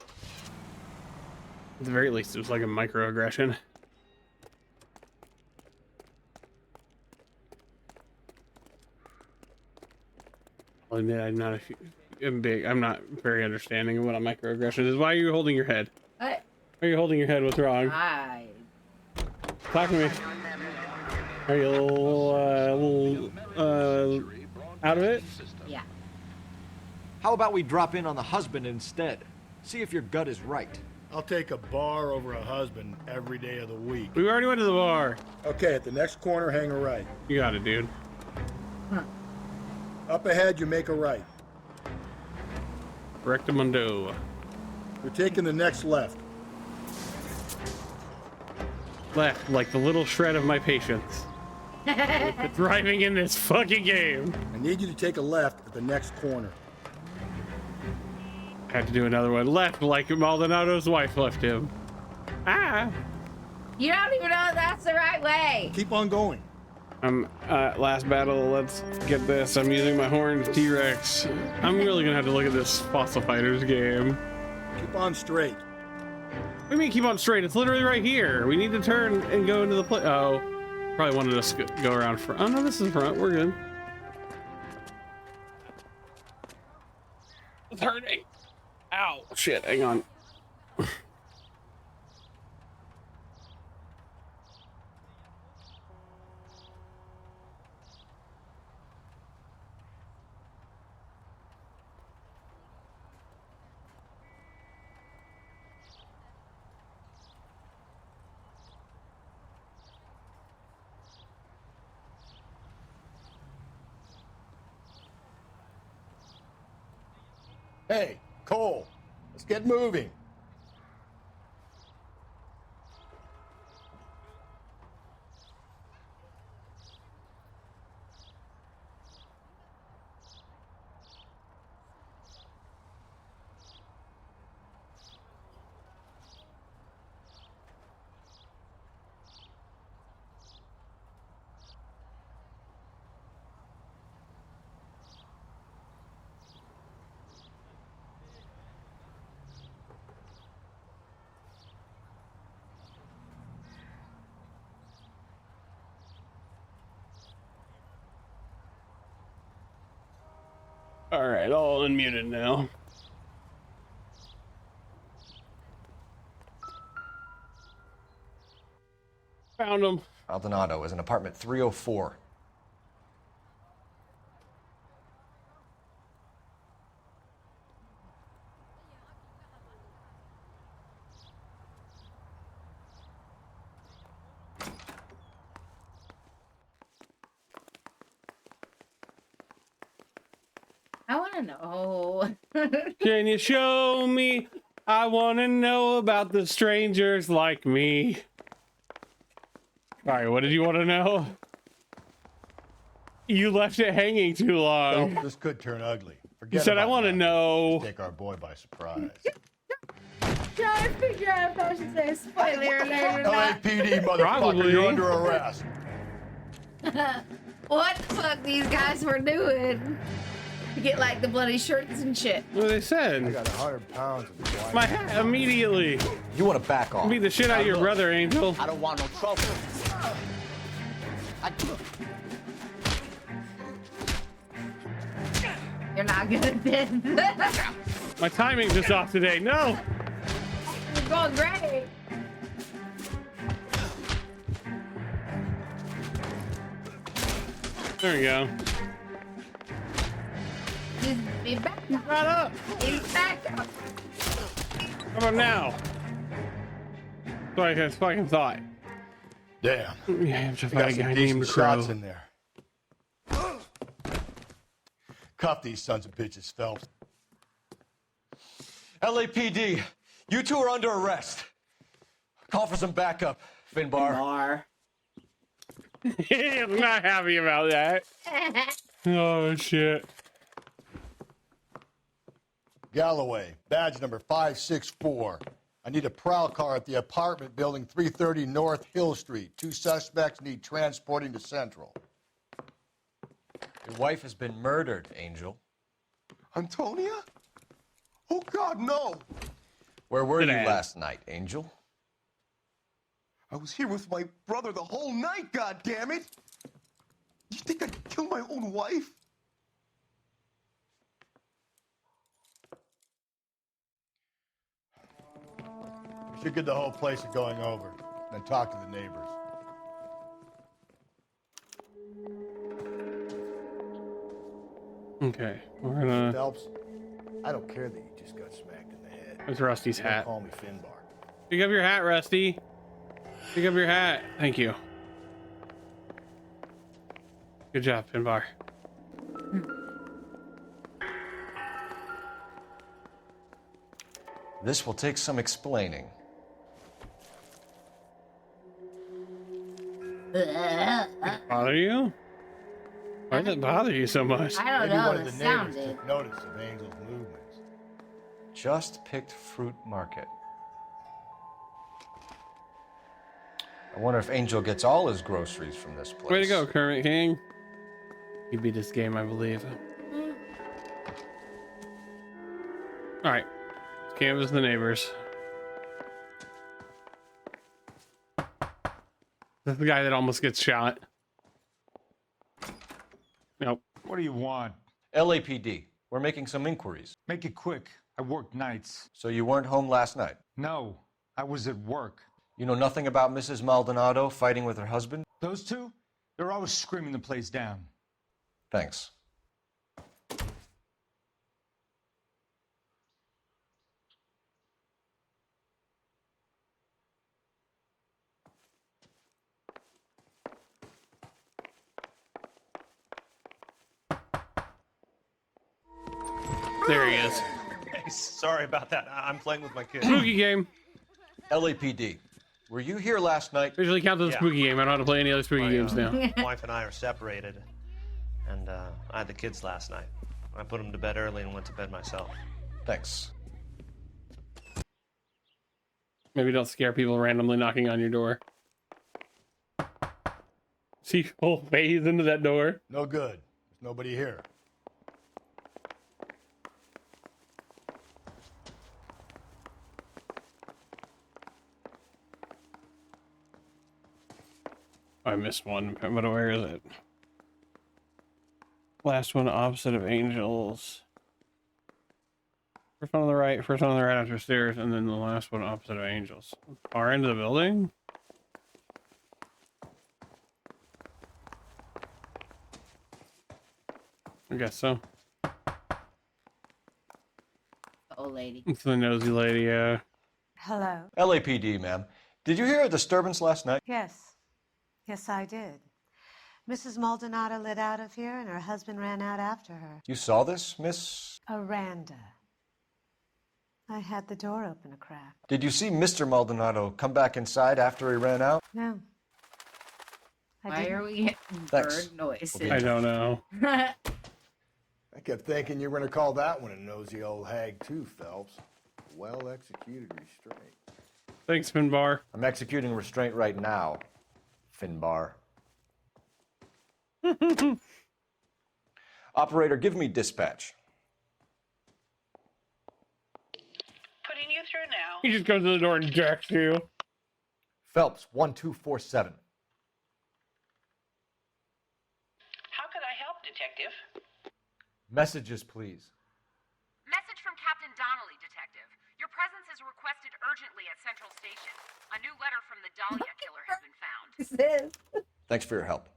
[SPEAKER 1] At the very least, it was like a microaggression. I'll admit I'm not very understanding of what a microaggression is. Why are you holding your head?
[SPEAKER 2] What?
[SPEAKER 1] Why are you holding your head? What's wrong? Talk to me. Are you a little out of it?
[SPEAKER 2] Yeah.
[SPEAKER 22] How about we drop in on the husband instead? See if your gut is right.
[SPEAKER 6] I'll take a bar over a husband every day of the week.
[SPEAKER 1] We already went to the bar.
[SPEAKER 6] Okay, at the next corner, hang a right.
[SPEAKER 1] You got it, dude.
[SPEAKER 6] Up ahead, you make a right.
[SPEAKER 1] Rectamundo.
[SPEAKER 6] You're taking the next left.
[SPEAKER 1] Left, like the little shred of my patience. Driving in this fucking game.
[SPEAKER 6] I need you to take a left at the next corner.
[SPEAKER 1] I had to do another one. Left, like Maldonado's wife left him. Ah!
[SPEAKER 2] You don't even know if that's the right way.
[SPEAKER 6] Keep on going.
[SPEAKER 1] Last battle, let's get this. I'm using my horned T-Rex. I'm really gonna have to look at this Fossil Fighters game.
[SPEAKER 6] Keep on straight.
[SPEAKER 1] What do you mean keep on straight? It's literally right here. We need to turn and go into the play. Oh, probably wanted us to go around front. Oh no, this is front. We're good. It's hurting. Ow, shit, hang on.
[SPEAKER 4] Hey, Cole, let's get moving.
[SPEAKER 1] All right, all unmuted now. Found him.
[SPEAKER 14] Maldonado is in apartment 304.
[SPEAKER 2] I want to know.
[SPEAKER 1] Can you show me? I want to know about the strangers like me. All right, what did you want to know? You left it hanging too long.
[SPEAKER 4] Well, this could turn ugly. Forget
[SPEAKER 1] You said, I
[SPEAKER 4] about
[SPEAKER 1] want to
[SPEAKER 4] that.
[SPEAKER 1] know.
[SPEAKER 4] Take our boy by surprise.
[SPEAKER 2] Trying to figure out if I should say spoiler alert or not.
[SPEAKER 4] LAPD, motherfucker,
[SPEAKER 1] Probably.
[SPEAKER 4] you're under arrest.
[SPEAKER 2] What the fuck these guys were doing to get like the bloody shirts and shit?
[SPEAKER 1] What they said?
[SPEAKER 6] I got 100 pounds of white.
[SPEAKER 1] My hat immediately.
[SPEAKER 14] You want to back off?
[SPEAKER 1] Beat the shit out of your brother, Angel.
[SPEAKER 19] I don't want no trouble.
[SPEAKER 2] You're not good at this.
[SPEAKER 1] My timing's just off today. No.
[SPEAKER 2] You're going great.
[SPEAKER 1] There we go.
[SPEAKER 2] Just be back up.
[SPEAKER 1] Right up.
[SPEAKER 2] He's back up.
[SPEAKER 1] How about now? Sorry, I fucking thought.
[SPEAKER 4] Damn.
[SPEAKER 1] Yeah, I've just
[SPEAKER 4] We
[SPEAKER 1] got a
[SPEAKER 4] some
[SPEAKER 1] guy
[SPEAKER 4] decent
[SPEAKER 1] named
[SPEAKER 4] shots
[SPEAKER 1] Crow.
[SPEAKER 4] in there. Cuff these sons of bitches, Phelps.
[SPEAKER 5] LAPD, you two are under arrest. Call for some backup, Finbar.
[SPEAKER 1] I'm not happy about that. Oh, shit.
[SPEAKER 4] Galloway, badge number 564. I need a prowl car at the apartment building 330 North Hill Street. 2 suspects need transporting to Central.
[SPEAKER 5] Your wife has been murdered, Angel.
[SPEAKER 3] Antonia? Oh, God, no.
[SPEAKER 5] Where were you
[SPEAKER 1] Dad.
[SPEAKER 5] last night, Angel?
[SPEAKER 3] I was here with my brother the whole night, God damn it! You think I'd kill my own wife?
[SPEAKER 4] We should get the whole place going over, then talk to the neighbors.
[SPEAKER 1] Okay, we're gonna.
[SPEAKER 6] Phelps, I don't care that you just got smacked in the head.
[SPEAKER 1] That's Rusty's
[SPEAKER 6] Don't
[SPEAKER 1] hat.
[SPEAKER 6] call me Finbar.
[SPEAKER 1] Pick up your hat, Rusty. Pick up your hat. Thank you. Good job, Finbar.
[SPEAKER 5] This will take some explaining.
[SPEAKER 1] Bother you? Why does it bother you so much?
[SPEAKER 2] I don't
[SPEAKER 4] Maybe
[SPEAKER 2] know.
[SPEAKER 4] one of
[SPEAKER 2] The
[SPEAKER 4] the
[SPEAKER 2] sound
[SPEAKER 4] neighbors
[SPEAKER 2] did.
[SPEAKER 4] took notice of Angel's movements.
[SPEAKER 5] Just picked Fruit Market. I wonder if Angel gets all his groceries from this place.
[SPEAKER 1] Way to go, Kermit King. You beat this game, I believe. All right, let's canvass the neighbors. That's the guy that almost gets shot. Nope.
[SPEAKER 11] What do you want?
[SPEAKER 5] LAPD. We're making some inquiries.
[SPEAKER 11] Make it quick. I work nights.
[SPEAKER 5] So you weren't home last night?
[SPEAKER 11] No, I was at work.
[SPEAKER 5] You know nothing about Mrs. Maldonado fighting with her husband?
[SPEAKER 11] Those two? They're always screaming the place down.
[SPEAKER 5] Thanks.
[SPEAKER 1] There he is.
[SPEAKER 12] Hey, sorry about that. I'm playing with my kids.
[SPEAKER 1] Spooky game.
[SPEAKER 5] LAPD. Were you here last night?
[SPEAKER 1] Usually counts as a spooky game. I don't have to play any other spooky games now.
[SPEAKER 12] Wife and I are separated, and I had the kids last night. I put them to bed early and went to bed myself.
[SPEAKER 5] Thanks.
[SPEAKER 1] Maybe don't scare people randomly knocking on your door. See whole phase into that door.
[SPEAKER 4] No good. There's nobody here.
[SPEAKER 1] I missed one, but where is it? Last one opposite of Angels. First one on the right after stairs, and then the last one opposite of Angels. Far end of the building? I guess so.
[SPEAKER 2] Old lady.
[SPEAKER 1] It's the nosy lady, yeah.
[SPEAKER 8] Hello.
[SPEAKER 5] LAPD, ma'am. Did you hear a disturbance last night?
[SPEAKER 8] Yes. Yes, I did. Mrs. Maldonado lit out of here, and her husband ran out after her.
[SPEAKER 5] You saw this, Miss?
[SPEAKER 8] Aranda. I had the door open a crack.
[SPEAKER 5] Did you see Mr. Maldonado come back inside after he ran out?
[SPEAKER 8] No.
[SPEAKER 2] Why are we getting
[SPEAKER 5] Thanks.
[SPEAKER 2] bird noises?
[SPEAKER 1] I don't know.
[SPEAKER 4] I kept thinking you were going to call that one a nosy old hag too, Phelps. Well executed restraint.
[SPEAKER 1] Thanks, Finbar.
[SPEAKER 5] I'm executing restraint right now, Finbar. Operator, give me dispatch.
[SPEAKER 21] Putting you through now.
[SPEAKER 1] He just goes to the door and jacks you.
[SPEAKER 5] Phelps, 1247.
[SPEAKER 21] How could I help, Detective?
[SPEAKER 5] Messages, please.
[SPEAKER 23] Message from Captain Donnelly, Detective. Your presence is requested urgently at Central Station. A new letter from the Dahlia killer has been found.
[SPEAKER 5] Thanks for your help.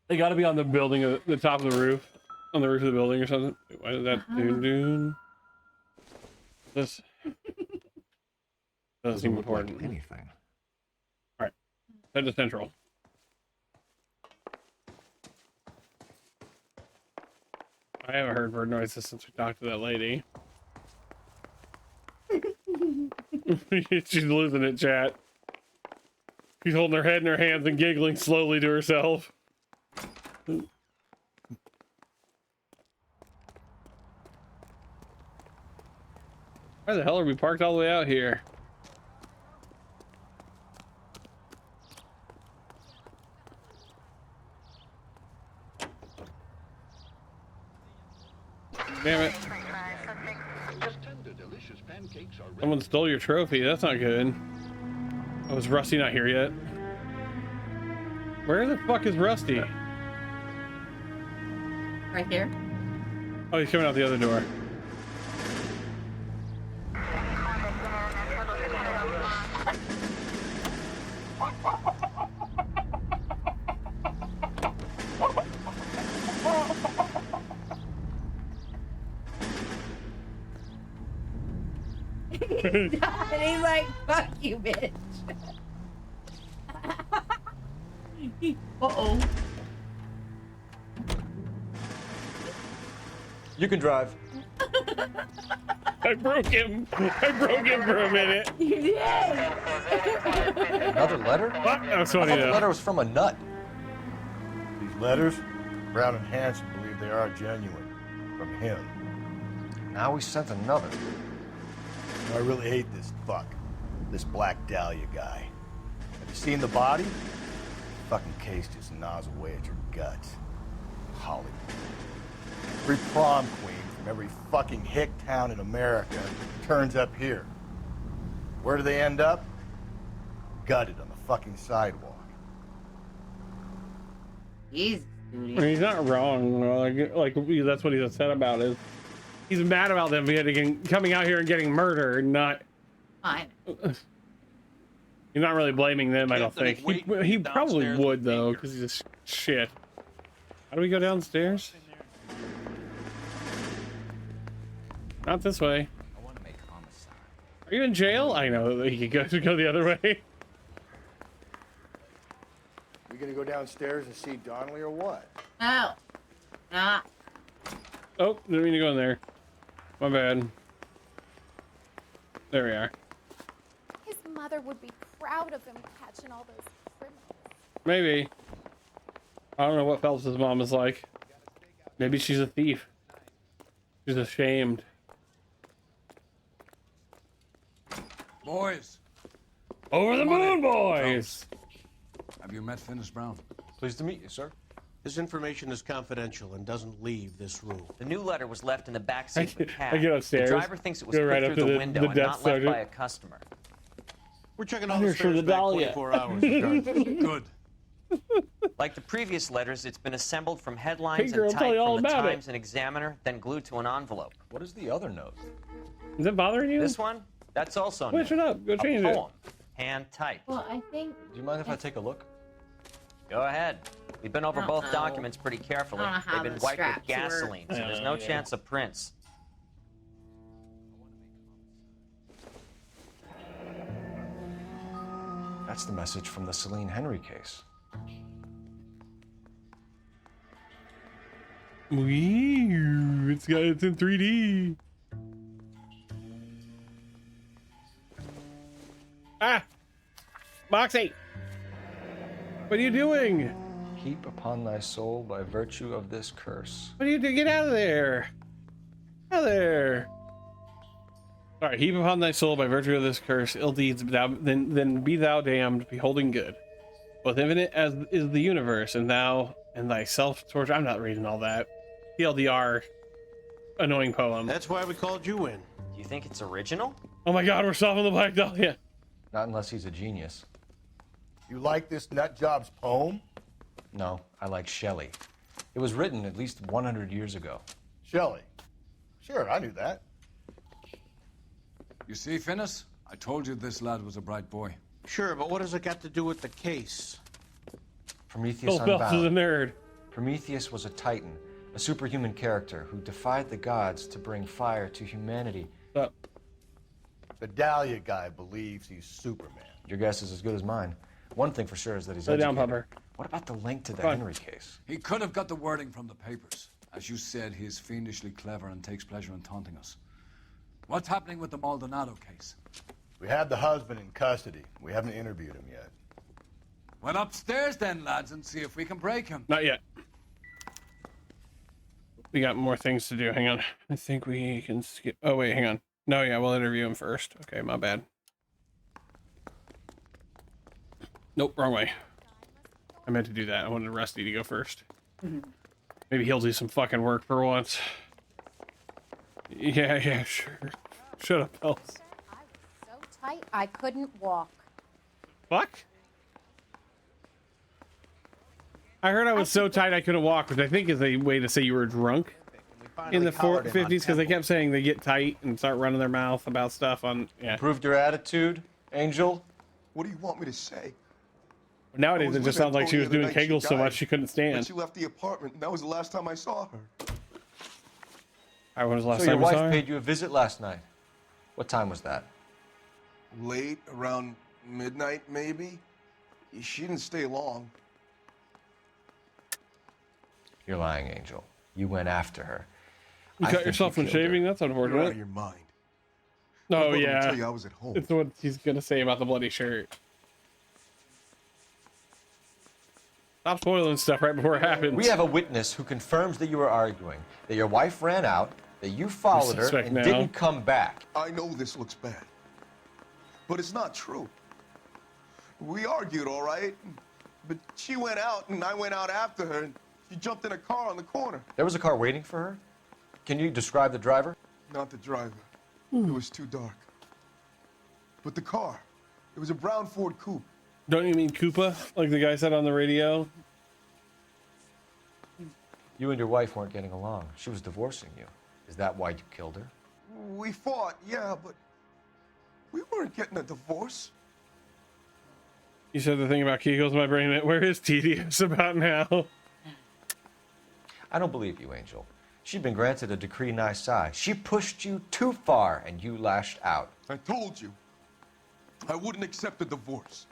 [SPEAKER 1] They got to be on the building, the top of the roof, on the roof of the building or something. Why is that doon? This doesn't seem important.
[SPEAKER 14] Anything.
[SPEAKER 1] All right, head to Central. I haven't heard bird noises since we talked to that lady. She's losing it, chat. She's holding her head in her hands and giggling slowly to herself. Why the hell are we parked all the way out here? Damn it. Someone stole your trophy. That's not good. Oh, is Rusty not here yet? Where the fuck is Rusty?
[SPEAKER 2] Right here.
[SPEAKER 1] Oh, he's coming out the other door.
[SPEAKER 2] And he's like, fuck you, bitch. Uh-oh.
[SPEAKER 5] You can drive.
[SPEAKER 1] I broke him. I broke him for a minute.
[SPEAKER 2] You did.
[SPEAKER 5] Another letter?
[SPEAKER 1] What? That's funny
[SPEAKER 5] I thought the
[SPEAKER 1] though.
[SPEAKER 5] letter was from a nut.
[SPEAKER 4] These letters, Brown and Hanson believe they are genuine. From him.
[SPEAKER 5] Now he sent another.
[SPEAKER 4] I really hate this fuck. This Black Dahlia guy. Have you seen the body? Fucking case just gnaws away at your guts. Hollywood. Every prom queen from every fucking hick town in America turns up here. Where do they end up? Gutted on the fucking sidewalk.
[SPEAKER 2] Jesus.
[SPEAKER 1] I mean, he's not wrong. Like that's what he's upset about. Is he's mad about them coming out here and getting murdered, not.
[SPEAKER 2] Fine.
[SPEAKER 1] You're not really blaming them, I don't think. He probably would though, because he's a shit. How do we go downstairs? Not this way. Are you in jail? I know that he could go the other way.
[SPEAKER 4] We gonna go downstairs and see Donnelly or what?
[SPEAKER 2] No. Nah.
[SPEAKER 1] Oh, didn't mean to go in there. My bad. There we are.
[SPEAKER 10] His mother would be proud of him catching all those criminals.
[SPEAKER 1] Maybe. I don't know what Phelps' mom is like. Maybe she's a thief. She's ashamed.
[SPEAKER 13] Boys.
[SPEAKER 1] Over the
[SPEAKER 13] Come on
[SPEAKER 1] moon,
[SPEAKER 13] in.
[SPEAKER 1] boys!
[SPEAKER 13] Have you met Finis Brown?
[SPEAKER 5] Pleased to meet you, sir.
[SPEAKER 15] This information is confidential and doesn't leave this room.
[SPEAKER 24] The new letter was left in the backseat of the cab.
[SPEAKER 1] I get upstairs.
[SPEAKER 24] The driver thinks it was
[SPEAKER 1] Go
[SPEAKER 24] put
[SPEAKER 1] right up
[SPEAKER 24] through
[SPEAKER 1] to
[SPEAKER 24] the window and
[SPEAKER 1] death
[SPEAKER 24] not left
[SPEAKER 1] sergeant.
[SPEAKER 15] Oh,
[SPEAKER 24] by a customer.
[SPEAKER 15] We're checking all
[SPEAKER 1] I'm
[SPEAKER 15] the
[SPEAKER 1] here for
[SPEAKER 15] stairs
[SPEAKER 1] the
[SPEAKER 15] back
[SPEAKER 1] Dahlia.
[SPEAKER 15] 24 hours.
[SPEAKER 13] Good.
[SPEAKER 24] Like the previous letters, it's been assembled from headlines
[SPEAKER 1] Hey, girl,
[SPEAKER 24] and
[SPEAKER 1] tell
[SPEAKER 24] typed
[SPEAKER 1] you all
[SPEAKER 24] from the
[SPEAKER 1] about it.
[SPEAKER 24] Times and Examiner, then glued to an envelope.
[SPEAKER 5] What is the other note?
[SPEAKER 1] Is it bothering you?
[SPEAKER 24] This one? That's also
[SPEAKER 1] Switch it up. Go change
[SPEAKER 24] a
[SPEAKER 1] it.
[SPEAKER 24] poem. Hand typed.
[SPEAKER 2] Well, I think.
[SPEAKER 5] Do you mind if I take a look?
[SPEAKER 24] Go ahead. We've been over
[SPEAKER 2] I don't
[SPEAKER 24] both
[SPEAKER 2] know.
[SPEAKER 24] documents pretty carefully.
[SPEAKER 2] I don't know how
[SPEAKER 24] They've been
[SPEAKER 2] the
[SPEAKER 24] wiped with
[SPEAKER 2] straps work.
[SPEAKER 24] gasoline, so there's no
[SPEAKER 1] yeah.
[SPEAKER 24] chance of prints.
[SPEAKER 5] That's the message from the Celine Henry case.
[SPEAKER 1] Wee, it's in 3D. Ah, Moxie, what are you doing?
[SPEAKER 5] Heap upon thy soul by virtue of this curse.
[SPEAKER 1] What are you doing? Get out of there! Out of there! All right, heap upon thy soul by virtue of this curse, ill deeds. Then be thou damned, beholding good. Both infinite as is the universe, and thou and thyself torture. I'm not reading all that. TLDR, annoying poem.
[SPEAKER 15] That's why we called you in.
[SPEAKER 24] Do you think it's original?
[SPEAKER 1] Oh my God, we're solving the Black Dahlia.
[SPEAKER 5] Not unless he's a genius.
[SPEAKER 4] You like this nut job's poem?
[SPEAKER 5] No, I like Shelley. It was written at least 100 years ago.
[SPEAKER 4] Shelley. Sure, I knew that.
[SPEAKER 13] You see, Finis? I told you this lad was a bright boy.
[SPEAKER 15] Sure, but what has it got to do with the case?
[SPEAKER 5] Prometheus
[SPEAKER 1] Bill Phelps is a
[SPEAKER 5] Unbound.
[SPEAKER 1] nerd.
[SPEAKER 5] Prometheus was a titan, a superhuman character who defied the gods to bring fire to humanity.
[SPEAKER 4] The Dahlia guy believes he's Superman.
[SPEAKER 5] Your guess is as good as mine. One thing for sure is that he's
[SPEAKER 1] Lay down,
[SPEAKER 5] educated.
[SPEAKER 1] Pupper.
[SPEAKER 5] What about the link to the
[SPEAKER 1] Come on.
[SPEAKER 5] Henry case?
[SPEAKER 13] He could have got the wording from the papers. As you said, he is fiendishly clever and takes pleasure in taunting us. What's happening with the Maldonado case?
[SPEAKER 4] We have the husband in custody. We haven't interviewed him yet.
[SPEAKER 13] Well, upstairs then, lads, and see if we can break him.
[SPEAKER 1] Not yet. We got more things to do. Hang on. I think we can skip. Oh, wait, hang on. No, yeah, we'll interview him first. Okay, my bad. Nope, wrong way. I meant to do that. I wanted Rusty to go first. Maybe he'll do some fucking work for once. Yeah, sure. Shut up, Phelps.
[SPEAKER 10] So tight, I couldn't walk.
[SPEAKER 1] Fuck? I heard I was so tight I couldn't walk, which I think is a way to say you were drunk in the 50s, because they kept saying they get tight and start running their mouth about stuff on. Yeah.
[SPEAKER 5] Improved your attitude, Angel?
[SPEAKER 3] What do you want me to say?
[SPEAKER 1] Nowadays, it just sounds like she was doing kegels so much she couldn't
[SPEAKER 3] When
[SPEAKER 1] stand.
[SPEAKER 3] she left the apartment, and that was the last time I saw her.
[SPEAKER 1] I was the last
[SPEAKER 5] So your
[SPEAKER 1] time I saw
[SPEAKER 5] wife
[SPEAKER 1] her.
[SPEAKER 5] paid you a visit last night. What time was that?
[SPEAKER 3] Late, around midnight, maybe. She didn't stay long.
[SPEAKER 5] You're lying, Angel. You went after her.
[SPEAKER 1] You cut yourself from shaving? That's
[SPEAKER 3] You're out
[SPEAKER 1] unfortunate.
[SPEAKER 3] of your mind.
[SPEAKER 1] Oh,
[SPEAKER 3] Let me
[SPEAKER 1] yeah.
[SPEAKER 3] tell you I was at home.
[SPEAKER 1] It's what he's gonna say about the bloody shirt. Stop spoiling stuff right before it happens.
[SPEAKER 5] We have a witness who confirms that you were arguing, that your wife ran out, that you followed her and didn't come back.
[SPEAKER 3] I know this looks bad, but it's not true. We argued, all right, but she went out and I went out after her and she jumped in a car on the corner.
[SPEAKER 5] There was a car waiting for her? Can you describe the driver?
[SPEAKER 3] Not the driver. It was too dark. But the car, it was a brown Ford Coupe.
[SPEAKER 1] Don't you mean Koopa, like the guy said on the radio?
[SPEAKER 5] You and your wife weren't getting along. She was divorcing you. Is that why you killed her?
[SPEAKER 3] We fought, yeah, but we weren't getting a divorce.
[SPEAKER 1] You said the thing about Kegels, my brain went, where is tedious about now?
[SPEAKER 5] I don't believe you, Angel. She'd been granted a decree nisi. She pushed you too far and you lashed out.
[SPEAKER 3] I told you, I wouldn't accept a divorce.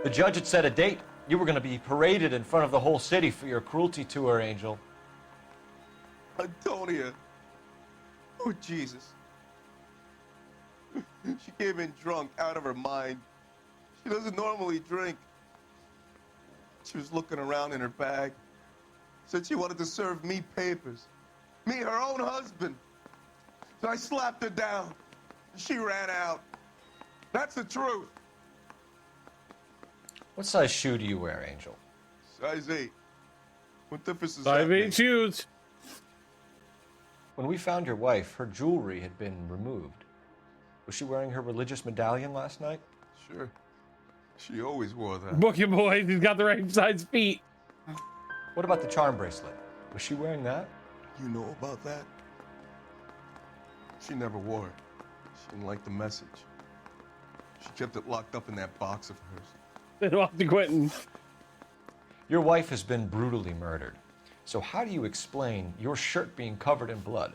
[SPEAKER 5] The judge had set a date. You were going to be paraded in front of the whole city for your cruelty to her, Angel.
[SPEAKER 3] Antonia. Oh, Jesus. She came in drunk, out of her mind. She doesn't normally drink. She was looking around in her bag. Said she wanted to serve me papers. Me, her own husband. So I slapped her down. She ran out. That's the truth.
[SPEAKER 5] What size shoe do you wear, Angel?
[SPEAKER 3] Size 8. What difference does
[SPEAKER 1] Size
[SPEAKER 3] that
[SPEAKER 1] 8
[SPEAKER 3] make?
[SPEAKER 1] shoes.
[SPEAKER 5] When we found your wife, her jewelry had been removed. Was she wearing her religious medallion last night?
[SPEAKER 3] Sure. She always wore that.
[SPEAKER 1] Bookie boy, he's got the right size feet.
[SPEAKER 5] What about the charm bracelet? Was she wearing that?
[SPEAKER 3] You know about that? She never wore it. She didn't like the message. She kept it locked up in that box of hers.
[SPEAKER 1] Then off to Quentin.
[SPEAKER 5] Your wife has been brutally murdered. So how do you explain your shirt being covered in blood?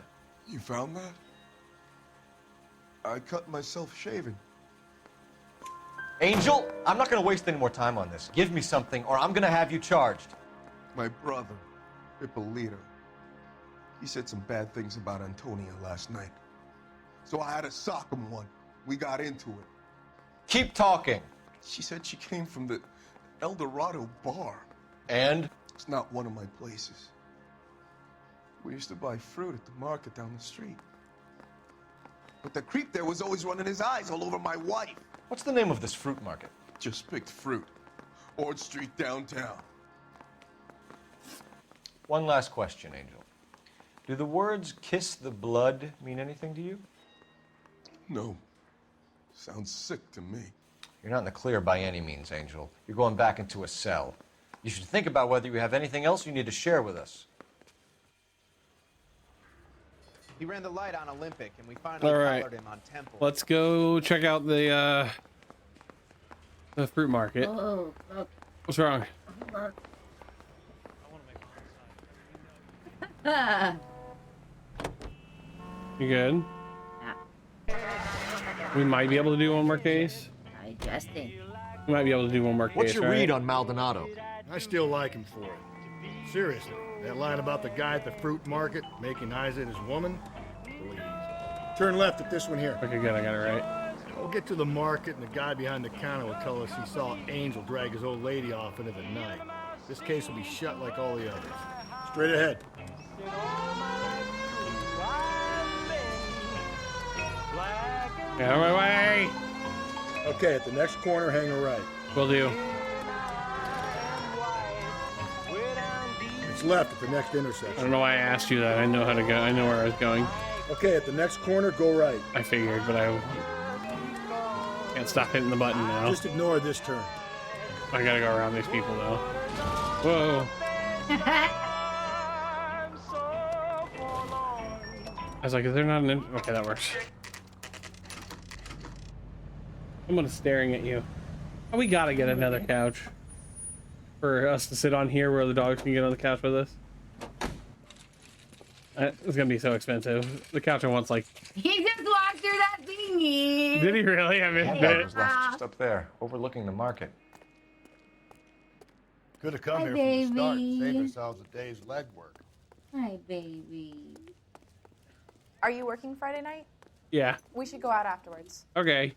[SPEAKER 3] You found that? I cut myself shaving.
[SPEAKER 5] Angel, I'm not going to waste any more time on this. Give me something or I'm going to have you charged.
[SPEAKER 3] My brother, Ippolito, he said some bad things about Antonia last night. So I had to sock him one. We got into it.
[SPEAKER 5] Keep talking.
[SPEAKER 3] She said she came from the El Dorado bar.
[SPEAKER 5] And?
[SPEAKER 3] It's not one of my places. We used to buy fruit at the market down the street. But the creep there was always running his eyes all over my wife.
[SPEAKER 5] What's the name of this fruit market?
[SPEAKER 3] Just picked fruit. Ord Street downtown.
[SPEAKER 5] One last question, Angel. Do the words kiss the blood mean anything to you?
[SPEAKER 3] No. Sounds sick to me.
[SPEAKER 5] You're not in the clear by any means, Angel. You're going back into a cell. You should think about whether you have anything else you need to share with us.
[SPEAKER 9] He ran the light on Olympic, and we finally collared him on Temple.
[SPEAKER 1] Let's go check out the fruit market.
[SPEAKER 2] Oh, okay.
[SPEAKER 1] What's wrong? You good?
[SPEAKER 2] Yeah.
[SPEAKER 1] We might be able to do one more case.
[SPEAKER 2] Digesting.
[SPEAKER 1] We might be able to do one more case.
[SPEAKER 22] What's your
[SPEAKER 1] right?
[SPEAKER 22] read on Maldonado?
[SPEAKER 6] I still like him for it. Seriously, that line about the guy at the fruit market making Isaac his woman? Please. Turn left at this one here.
[SPEAKER 1] Okay, good. I got it right.
[SPEAKER 6] We'll get to the market, and the guy behind the counter will tell us he saw Angel drag his old lady off into the night. This case will be shut like all the others. Straight ahead.
[SPEAKER 1] Get out of my way!
[SPEAKER 6] Okay, at the next corner, hang a right.
[SPEAKER 1] Will do.
[SPEAKER 6] It's left at the next
[SPEAKER 1] I
[SPEAKER 6] intersection.
[SPEAKER 1] don't know why I asked you that. I know how to go. I know where I was going.
[SPEAKER 6] Okay, at the next corner, go right.
[SPEAKER 1] I figured, but I can't stop hitting the button now.
[SPEAKER 6] Just ignore this turn.
[SPEAKER 1] I gotta go around these people now. Whoa. I was like, is there not an... Okay, that works. Someone is staring at you. Oh, we gotta get another couch. For us to sit on here where the dogs can get on the couch with us. It's gonna be so expensive. The couch I want's like.
[SPEAKER 2] He just walked through that thingy.
[SPEAKER 1] Did he really? I missed
[SPEAKER 5] It
[SPEAKER 1] it.
[SPEAKER 5] was left just up there, overlooking the market.
[SPEAKER 4] Could have come
[SPEAKER 2] Hi,
[SPEAKER 4] here from the start and
[SPEAKER 2] baby.
[SPEAKER 4] saved ourselves a day's legwork.
[SPEAKER 2] Hi, baby.
[SPEAKER 10] Are you working Friday night?
[SPEAKER 1] Yeah.
[SPEAKER 10] We should go out afterwards.
[SPEAKER 1] Okay.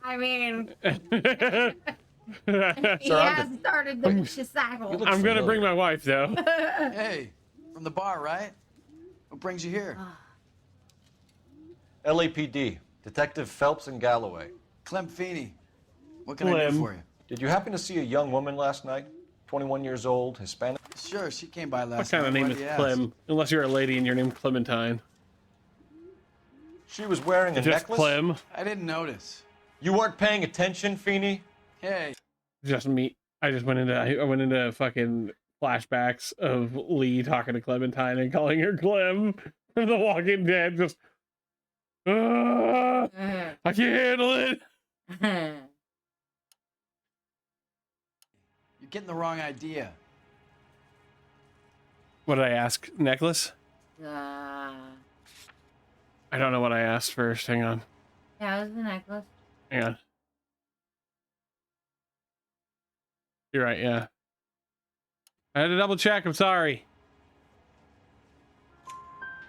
[SPEAKER 2] I mean,
[SPEAKER 1] Sir,
[SPEAKER 2] he has started the vicious cycle.
[SPEAKER 1] I'm gonna bring my wife though.
[SPEAKER 19] Hey, from the bar, right? What brings you here?
[SPEAKER 5] LAPD, Detective Phelps and Galloway.
[SPEAKER 19] Clem Feeney. What can I do for you?
[SPEAKER 5] Did you happen to see a young woman last night? 21 years old, Hispanic?
[SPEAKER 19] Sure, she came by last
[SPEAKER 1] What kind of
[SPEAKER 19] night.
[SPEAKER 1] name
[SPEAKER 19] Why
[SPEAKER 1] is
[SPEAKER 19] do you ask?
[SPEAKER 1] Clem? Unless you're a lady and your name's Clementine.
[SPEAKER 5] She was wearing a
[SPEAKER 1] Just
[SPEAKER 5] necklace?
[SPEAKER 1] Clem.
[SPEAKER 19] I didn't notice.
[SPEAKER 5] You weren't paying attention, Feeney?
[SPEAKER 19] Hey.
[SPEAKER 1] Just me. I went into fucking flashbacks of Lee talking to Clementine and calling her Clem from The Walking Dead. Just, I can't handle it.
[SPEAKER 19] You're getting the wrong idea.
[SPEAKER 1] What did I ask? Necklace? I don't know what I asked first. Hang on.
[SPEAKER 2] Yeah, it was the necklace.
[SPEAKER 1] Hang on. You're right, yeah. I had to double check. I'm sorry.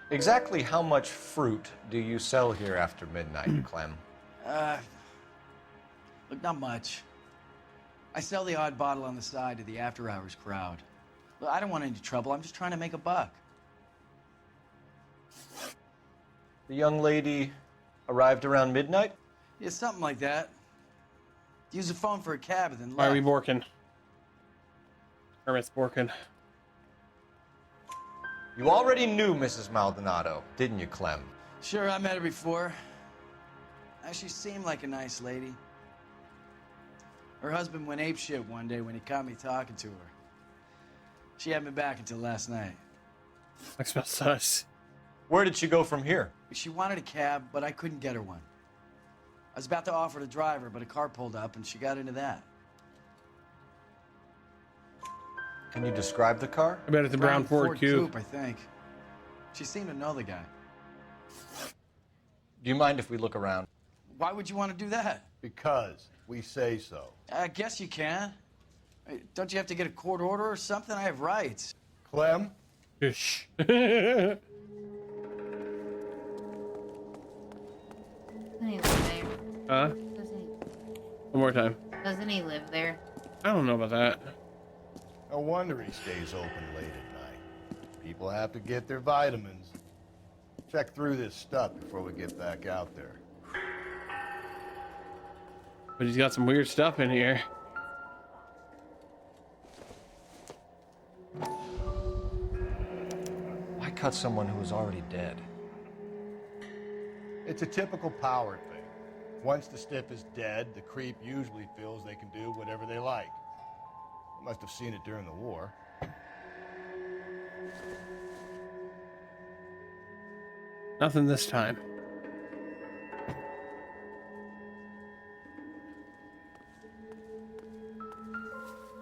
[SPEAKER 5] Exactly how much fruit do you sell here after midnight, Clem?
[SPEAKER 19] Look, not much. I sell the odd bottle on the side to the after-hours crowd. Look, I don't want any trouble. I'm just trying to make a buck.
[SPEAKER 5] The young lady arrived around midnight?
[SPEAKER 19] Yeah, something like that. Use the phone for a cab and then
[SPEAKER 1] Why are
[SPEAKER 19] left.
[SPEAKER 1] we Borkin? Hermit's Borkin.
[SPEAKER 5] You already knew Mrs. Maldonado, didn't you, Clem?
[SPEAKER 19] Sure, I met her before. She seemed like a nice lady. Her husband went apeshit one day when he caught me talking to her. She had me back until last night.
[SPEAKER 1] That smells sus.
[SPEAKER 5] Where did she go from here?
[SPEAKER 19] She wanted a cab, but I couldn't get her one. I was about to offer to drive her, but a car pulled up and she got into that.
[SPEAKER 5] Can you describe the car?
[SPEAKER 1] I bet it's a brown Ford Coupe.
[SPEAKER 19] I think. She seemed to know the guy.
[SPEAKER 5] Do you mind if we look around?
[SPEAKER 19] Why would you want to do that?
[SPEAKER 4] Because we say so.
[SPEAKER 19] I guess you can. Hey, don't you have to get a court order or something? I have rights.
[SPEAKER 4] Clem?
[SPEAKER 1] Shh.
[SPEAKER 2] Doesn't he live there?
[SPEAKER 1] Huh? One more time.
[SPEAKER 2] Doesn't he live there?
[SPEAKER 1] I don't know about that.
[SPEAKER 4] No wonder he stays open late at night. People have to get their vitamins. Check through this stuff before we get back out there.
[SPEAKER 1] But he's got some weird stuff in here.
[SPEAKER 5] Why cut someone who is already dead?
[SPEAKER 4] It's a typical power thing. Once the stiff is dead, the creep usually feels they can do whatever they like. Must have seen it during the war.
[SPEAKER 1] Nothing this time.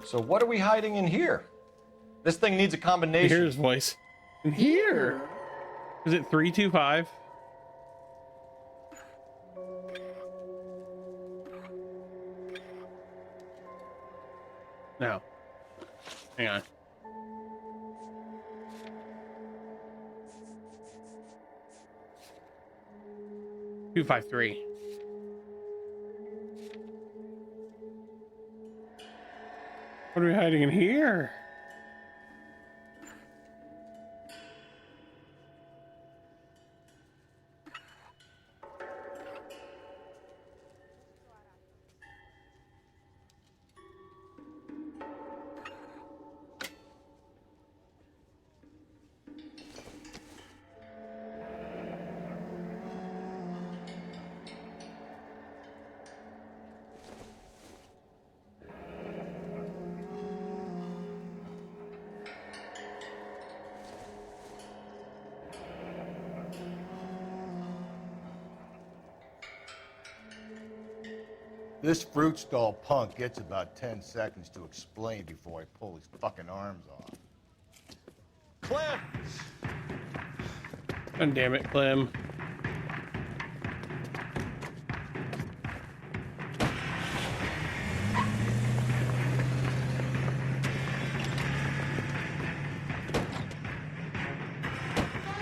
[SPEAKER 5] So what are we hiding in here? This thing needs a combination.
[SPEAKER 1] Hear his voice. In here. Is it 325? No. Hang on. Two 5-3. What are we hiding in here?
[SPEAKER 4] This fruit stall punk gets about 10 seconds to explain before I pull his fucking arms off.
[SPEAKER 5] Clem!
[SPEAKER 1] God damn it, Clem.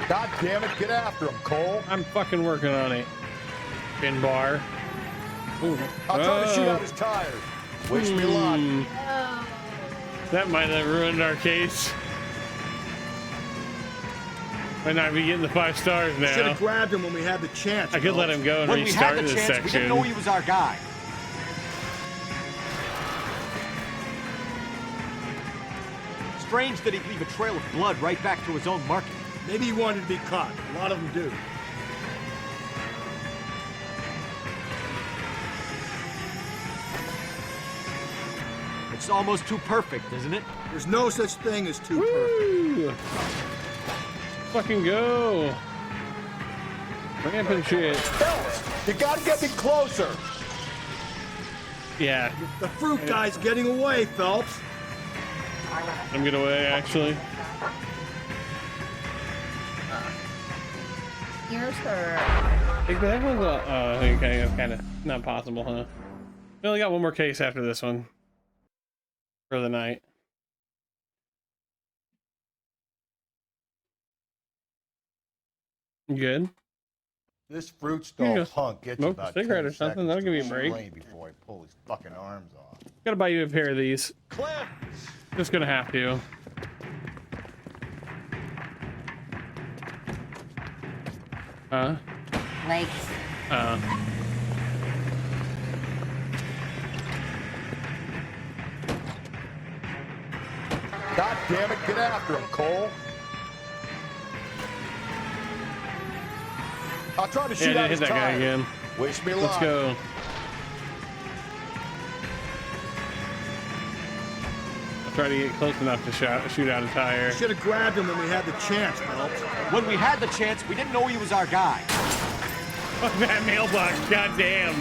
[SPEAKER 4] God damn it, get after him, Cole.
[SPEAKER 1] I'm fucking working on it. Bin bar. Ooh.
[SPEAKER 4] I'll try to shoot out his tires. Wish me luck.
[SPEAKER 1] That might have ruined our case. Might not be getting the 5 stars now.
[SPEAKER 6] Should have grabbed him when we had the chance.
[SPEAKER 1] I could let him go and restart this section.
[SPEAKER 22] We didn't know he was our guy. Strange that he'd leave a trail of blood right back to his own market.
[SPEAKER 6] Maybe he wanted to be caught. A lot of them do.
[SPEAKER 22] It's almost too perfect, isn't it?
[SPEAKER 6] There's no such thing as too perfect.
[SPEAKER 1] Fucking go. Ramping shit.
[SPEAKER 4] You gotta get me closer.
[SPEAKER 1] Yeah.
[SPEAKER 6] The fruit guy's getting away, Phelps.
[SPEAKER 1] I'm getting away, actually.
[SPEAKER 2] Here's her.
[SPEAKER 1] That one's okay, kind of not possible, huh? We only got one more case after this one for the night. You good?
[SPEAKER 4] This fruit stall punk gets
[SPEAKER 1] smoke
[SPEAKER 4] about
[SPEAKER 1] a cigarette
[SPEAKER 4] 10
[SPEAKER 1] or something.
[SPEAKER 4] seconds
[SPEAKER 1] That'll give
[SPEAKER 4] to
[SPEAKER 1] you a break.
[SPEAKER 4] explain before I pull his fucking arms off.
[SPEAKER 1] Gotta buy you a pair of these. Just gonna have to. Huh?
[SPEAKER 2] Legs.
[SPEAKER 4] God damn it, get after him, Cole. I'll try to shoot out his
[SPEAKER 1] hit that guy
[SPEAKER 4] tires.
[SPEAKER 1] again.
[SPEAKER 4] Wish me
[SPEAKER 1] Let's
[SPEAKER 4] luck.
[SPEAKER 1] go. I'll try to get close enough to shoot out a tire.
[SPEAKER 6] Should have grabbed him when we had the chance, Phelps.
[SPEAKER 22] When we had the chance, we didn't know he was our guy.
[SPEAKER 1] Fuck that mailbox, goddamn.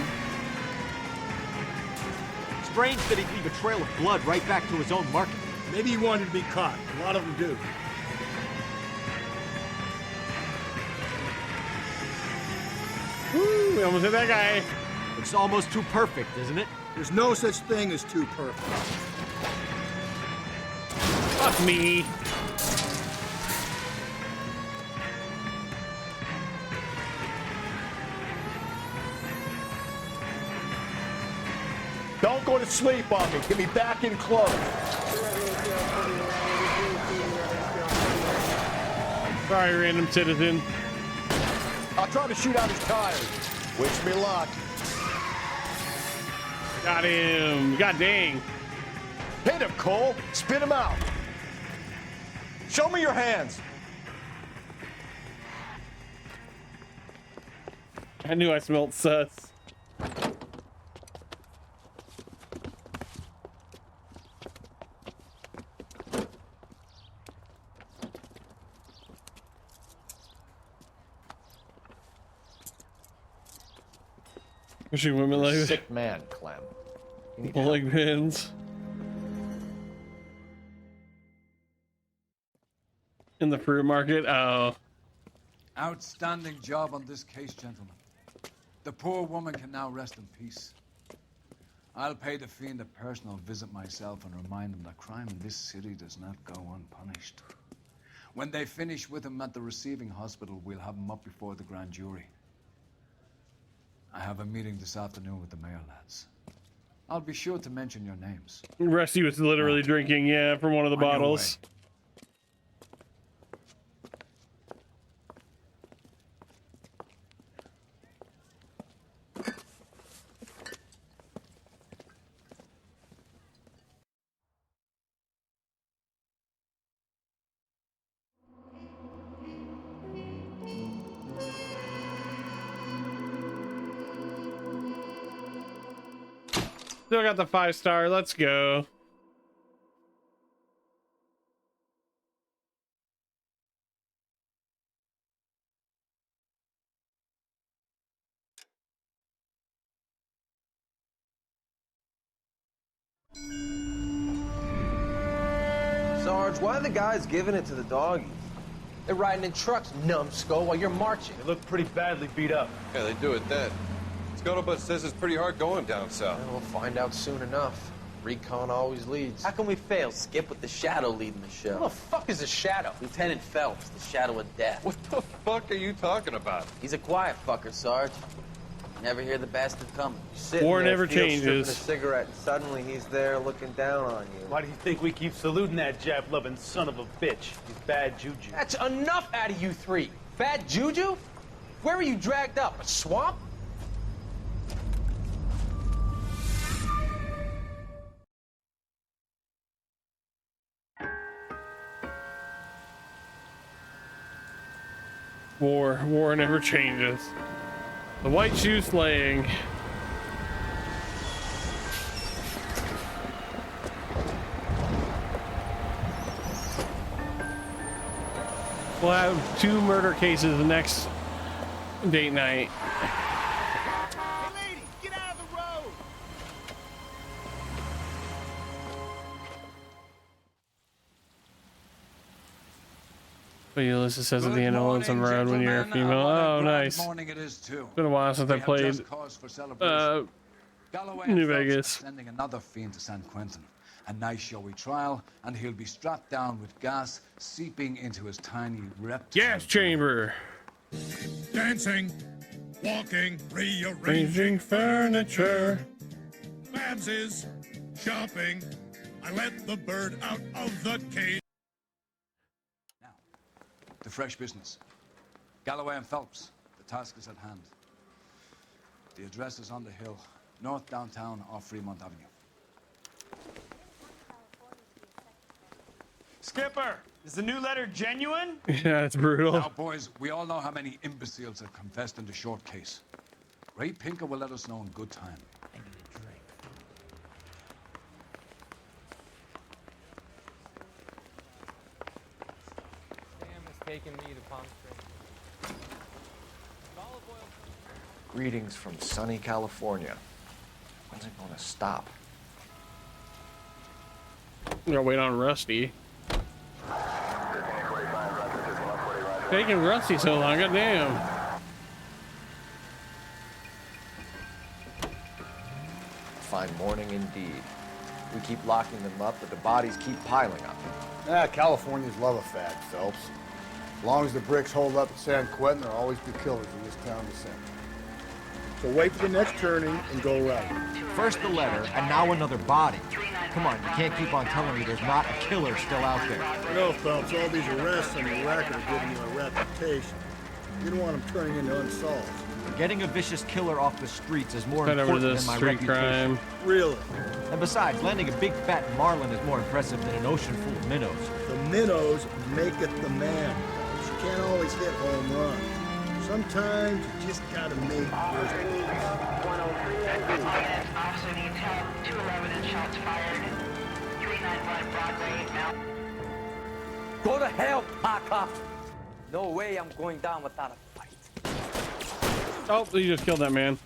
[SPEAKER 22] Strange that he'd leave a trail of blood right back to his own market.
[SPEAKER 6] Maybe he wanted to be caught. A lot of them do.
[SPEAKER 1] Woo, we almost hit that guy.
[SPEAKER 22] It's almost too perfect, isn't it?
[SPEAKER 6] There's no such thing as too perfect.
[SPEAKER 1] Fuck me.
[SPEAKER 4] Don't go to sleep on me. Get me back in close.
[SPEAKER 1] Sorry, random citizen.
[SPEAKER 4] I'll try to shoot out his tires. Wish me luck.
[SPEAKER 1] Got him. God dang.
[SPEAKER 4] Hit him, Cole. Spin him out.
[SPEAKER 22] Show me your hands.
[SPEAKER 1] I knew I smelled sus. Pushing women like this.
[SPEAKER 14] Sick man, Clem.
[SPEAKER 1] Pulling pins. In the fruit market? Oh.
[SPEAKER 13] Outstanding job on this case, gentlemen. The poor woman can now rest in peace. I'll pay the fiend a personal visit myself and remind him that crime in this city does not go unpunished. When they finish with him at the receiving hospital, we'll have him up before the grand jury. I have a meeting this afternoon with the mayor lads. I'll be sure to mention your names.
[SPEAKER 1] Rusty was literally drinking, yeah, from one of the bottles. Still got the 5-star. Let's go.
[SPEAKER 7] Sarge, why are the guys giving it to the doggies? They're riding in trucks, numbskull, while you're marching.
[SPEAKER 16] They look pretty badly beat up.
[SPEAKER 18] Yeah, they do it then. Scuttlebutt says it's pretty hard going down south.
[SPEAKER 7] We'll find out soon enough. Recon always leads.
[SPEAKER 20] How can we fail, Skip, with the Shadow leading the show?
[SPEAKER 7] Who the fuck is the Shadow?
[SPEAKER 20] Lieutenant Phelps, the Shadow of Death.
[SPEAKER 18] What the fuck are you talking about?
[SPEAKER 20] He's a quiet fucker, Sarge. Never hear the bastard coming.
[SPEAKER 1] War never changes.
[SPEAKER 25] A cigarette, and suddenly he's there looking down on you.
[SPEAKER 16] Why do you think we keep saluting that Jap-loving son of a bitch? He's bad juju.
[SPEAKER 7] That's enough out of you three. Bad juju? Where were you dragged up? A swamp?
[SPEAKER 1] War never changes. The white shoe slaying. We'll have 2 murder cases the next date night.
[SPEAKER 6] Hey, lady, get out of the road!
[SPEAKER 1] But Ulysses says at the end of Lonesome Road when you're a female. Oh, nice.
[SPEAKER 13] Morning it is too.
[SPEAKER 1] Been a while since I played New Vegas.
[SPEAKER 13] Sending another fiend to San Quentin. A nice showy trial, and he'll be strapped down with gas seeping into his tiny reptile.
[SPEAKER 1] Gas chamber.
[SPEAKER 26] Dancing, walking,
[SPEAKER 1] Arranging
[SPEAKER 26] rearranging
[SPEAKER 1] furniture.
[SPEAKER 26] Babs is shopping. I let the bird out of the cage.
[SPEAKER 13] The fresh business. Galloway and Phelps. The task is at hand. The address is on the hill, north downtown off Fremont Avenue.
[SPEAKER 16] Skipper, is the new letter genuine?
[SPEAKER 1] Yeah, it's brutal.
[SPEAKER 13] Now, boys, we all know how many imbeciles have confessed in the short case. Ray Pinker will let us know in good time.
[SPEAKER 7] I need a drink.
[SPEAKER 27] Sam has taken me to Palm Springs.
[SPEAKER 5] Greetings from sunny California. When's it gonna stop?
[SPEAKER 1] I'm gonna wait on Rusty. Taking Rusty so long, goddamn.
[SPEAKER 5] Fine morning indeed. We keep locking them up, but the bodies keep piling up.
[SPEAKER 6] Californians love a fad, Phelps. As long as the bricks hold up at San Quentin, there'll always be killers in this town to send. So wait for the next turning and go right.
[SPEAKER 22] First the letter, and now another body. Come on, you can't keep on telling me there's not a killer still out there.
[SPEAKER 6] I know, Phelps, all these arrests on your record are giving you a reputation. You don't want them turning into unsolved.
[SPEAKER 22] Getting a vicious killer off the streets is more
[SPEAKER 1] Head over
[SPEAKER 22] important
[SPEAKER 1] to
[SPEAKER 22] than my
[SPEAKER 1] street
[SPEAKER 22] reputation.
[SPEAKER 1] crime.
[SPEAKER 6] Really?
[SPEAKER 22] And besides, landing a big fat marlin is more impressive than an ocean full of minnows.
[SPEAKER 6] The minnows maketh the man. You can't always hit home runs. Sometimes you just gotta make yours.
[SPEAKER 21] Officer needs help. 211 and shots fired. 391 Broadway now.
[SPEAKER 20] Go to hell, Parker! No way I'm going down without a fight.
[SPEAKER 1] Oh, you just killed that man.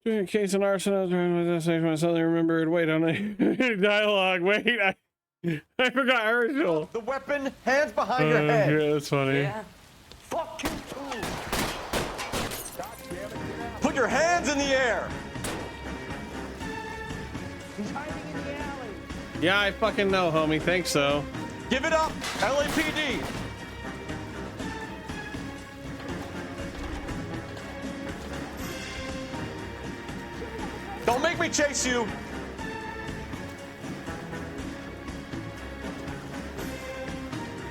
[SPEAKER 1] Doing a case in arson. I was doing with this. I suddenly remembered. Wait, on a dialogue. Wait, I forgot Herschel.
[SPEAKER 22] The weapon, hands behind your head.
[SPEAKER 1] Yeah, that's funny.
[SPEAKER 20] Yeah? Fuck you too!
[SPEAKER 22] Put your hands in the air.
[SPEAKER 20] He's hiding in the alley.
[SPEAKER 1] Yeah, I fucking know, homie. Think so.
[SPEAKER 22] Give it up, LAPD. Don't make me chase you.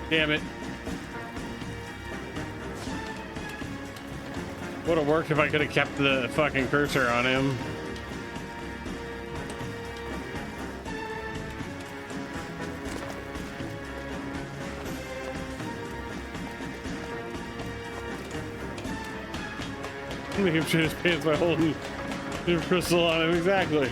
[SPEAKER 1] Damn it. Would have worked if I could have kept the fucking cursor on him. Make him shit his pants by holding the crystal on him, exactly.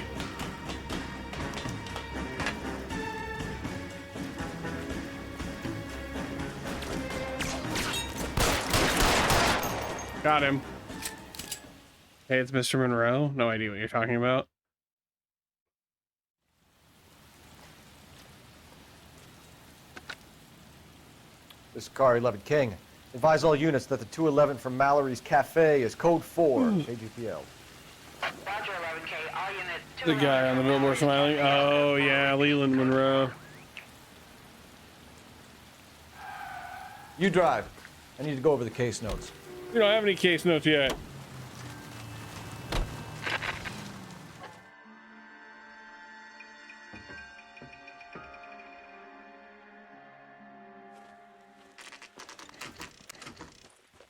[SPEAKER 1] Got him. Hey, it's Mr. Monroe. No idea what you're talking about.
[SPEAKER 5] This is Car 11 King. Advise all units that the 211 from Mallory's Cafe is code 4, KGPL.
[SPEAKER 21] Roger, 11K. All units.
[SPEAKER 1] The guy on the billboard smiling. Oh, yeah, Leland Monroe.
[SPEAKER 5] You drive. I need to go over the case notes.
[SPEAKER 1] We don't have any case notes yet.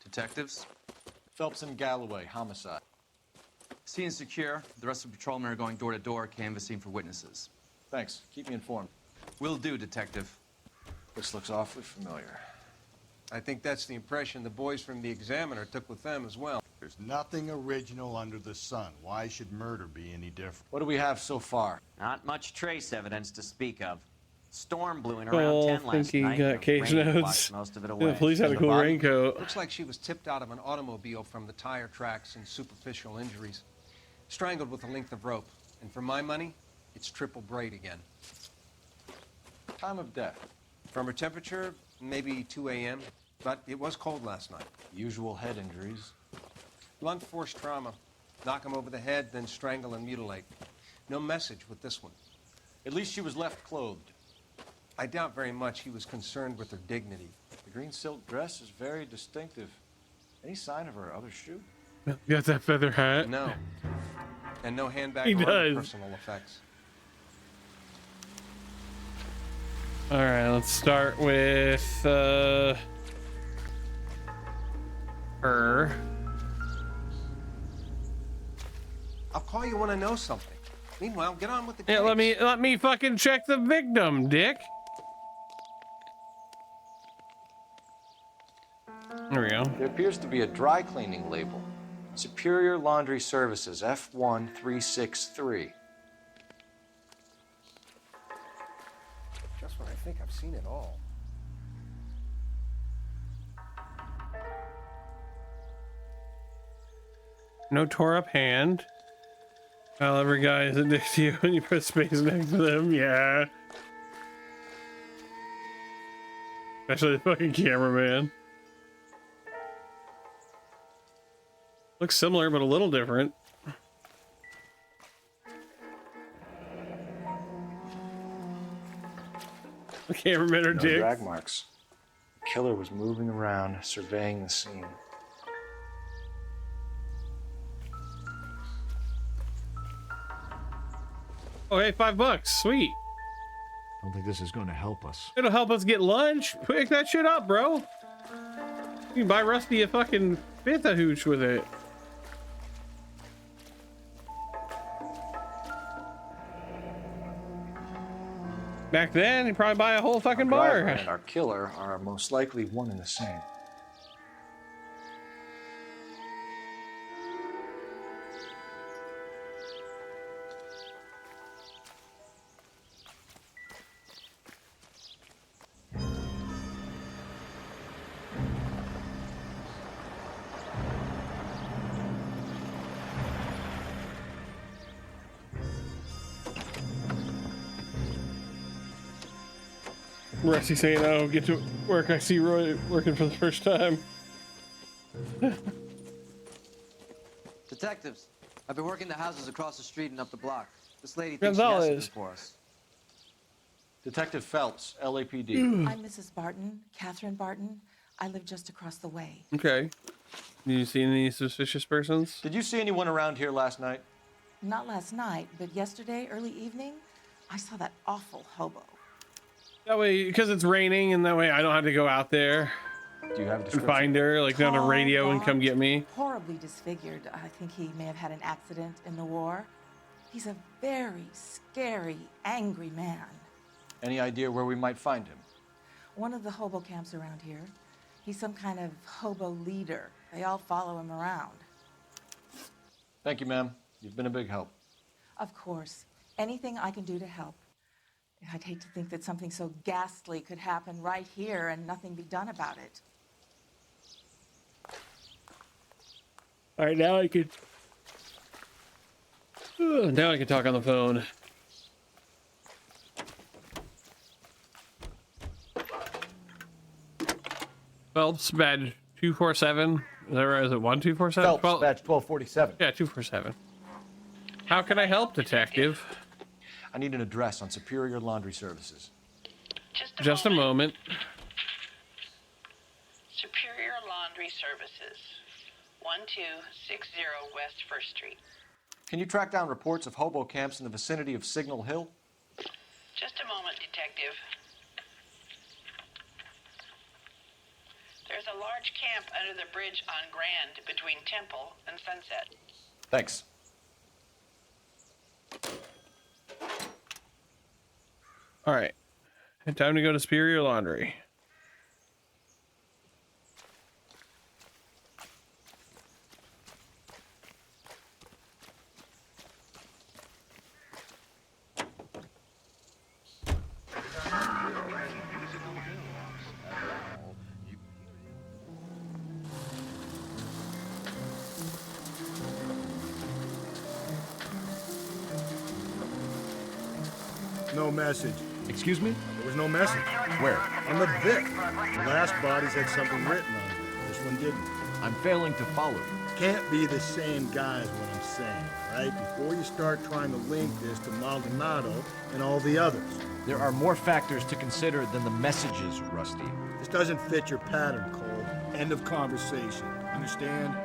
[SPEAKER 8] Detectives?
[SPEAKER 22] Phelps and Galloway, homicide.
[SPEAKER 8] Scene is secure. The rest of the patrolmen are going door to door, canvassing for witnesses.
[SPEAKER 22] Thanks. Keep me informed.
[SPEAKER 8] Will do, Detective.
[SPEAKER 22] This looks awfully familiar.
[SPEAKER 11] I think that's the impression the boys from the Examiner took with them as well.
[SPEAKER 4] There's nothing original under the sun. Why should murder be any different?
[SPEAKER 22] What do we have so far?
[SPEAKER 12] Not much trace evidence to speak of. Storm blew in
[SPEAKER 1] Oh,
[SPEAKER 12] around 10
[SPEAKER 1] think
[SPEAKER 12] last
[SPEAKER 1] he
[SPEAKER 12] night.
[SPEAKER 1] got
[SPEAKER 12] The
[SPEAKER 1] case
[SPEAKER 12] rain
[SPEAKER 1] notes.
[SPEAKER 12] washed most of it
[SPEAKER 1] Yeah,
[SPEAKER 12] away.
[SPEAKER 1] the police had a cool raincoat.
[SPEAKER 11] Looks like she was tipped out of an automobile from the tire tracks and superficial injuries. Strangled with a length of rope. And for my money, it's triple braid again.
[SPEAKER 22] Time of death?
[SPEAKER 11] From her temperature, maybe 2 a.m., but it was cold last night.
[SPEAKER 22] Usual head injuries.
[SPEAKER 11] Blunt force trauma. Knock him over the head, then strangle and mutilate. No message with this one.
[SPEAKER 22] At least she was left clothed.
[SPEAKER 11] I doubt very much he was concerned with her dignity.
[SPEAKER 22] The green silk dress is very distinctive. Any sign of her other shoe?
[SPEAKER 1] You got that feather hat?
[SPEAKER 11] No. And no handbag
[SPEAKER 1] He
[SPEAKER 11] or other
[SPEAKER 1] does.
[SPEAKER 11] personal effects.
[SPEAKER 1] All right, let's start with her.
[SPEAKER 11] I'll call you when I know something. Meanwhile, get on with the
[SPEAKER 1] Yeah,
[SPEAKER 11] case.
[SPEAKER 1] let me fucking check the victim, dick. There we go.
[SPEAKER 22] There appears to be a dry cleaning label. Superior Laundry Services, F1363.
[SPEAKER 11] Just when I think I've seen it all.
[SPEAKER 1] No tore up hand. Well, every guy is a dick to you when you put space next to them. Yeah. Especially the fucking cameraman. Looks similar, but a little different. The cameramen are
[SPEAKER 22] No
[SPEAKER 1] dicks.
[SPEAKER 22] drag marks. The killer was moving around, surveying the scene.
[SPEAKER 1] Oh, hey, $5. Sweet.
[SPEAKER 22] I don't think this is going to help us.
[SPEAKER 1] It'll help us get lunch. Pick that shit up, bro. You can buy Rusty a fucking fifth of hooch with it. Back then, you'd probably buy a whole fucking
[SPEAKER 22] Driver
[SPEAKER 1] bar.
[SPEAKER 22] and our killer are most likely one and the same.
[SPEAKER 1] Rusty saying, "Oh, get to work. I see Roy working for the first time."
[SPEAKER 9] Detectives, I've been working the houses across the street and up the block. This lady thinks
[SPEAKER 1] Gonzalez.
[SPEAKER 9] she has something for us.
[SPEAKER 22] Detective Phelps, LAPD.
[SPEAKER 15] I'm Mrs. Barton, Catherine Barton. I live just across the way.
[SPEAKER 1] Okay. Did you see any suspicious persons?
[SPEAKER 22] Did you see anyone around here last night?
[SPEAKER 15] Not last night, but yesterday, early evening, I saw that awful hobo.
[SPEAKER 1] That way, because it's raining, and that way I don't have to go out there.
[SPEAKER 22] Do you have a
[SPEAKER 1] and
[SPEAKER 22] description?
[SPEAKER 1] find her, like on a
[SPEAKER 15] Tall,
[SPEAKER 1] radio, and come
[SPEAKER 15] gaunt,
[SPEAKER 1] get me?
[SPEAKER 15] Horribly disfigured. I think he may have had an accident in the war. He's a very scary, angry man.
[SPEAKER 22] Any idea where we might find him?
[SPEAKER 15] One of the hobo camps around here. He's some kind of hobo leader. They all follow him around.
[SPEAKER 22] Thank you, ma'am. You've been a big help.
[SPEAKER 15] Of course. Anything I can do to help. I'd hate to think that something so ghastly could happen right here and nothing be done about it.
[SPEAKER 1] All right, now I can. Now I can talk on the phone. Phelps badge 247. Is that right? Is it 1247?
[SPEAKER 5] Phelps badge 1247.
[SPEAKER 1] Yeah, 247. How can I help, detective?
[SPEAKER 14] I need an address on Superior Laundry Services.
[SPEAKER 1] Just a moment.
[SPEAKER 21] Superior Laundry Services, 1260 West 1st Street.
[SPEAKER 14] Can you track down reports of hobo camps in the vicinity of Signal Hill?
[SPEAKER 21] Just a moment, detective. There's a large camp under the bridge on Grand between Temple and Sunset.
[SPEAKER 14] Thanks.
[SPEAKER 1] All right. Time to go to Superior Laundry.
[SPEAKER 6] No message.
[SPEAKER 22] Excuse me?
[SPEAKER 6] There was no message.
[SPEAKER 22] Where?
[SPEAKER 6] On the Vic. The last bodies had something written on it. This one didn't.
[SPEAKER 22] I'm failing to follow you.
[SPEAKER 6] Can't be the same guy is what I'm saying, right? Before you start trying to link this to Maldonado and all the others.
[SPEAKER 22] There are more factors to consider than the messages, Rusty.
[SPEAKER 6] This doesn't fit your pattern, Cole. End of conversation. Understand?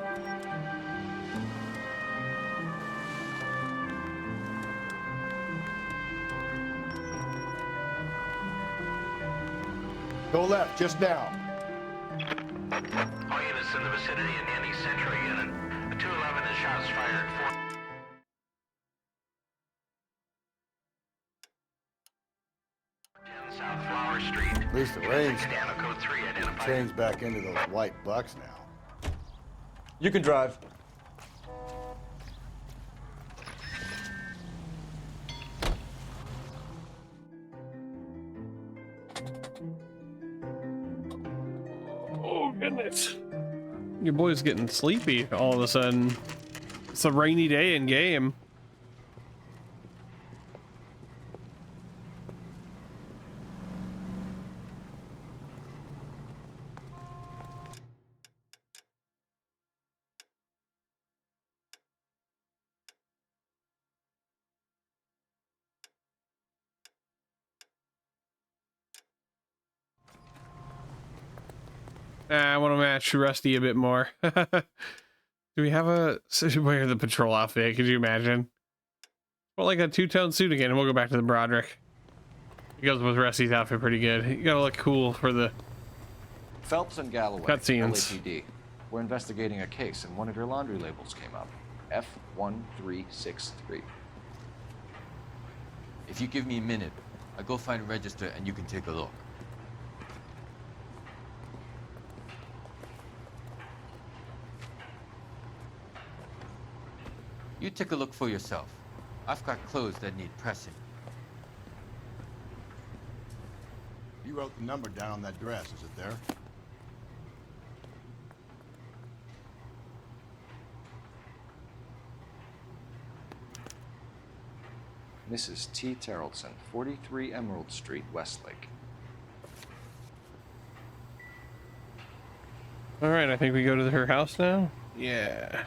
[SPEAKER 4] Go left, just now.
[SPEAKER 2] All units in the vicinity in any Central unit. A 211 is shots fired. 410 South Flower Street.
[SPEAKER 4] At least the rain's
[SPEAKER 2] Dano code 3 identified.
[SPEAKER 4] trains back into those white bucks now.
[SPEAKER 5] You can drive.
[SPEAKER 1] Oh, goodness. Your boy's getting sleepy all of a sudden. It's a rainy day in game. I want to match Rusty a bit more. Do we have a... Wear the patrol outfit? Could you imagine? Well, like a two-tone suit again, and we'll go back to the Broderick. It goes with Rusty's outfit pretty good. You gotta look cool for the...
[SPEAKER 14] Phelps and Galloway,
[SPEAKER 1] cutscenes.
[SPEAKER 14] LAPD. We're investigating a case, and one of your laundry labels came up. F1363.
[SPEAKER 3] If you give me a minute, I'll go find a register and you can take a look. You take a look for yourself. I've got clothes that need pressing.
[SPEAKER 4] You wrote the number down on that dress, is it there?
[SPEAKER 14] Mrs. T. Terrellson, 43 Emerald Street, Westlake.
[SPEAKER 1] All right, I think we go to her house now. Yeah.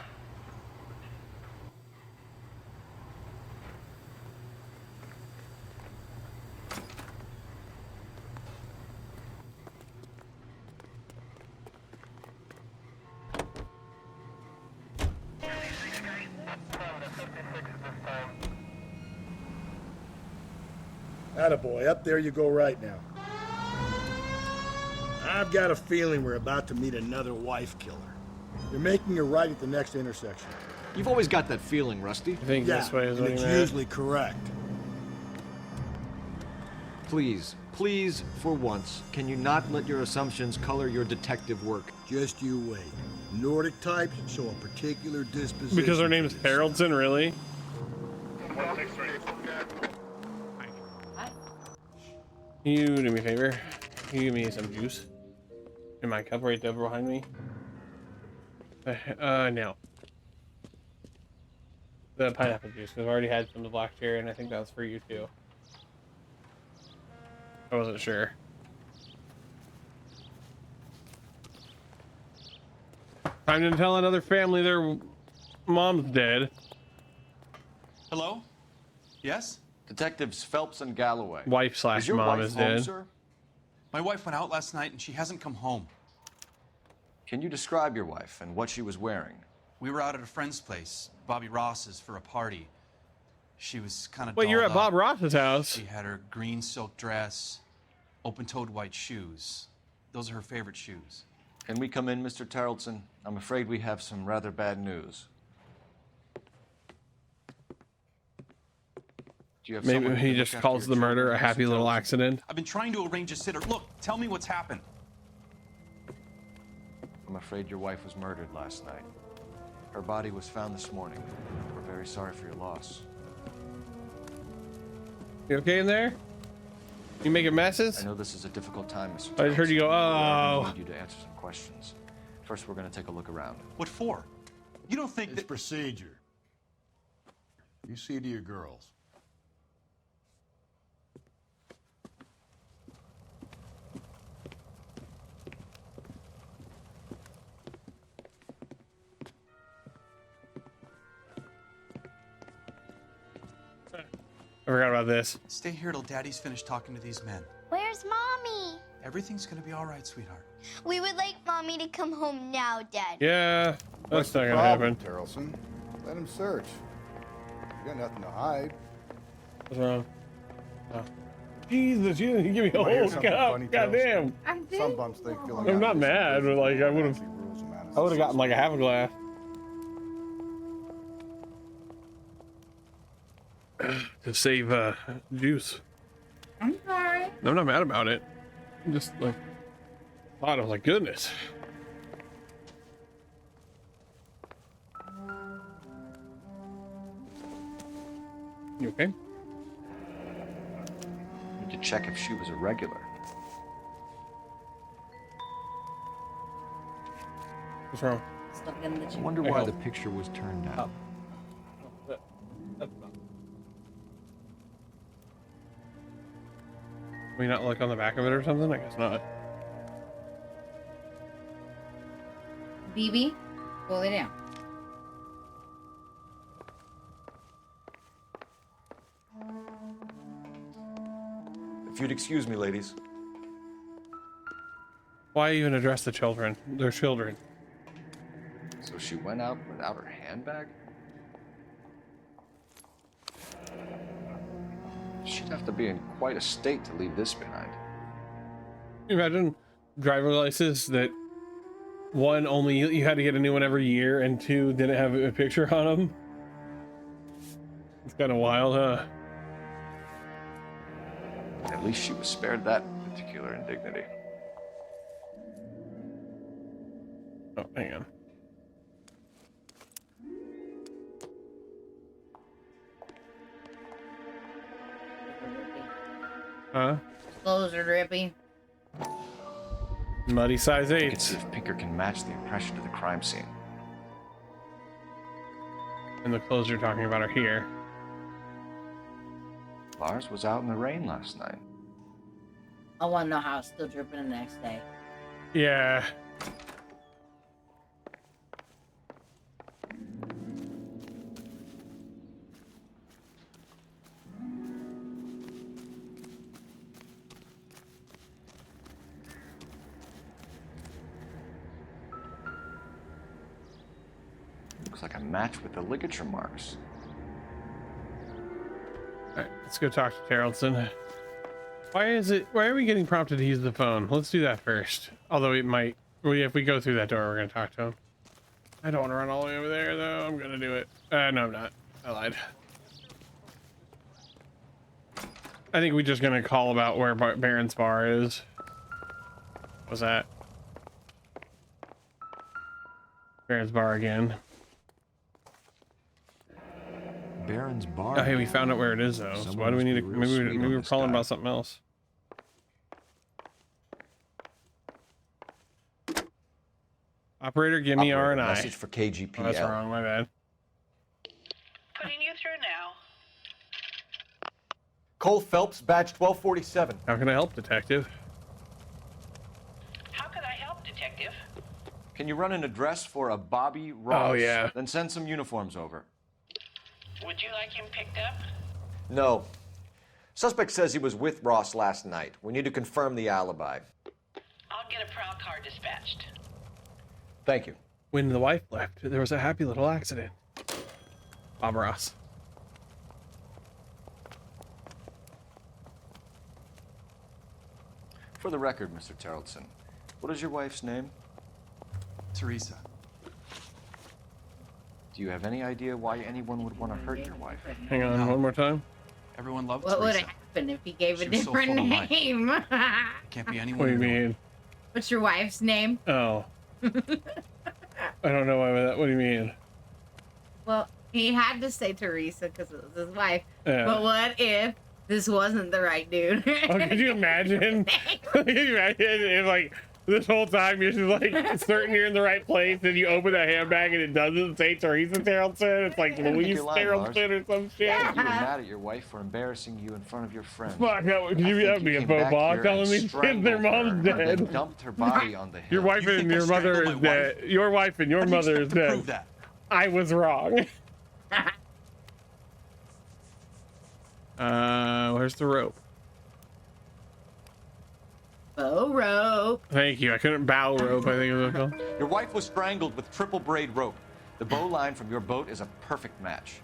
[SPEAKER 6] Attaboy, up there you go right now. I've got a feeling we're about to meet another wife killer. You're making a right at the next intersection.
[SPEAKER 22] You've always got that feeling, Rusty.
[SPEAKER 1] I think this way is
[SPEAKER 6] and
[SPEAKER 1] what
[SPEAKER 6] it's
[SPEAKER 1] you meant.
[SPEAKER 6] usually correct.
[SPEAKER 22] Please, please, for once, can you not let your assumptions color your detective work?
[SPEAKER 6] Just you wait. Nordic types show a particular disposition.
[SPEAKER 1] Because her name's Haroldson, really? Can you do me a favor? Can you give me some juice? In my cup right there behind me? No. The pineapple juice, because I already had some of the black cherry, and I think that was for you too. I wasn't sure. Time to tell another family their mom's dead.
[SPEAKER 8] Hello? Yes?
[SPEAKER 14] Detectives Phelps and Galloway.
[SPEAKER 1] Wife slash mom is dead.
[SPEAKER 14] Sir?
[SPEAKER 8] My wife went out last night and she hasn't come home.
[SPEAKER 14] Can you describe your wife and what she was wearing?
[SPEAKER 8] We were out at a friend's place, Bobby Ross's, for a party. She was kind of
[SPEAKER 1] Wait, you're at
[SPEAKER 8] dolled
[SPEAKER 1] Bob
[SPEAKER 8] up.
[SPEAKER 1] Ross's house.
[SPEAKER 8] She had her green silk dress, open-toed white shoes. Those are her favorite shoes.
[SPEAKER 14] Can we come in, Mr. Tarleton? I'm afraid we have some rather bad news. Do you have
[SPEAKER 1] Maybe
[SPEAKER 14] someone who
[SPEAKER 1] he
[SPEAKER 14] can
[SPEAKER 1] just
[SPEAKER 14] look after
[SPEAKER 1] calls
[SPEAKER 14] your
[SPEAKER 1] the murder
[SPEAKER 14] children,
[SPEAKER 1] a happy
[SPEAKER 14] Mr.
[SPEAKER 1] little
[SPEAKER 14] Tarleton?
[SPEAKER 1] accident.
[SPEAKER 8] I've been trying to arrange a sitter. Look, tell me what's happened.
[SPEAKER 14] I'm afraid your wife was murdered last night. Her body was found this morning. We're very sorry for your loss.
[SPEAKER 1] You okay in there? You making messes?
[SPEAKER 14] I know this is a difficult time, Mr.
[SPEAKER 1] I just heard you go,
[SPEAKER 14] I
[SPEAKER 1] oh.
[SPEAKER 14] need you to answer some questions. First, we're going to take a look around.
[SPEAKER 8] What for? You don't think
[SPEAKER 6] It's procedure. You see to your girls.
[SPEAKER 1] I forgot about this.
[SPEAKER 8] Stay here till Daddy's finished talking to these men.
[SPEAKER 10] Where's Mommy?
[SPEAKER 8] Everything's gonna be all right, sweetheart.
[SPEAKER 10] We would like Mommy to come home now, Dad.
[SPEAKER 1] Yeah,
[SPEAKER 4] What's
[SPEAKER 1] that's
[SPEAKER 4] the
[SPEAKER 1] not gonna
[SPEAKER 4] problem,
[SPEAKER 1] happen.
[SPEAKER 4] Tarleton? Let him search. You got nothing to hide.
[SPEAKER 1] What's wrong? Oh. Jesus, you didn't give me a
[SPEAKER 4] Wanna hear
[SPEAKER 1] whole
[SPEAKER 4] something
[SPEAKER 1] cup.
[SPEAKER 4] funny,
[SPEAKER 1] Goddamn.
[SPEAKER 4] Some bums think filling
[SPEAKER 1] I'm
[SPEAKER 4] out
[SPEAKER 1] not
[SPEAKER 4] this
[SPEAKER 1] mad, but like I would have gotten like a half a glass. To save juice.
[SPEAKER 17] I'm sorry.
[SPEAKER 1] I'm not mad about it. I'm just like thought I was like, goodness. You okay?
[SPEAKER 14] Need to check if she was a regular.
[SPEAKER 1] What's wrong?
[SPEAKER 22] I wonder why the picture was turned down.
[SPEAKER 1] We not look on the back of it or something? I guess not.
[SPEAKER 17] BB, go lay down.
[SPEAKER 14] If you'd excuse me, ladies.
[SPEAKER 1] Why even address the children? They're children.
[SPEAKER 14] So she went out without her handbag? She'd have to be in quite a state to leave this behind.
[SPEAKER 1] Imagine driver license that one, only you had to get a new one every year, and two, didn't have a picture on them. It's kind of wild, huh?
[SPEAKER 14] At least she was spared that particular indignity.
[SPEAKER 1] Oh, hang on. Huh?
[SPEAKER 17] Clothes are drippy.
[SPEAKER 1] Muddy size
[SPEAKER 14] You can
[SPEAKER 1] 8.
[SPEAKER 14] see if Pinker can match the impression to the crime scene.
[SPEAKER 1] And the clothes you're talking about are here.
[SPEAKER 14] Lars was out in the rain last night.
[SPEAKER 17] I want to know how it's still dripping the next day.
[SPEAKER 1] Yeah.
[SPEAKER 14] Looks like a match with the ligature marks.
[SPEAKER 1] Alright, let's go talk to Tarleton. Why are we getting prompted to use the phone? Let's do that first. Although it might, if we go through that door, we're gonna talk to him. I don't want to run all the way over there though. I'm gonna do it. No, I'm not. I lied. I think we're just gonna call about where Baron's bar is. What's that? Baron's bar again.
[SPEAKER 22] Baron's bar.
[SPEAKER 1] Oh, hey, we found out where it is though. So why do we need to? Maybe we're calling about something else. Operator, give me R and I.
[SPEAKER 14] Message for KGPL.
[SPEAKER 1] Oh, that's wrong. My bad.
[SPEAKER 21] Putting you through now.
[SPEAKER 5] Cole Phelps, badge 1247.
[SPEAKER 1] How can I help, detective?
[SPEAKER 21] How can I help, Detective?
[SPEAKER 14] Can you run an address for a Bobby Ross?
[SPEAKER 1] Oh, yeah.
[SPEAKER 14] Then send some uniforms over.
[SPEAKER 21] Would you like him picked up?
[SPEAKER 14] No. Suspect says he was with Ross last night. We need to confirm the alibi.
[SPEAKER 21] I'll get a prowl car dispatched.
[SPEAKER 14] Thank you.
[SPEAKER 1] When the wife left, there was a happy little accident. Bob Ross.
[SPEAKER 14] For the record, Mr. Tarleton, what is your wife's name?
[SPEAKER 8] Teresa.
[SPEAKER 14] Do you have any idea why anyone would want to hurt your wife?
[SPEAKER 1] Hang on, one more time.
[SPEAKER 8] Everyone loved
[SPEAKER 17] What would
[SPEAKER 8] Teresa.
[SPEAKER 17] have happened if he gave a
[SPEAKER 8] She was so
[SPEAKER 17] different
[SPEAKER 8] full of life.
[SPEAKER 17] name?
[SPEAKER 8] Can't be anyone.
[SPEAKER 1] What do you
[SPEAKER 8] new.
[SPEAKER 1] mean?
[SPEAKER 17] What's your wife's name?
[SPEAKER 1] Oh. I don't know why that. What do you mean?
[SPEAKER 17] Well, he had to say Teresa because it was his wife.
[SPEAKER 1] Yeah.
[SPEAKER 17] But what if this wasn't the right dude?
[SPEAKER 1] Oh, could you imagine? Could you imagine if, like, this whole time you're just, like, certain you're in the right place and you open a handbag and it doesn't say Teresa Tarleton? It's like Louise
[SPEAKER 14] you're lying,
[SPEAKER 1] Tarleton or some shit.
[SPEAKER 14] You were mad at your wife for embarrassing you in front of your friends.
[SPEAKER 1] Fuck, could you
[SPEAKER 14] I
[SPEAKER 1] that
[SPEAKER 14] think
[SPEAKER 1] be
[SPEAKER 14] you
[SPEAKER 1] a
[SPEAKER 14] came
[SPEAKER 1] faux
[SPEAKER 14] back
[SPEAKER 1] pas
[SPEAKER 14] here
[SPEAKER 1] telling
[SPEAKER 14] and
[SPEAKER 1] these kids
[SPEAKER 14] strangled
[SPEAKER 1] their mom's
[SPEAKER 14] her and then
[SPEAKER 1] dead?
[SPEAKER 14] dumped her body on the hill.
[SPEAKER 1] Your wife
[SPEAKER 8] You
[SPEAKER 1] and
[SPEAKER 8] think I
[SPEAKER 1] your mother
[SPEAKER 8] strangled
[SPEAKER 1] is
[SPEAKER 8] my
[SPEAKER 1] dead. Your wife and your
[SPEAKER 8] How do you
[SPEAKER 1] mother is
[SPEAKER 8] expect to
[SPEAKER 1] dead.
[SPEAKER 8] prove that?
[SPEAKER 1] I was wrong. Where's the rope?
[SPEAKER 17] Bow rope.
[SPEAKER 1] Thank you. I couldn't bow rope, I think it was called.
[SPEAKER 14] Your wife was strangled with triple braid rope. The bow line from your boat is a perfect match.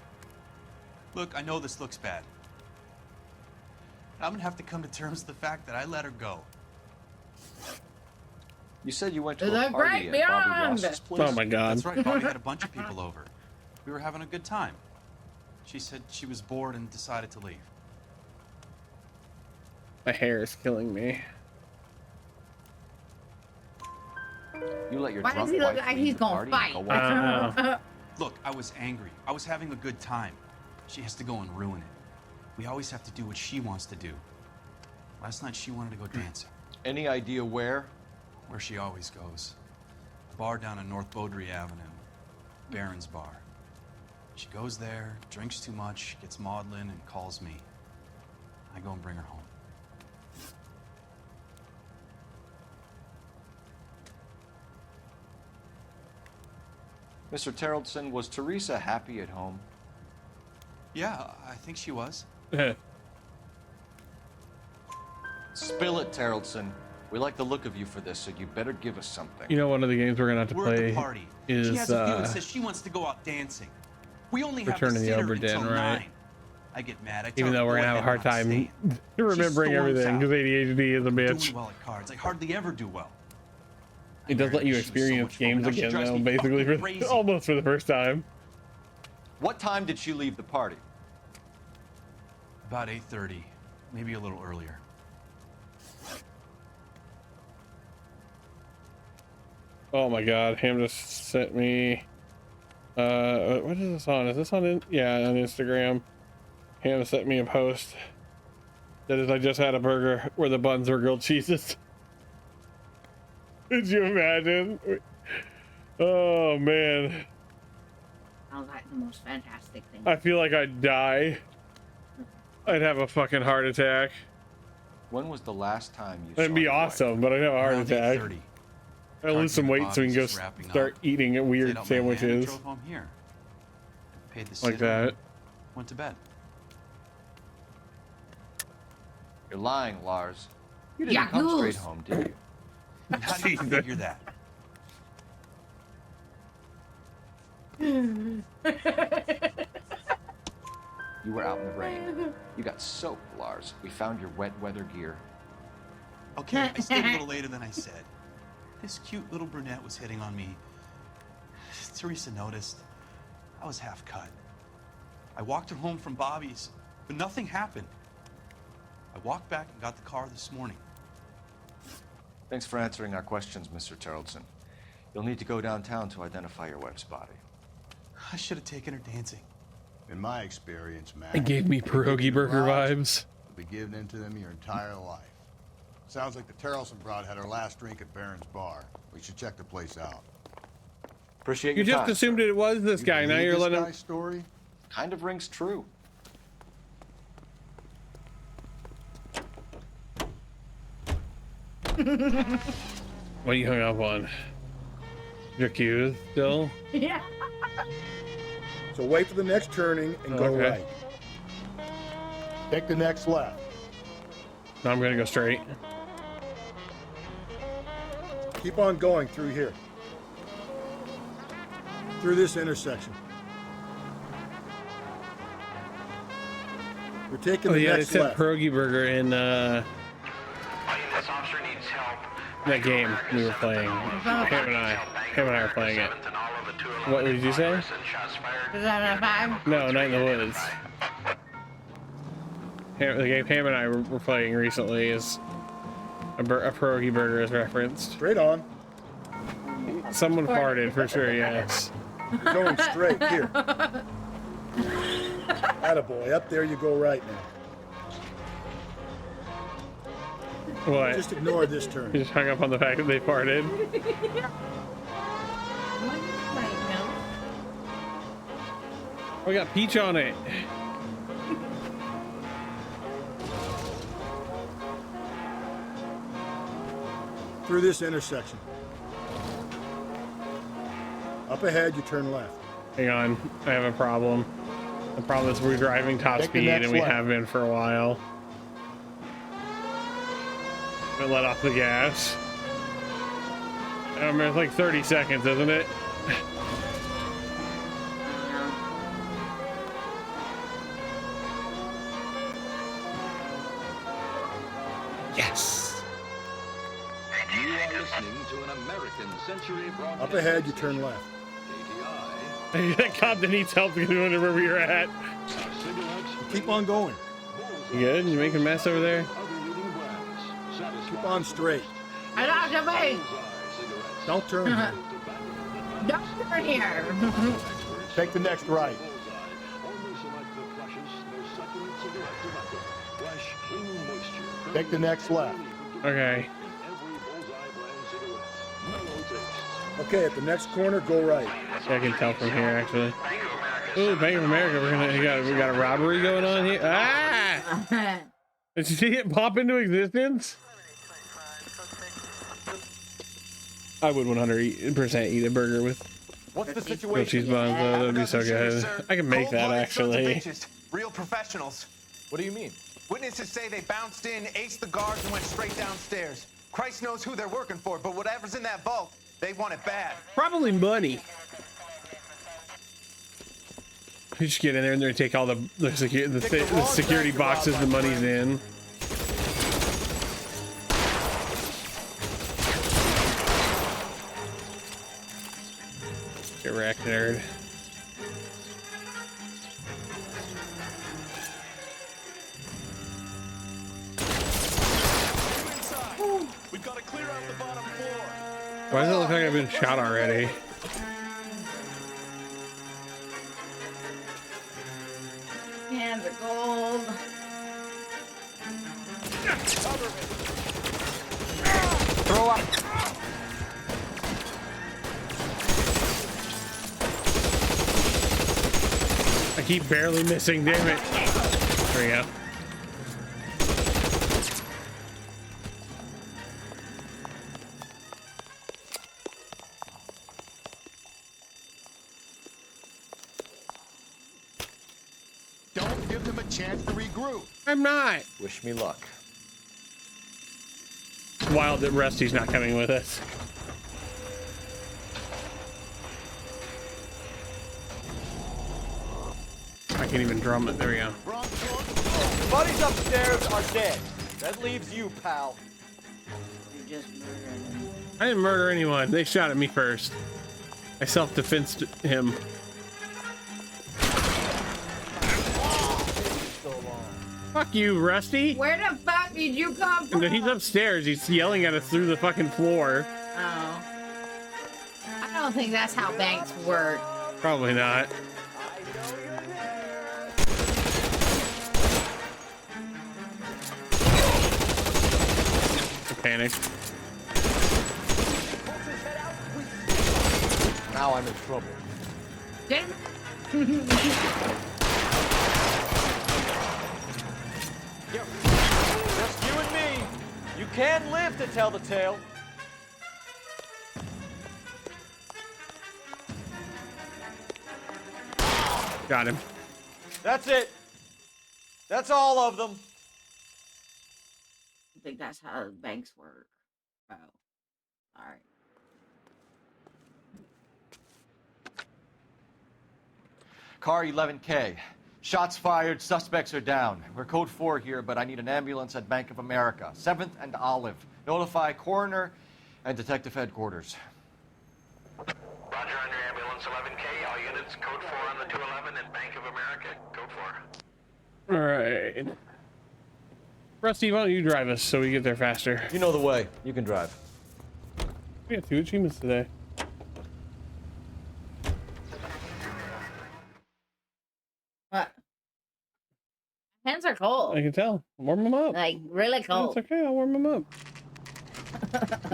[SPEAKER 8] Look, I know this looks bad. I'm gonna have to come to terms with the fact that I let her go.
[SPEAKER 14] You said you went to
[SPEAKER 17] The
[SPEAKER 14] a party
[SPEAKER 17] great
[SPEAKER 14] at Bobby
[SPEAKER 17] beyond.
[SPEAKER 14] Ross's place.
[SPEAKER 1] Oh my god.
[SPEAKER 8] That's right, Bobby had a bunch of people over. We were having a good time. She said she was bored and decided to leave.
[SPEAKER 1] My hair is killing me.
[SPEAKER 14] You let your
[SPEAKER 17] Why
[SPEAKER 14] drunk
[SPEAKER 17] does he look
[SPEAKER 14] wife
[SPEAKER 17] like
[SPEAKER 14] leave
[SPEAKER 17] he's
[SPEAKER 14] the
[SPEAKER 17] gonna
[SPEAKER 14] party
[SPEAKER 17] fight?
[SPEAKER 14] and go walk
[SPEAKER 8] Look, I was angry. I was having a good time. She has to go and ruin it. We always have to do what she wants to do. Last night she wanted to go dancing.
[SPEAKER 14] Any idea where?
[SPEAKER 8] Where she always goes. A bar down on North Beaudry Avenue. Barron's Bar. She goes there, drinks too much, gets maudlin, and calls me. I go and bring her home.
[SPEAKER 14] Mr. Tarleton, was Teresa happy at home?
[SPEAKER 8] Yeah, I think she was.
[SPEAKER 14] Spill it, Tarleton. We like the look of you for this, so you better give us something.
[SPEAKER 1] You know, one of the games we're gonna have to
[SPEAKER 8] We're at
[SPEAKER 1] play
[SPEAKER 8] the party.
[SPEAKER 1] is
[SPEAKER 8] She has a feeling says she wants to go out dancing. We only have
[SPEAKER 1] Return
[SPEAKER 8] to
[SPEAKER 1] to the
[SPEAKER 8] sit her
[SPEAKER 1] Obra Dinn,
[SPEAKER 8] until
[SPEAKER 1] right?
[SPEAKER 8] 9. I get mad. I tell
[SPEAKER 1] even
[SPEAKER 8] her
[SPEAKER 1] though we're
[SPEAKER 8] go
[SPEAKER 1] gonna have a
[SPEAKER 8] ahead
[SPEAKER 1] hard
[SPEAKER 8] and I'll
[SPEAKER 1] time
[SPEAKER 8] stay.
[SPEAKER 1] remembering
[SPEAKER 8] She storms
[SPEAKER 1] everything
[SPEAKER 8] out.
[SPEAKER 1] because ADHD is a
[SPEAKER 8] I'm
[SPEAKER 1] bitch.
[SPEAKER 8] doing well at cards. I hardly ever do well.
[SPEAKER 1] It does let you
[SPEAKER 8] She was so
[SPEAKER 1] experience
[SPEAKER 8] much fun.
[SPEAKER 1] games
[SPEAKER 8] Now she
[SPEAKER 1] again,
[SPEAKER 8] drives
[SPEAKER 1] though,
[SPEAKER 8] me
[SPEAKER 1] basically
[SPEAKER 8] fucking
[SPEAKER 1] for
[SPEAKER 8] crazy.
[SPEAKER 1] almost for the first time.
[SPEAKER 14] What time did she leave the party?
[SPEAKER 8] About 8:30, maybe a little earlier.
[SPEAKER 1] Oh my god, Ham just sent me. What is this on? Is this on? Yeah, on Instagram. Ham sent me a post that is, I just had a burger where the buns were grilled cheeses. Could you imagine? Oh man.
[SPEAKER 17] Sounds like the most fantastic thing.
[SPEAKER 1] I feel like I'd die. I'd have a fucking heart attack.
[SPEAKER 14] When was the last time you
[SPEAKER 1] That'd be awesome, but I'd have a heart
[SPEAKER 8] Around
[SPEAKER 1] attack.
[SPEAKER 8] 8:30.
[SPEAKER 1] I'd lose some weight so we can go start eating
[SPEAKER 8] Stayed
[SPEAKER 1] weird
[SPEAKER 8] out in Manhattan and
[SPEAKER 1] sandwiches.
[SPEAKER 8] drove home here. Paid the
[SPEAKER 1] Like
[SPEAKER 8] sitter,
[SPEAKER 1] that.
[SPEAKER 8] Went to bed.
[SPEAKER 14] You're lying, Lars. You didn't
[SPEAKER 17] Yeah,
[SPEAKER 14] come
[SPEAKER 17] goose.
[SPEAKER 14] straight home, did you?
[SPEAKER 8] How do you figure that?
[SPEAKER 14] You were out in the rain. You got soaked, Lars. We found your wet weather gear.
[SPEAKER 8] Okay, I stayed a little later than I said. This cute little brunette was hitting on me. Teresa noticed. I was half cut. I walked her home from Bobby's, but nothing happened. I walked back and got the car this morning.
[SPEAKER 14] Thanks for answering our questions, Mr. Tarleton. You'll need to go downtown to identify your wife's body.
[SPEAKER 8] I should have taken her dancing.
[SPEAKER 6] In my experience, man,
[SPEAKER 1] It gave me pierogi burger vibes.
[SPEAKER 6] you'll be giving in to them your entire life. Sounds like the Tarleton broad had her last drink at Barron's Bar. We should check the place out.
[SPEAKER 14] Appreciate
[SPEAKER 1] You
[SPEAKER 14] your
[SPEAKER 1] just
[SPEAKER 14] time,
[SPEAKER 1] assumed
[SPEAKER 14] sir.
[SPEAKER 1] it was this guy. Now
[SPEAKER 6] Believe
[SPEAKER 1] you're
[SPEAKER 6] this
[SPEAKER 1] letting him.
[SPEAKER 6] guy's story?
[SPEAKER 14] Kind of rings true.
[SPEAKER 1] What are you hung up on? Your queue still?
[SPEAKER 17] Yeah.
[SPEAKER 6] So wait for the next turning and go
[SPEAKER 1] Okay.
[SPEAKER 6] right. Take the next left.
[SPEAKER 1] No, I'm gonna go straight.
[SPEAKER 6] Keep on going through here. Through this intersection. We're taking
[SPEAKER 1] Oh
[SPEAKER 6] the
[SPEAKER 1] yeah, they
[SPEAKER 6] next
[SPEAKER 1] said
[SPEAKER 6] left.
[SPEAKER 1] pierogi burger in
[SPEAKER 2] This officer needs help.
[SPEAKER 1] that game we were playing. Him and I were playing it. What did you say?
[SPEAKER 17] Is that a 5?
[SPEAKER 1] No, Night in the Woods. The game Ham and I were playing recently is a pierogi burger is referenced.
[SPEAKER 6] Straight on.
[SPEAKER 1] Someone farted for sure, yes.
[SPEAKER 6] You're going straight here. Attaboy, up there you go right now.
[SPEAKER 1] What?
[SPEAKER 6] Just ignore this turn.
[SPEAKER 1] You just hung up on the fact that they farted. We got peach on it.
[SPEAKER 6] Through this intersection. Up ahead, you turn left.
[SPEAKER 1] Hang on, I have a problem. The problem is we're driving top
[SPEAKER 6] Take the
[SPEAKER 1] speed
[SPEAKER 6] next
[SPEAKER 1] and we
[SPEAKER 6] left.
[SPEAKER 1] have been for a while. I'm gonna let off the gas. It's like 30 seconds, isn't it? Yes.
[SPEAKER 16] You are listening to an American Century broadcast.
[SPEAKER 6] Up ahead, you turn left.
[SPEAKER 1] That cop that needs help is wondering where we were at.
[SPEAKER 6] Keep on going.
[SPEAKER 1] You good? You making a mess over there?
[SPEAKER 6] Keep on straight.
[SPEAKER 17] I lost the way.
[SPEAKER 6] Don't turn.
[SPEAKER 17] Don't turn here.
[SPEAKER 6] Take the next right. Take the next left.
[SPEAKER 1] Okay.
[SPEAKER 6] Okay, at the next corner, go right.
[SPEAKER 1] Yeah, I can tell from here actually. Ooh, Bank of America, we got a robbery going on here. Ah! Did you see it pop into existence? I would 100% eat a burger with
[SPEAKER 14] What's the
[SPEAKER 1] grilled
[SPEAKER 14] situation?
[SPEAKER 1] cheese buns. Though. That'd be so good. I can make that actually.
[SPEAKER 18] Real professionals.
[SPEAKER 14] What do you mean?
[SPEAKER 18] Witnesses say they bounced in, aced the guards, and went straight downstairs. Christ knows who they're working for, but whatever's in that vault, they want it bad.
[SPEAKER 1] Probably money. We just get in there and they're take all the security boxes the money's in. Get wrecked, nerd.
[SPEAKER 16] We've got to clear out the bottom floor.
[SPEAKER 1] Why does it look like I've been shot already?
[SPEAKER 17] Hands are gold.
[SPEAKER 18] Throw up.
[SPEAKER 1] I keep barely missing, damn it. There we go.
[SPEAKER 6] Don't give them a chance to regroup.
[SPEAKER 1] I'm not.
[SPEAKER 14] Wish me luck.
[SPEAKER 1] It's wild that Rusty's not coming with us. I can't even drum it. There we go.
[SPEAKER 14] The buddies upstairs are dead. That leaves you, pal.
[SPEAKER 17] You just murdered him.
[SPEAKER 1] I didn't murder anyone. They shot at me first. I self-defensed him. Fuck you, Rusty.
[SPEAKER 17] Where the fuck did you come from?
[SPEAKER 1] No, he's upstairs. He's yelling at us through the fucking floor.
[SPEAKER 17] Oh. I don't think that's how banks work.
[SPEAKER 1] Probably not. I panicked.
[SPEAKER 14] Now I'm in trouble. Just you and me. You can live to tell the tale.
[SPEAKER 1] Got him.
[SPEAKER 5] That's it. That's all of them.
[SPEAKER 17] I think that's how banks work. Oh, all right.
[SPEAKER 14] Car 11K. Shots fired, suspects are down. We're code 4 here, but I need an ambulance at Bank of America. 7th and Olive. Notify coroner and detective headquarters.
[SPEAKER 2] Roger on your ambulance 11K. All units, code 4 on the 211 and Bank of America, code 4.
[SPEAKER 1] All right. Rusty, why don't you drive us so we get there faster?
[SPEAKER 5] You know the way. You can drive.
[SPEAKER 1] We got 2 achievements today.
[SPEAKER 17] What? Hands are cold.
[SPEAKER 1] I can tell. Warm them up.
[SPEAKER 17] Like really cold.
[SPEAKER 1] It's okay. I'll warm them up.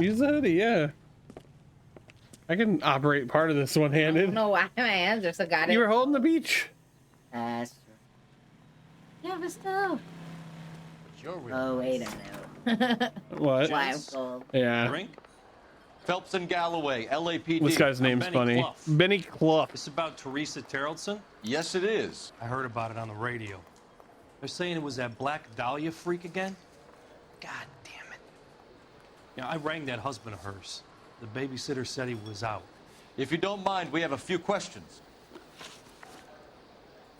[SPEAKER 1] Use the hoodie. Yeah. I can operate part of this one-handed.
[SPEAKER 17] I don't know why my hands are so goddamn.
[SPEAKER 1] You were holding the beach.
[SPEAKER 17] That's true. Yeah, but still. Oh wait a minute.
[SPEAKER 1] What?
[SPEAKER 17] Why I'm cold.
[SPEAKER 1] Yeah.
[SPEAKER 14] Drink? Phelps and Galloway, LAPD.
[SPEAKER 1] This guy's name's funny. Benny Clough.
[SPEAKER 11] It's about Teresa Terrellson?
[SPEAKER 14] Yes, it is.
[SPEAKER 11] I heard about it on the radio. They're saying it was that Black Dahlia freak again? God damn it. Yeah, I rang that husband of hers. The babysitter said he was out.
[SPEAKER 14] If you don't mind, we have a few questions.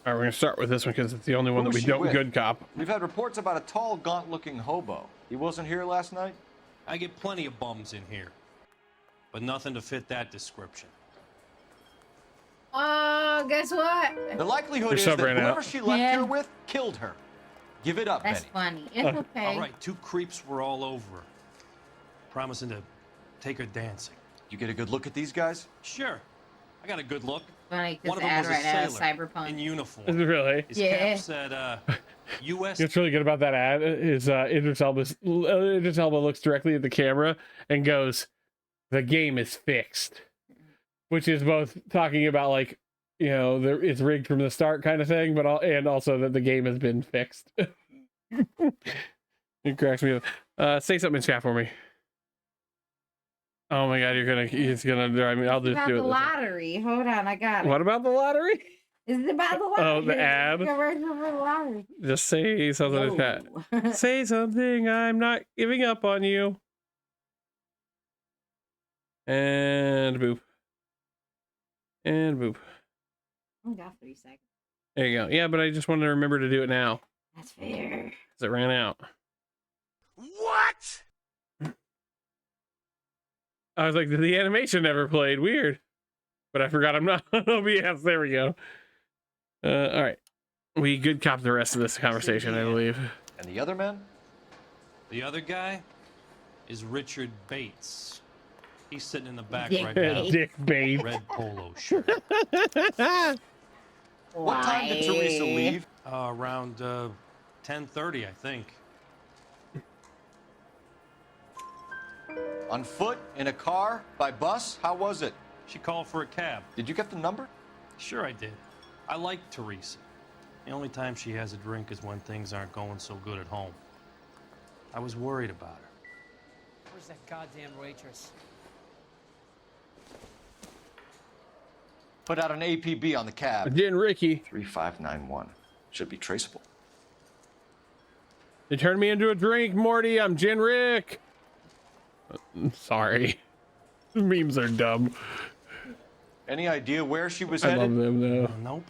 [SPEAKER 1] All right, we're gonna start with this one because it's the only one
[SPEAKER 14] Who
[SPEAKER 1] that
[SPEAKER 14] was
[SPEAKER 1] we
[SPEAKER 14] she
[SPEAKER 1] don't
[SPEAKER 14] with?
[SPEAKER 1] good cop.
[SPEAKER 14] We've had reports about a tall, gaunt-looking hobo. He wasn't here last night?
[SPEAKER 11] I get plenty of bums in here, but nothing to fit that description.
[SPEAKER 17] Oh, guess what?
[SPEAKER 14] The likelihood
[SPEAKER 1] Your
[SPEAKER 14] is
[SPEAKER 1] sub
[SPEAKER 14] that
[SPEAKER 1] ran
[SPEAKER 14] whoever
[SPEAKER 1] out.
[SPEAKER 14] she left here with killed her. Give it up,
[SPEAKER 17] That's
[SPEAKER 14] Benny.
[SPEAKER 17] funny. It's okay.
[SPEAKER 11] All right, 2 creeps were all over her, promising to take her dancing.
[SPEAKER 14] You get a good look at these guys?
[SPEAKER 11] Sure. I got a good look.
[SPEAKER 17] Funny,
[SPEAKER 11] One
[SPEAKER 17] because
[SPEAKER 11] of
[SPEAKER 17] the
[SPEAKER 11] them
[SPEAKER 17] ad
[SPEAKER 11] was a
[SPEAKER 17] right now is
[SPEAKER 11] sailor
[SPEAKER 17] Cyberpunk.
[SPEAKER 11] in uniform.
[SPEAKER 1] Is it really?
[SPEAKER 11] His
[SPEAKER 17] Yeah.
[SPEAKER 11] cap said, U.S.
[SPEAKER 1] What's really good about that ad is Idris Elba looks directly at the camera and goes, "The game is fixed," which is both talking about like, you know, it's rigged from the start kind of thing, but and also that the game has been fixed. It cracks me up. Say something in chat for me. Oh my God, he's gonna drive me. I'll just
[SPEAKER 17] about
[SPEAKER 1] do it.
[SPEAKER 17] the lottery. Hold on, I got it.
[SPEAKER 1] What about the lottery?
[SPEAKER 17] Is it about the lottery?
[SPEAKER 1] Oh, the ad?
[SPEAKER 17] Commercial for the lottery.
[SPEAKER 1] Just say something in chat. Say something. I'm not giving up on you. And boop. And boop.
[SPEAKER 17] I got 3 seconds.
[SPEAKER 1] There you go. Yeah, but I just wanted to remember to do it now.
[SPEAKER 17] That's fair.
[SPEAKER 1] Because it ran out.
[SPEAKER 18] What?
[SPEAKER 1] I was like, the animation never played. Weird. But I forgot I'm not on OBS. There we go. All right. We good cop the rest of this conversation, I believe.
[SPEAKER 14] And the other man?
[SPEAKER 11] The other guy is Richard Bates. He's sitting in the back
[SPEAKER 17] Dick
[SPEAKER 11] right now.
[SPEAKER 17] Bates.
[SPEAKER 1] Dick Bates.
[SPEAKER 11] Red polo shirt.
[SPEAKER 14] What time did Teresa leave?
[SPEAKER 11] Around 10:30, I think.
[SPEAKER 14] On foot? In a car? By bus? How was it?
[SPEAKER 11] She called for a cab.
[SPEAKER 14] Did you get the number?
[SPEAKER 11] Sure I did. I like Teresa. The only time she has a drink is when things aren't going so good at home. I was worried about her.
[SPEAKER 7] Where's that goddamn waitress?
[SPEAKER 14] Put out an APB on the cab.
[SPEAKER 1] Jen Ricky.
[SPEAKER 14] 3591. Should be traceable.
[SPEAKER 1] You turned me into a drink, Morty. I'm Jen Rick. Sorry. Memes are dumb.
[SPEAKER 14] Any idea where she was
[SPEAKER 1] I
[SPEAKER 14] headed?
[SPEAKER 1] love them though.
[SPEAKER 11] Nope.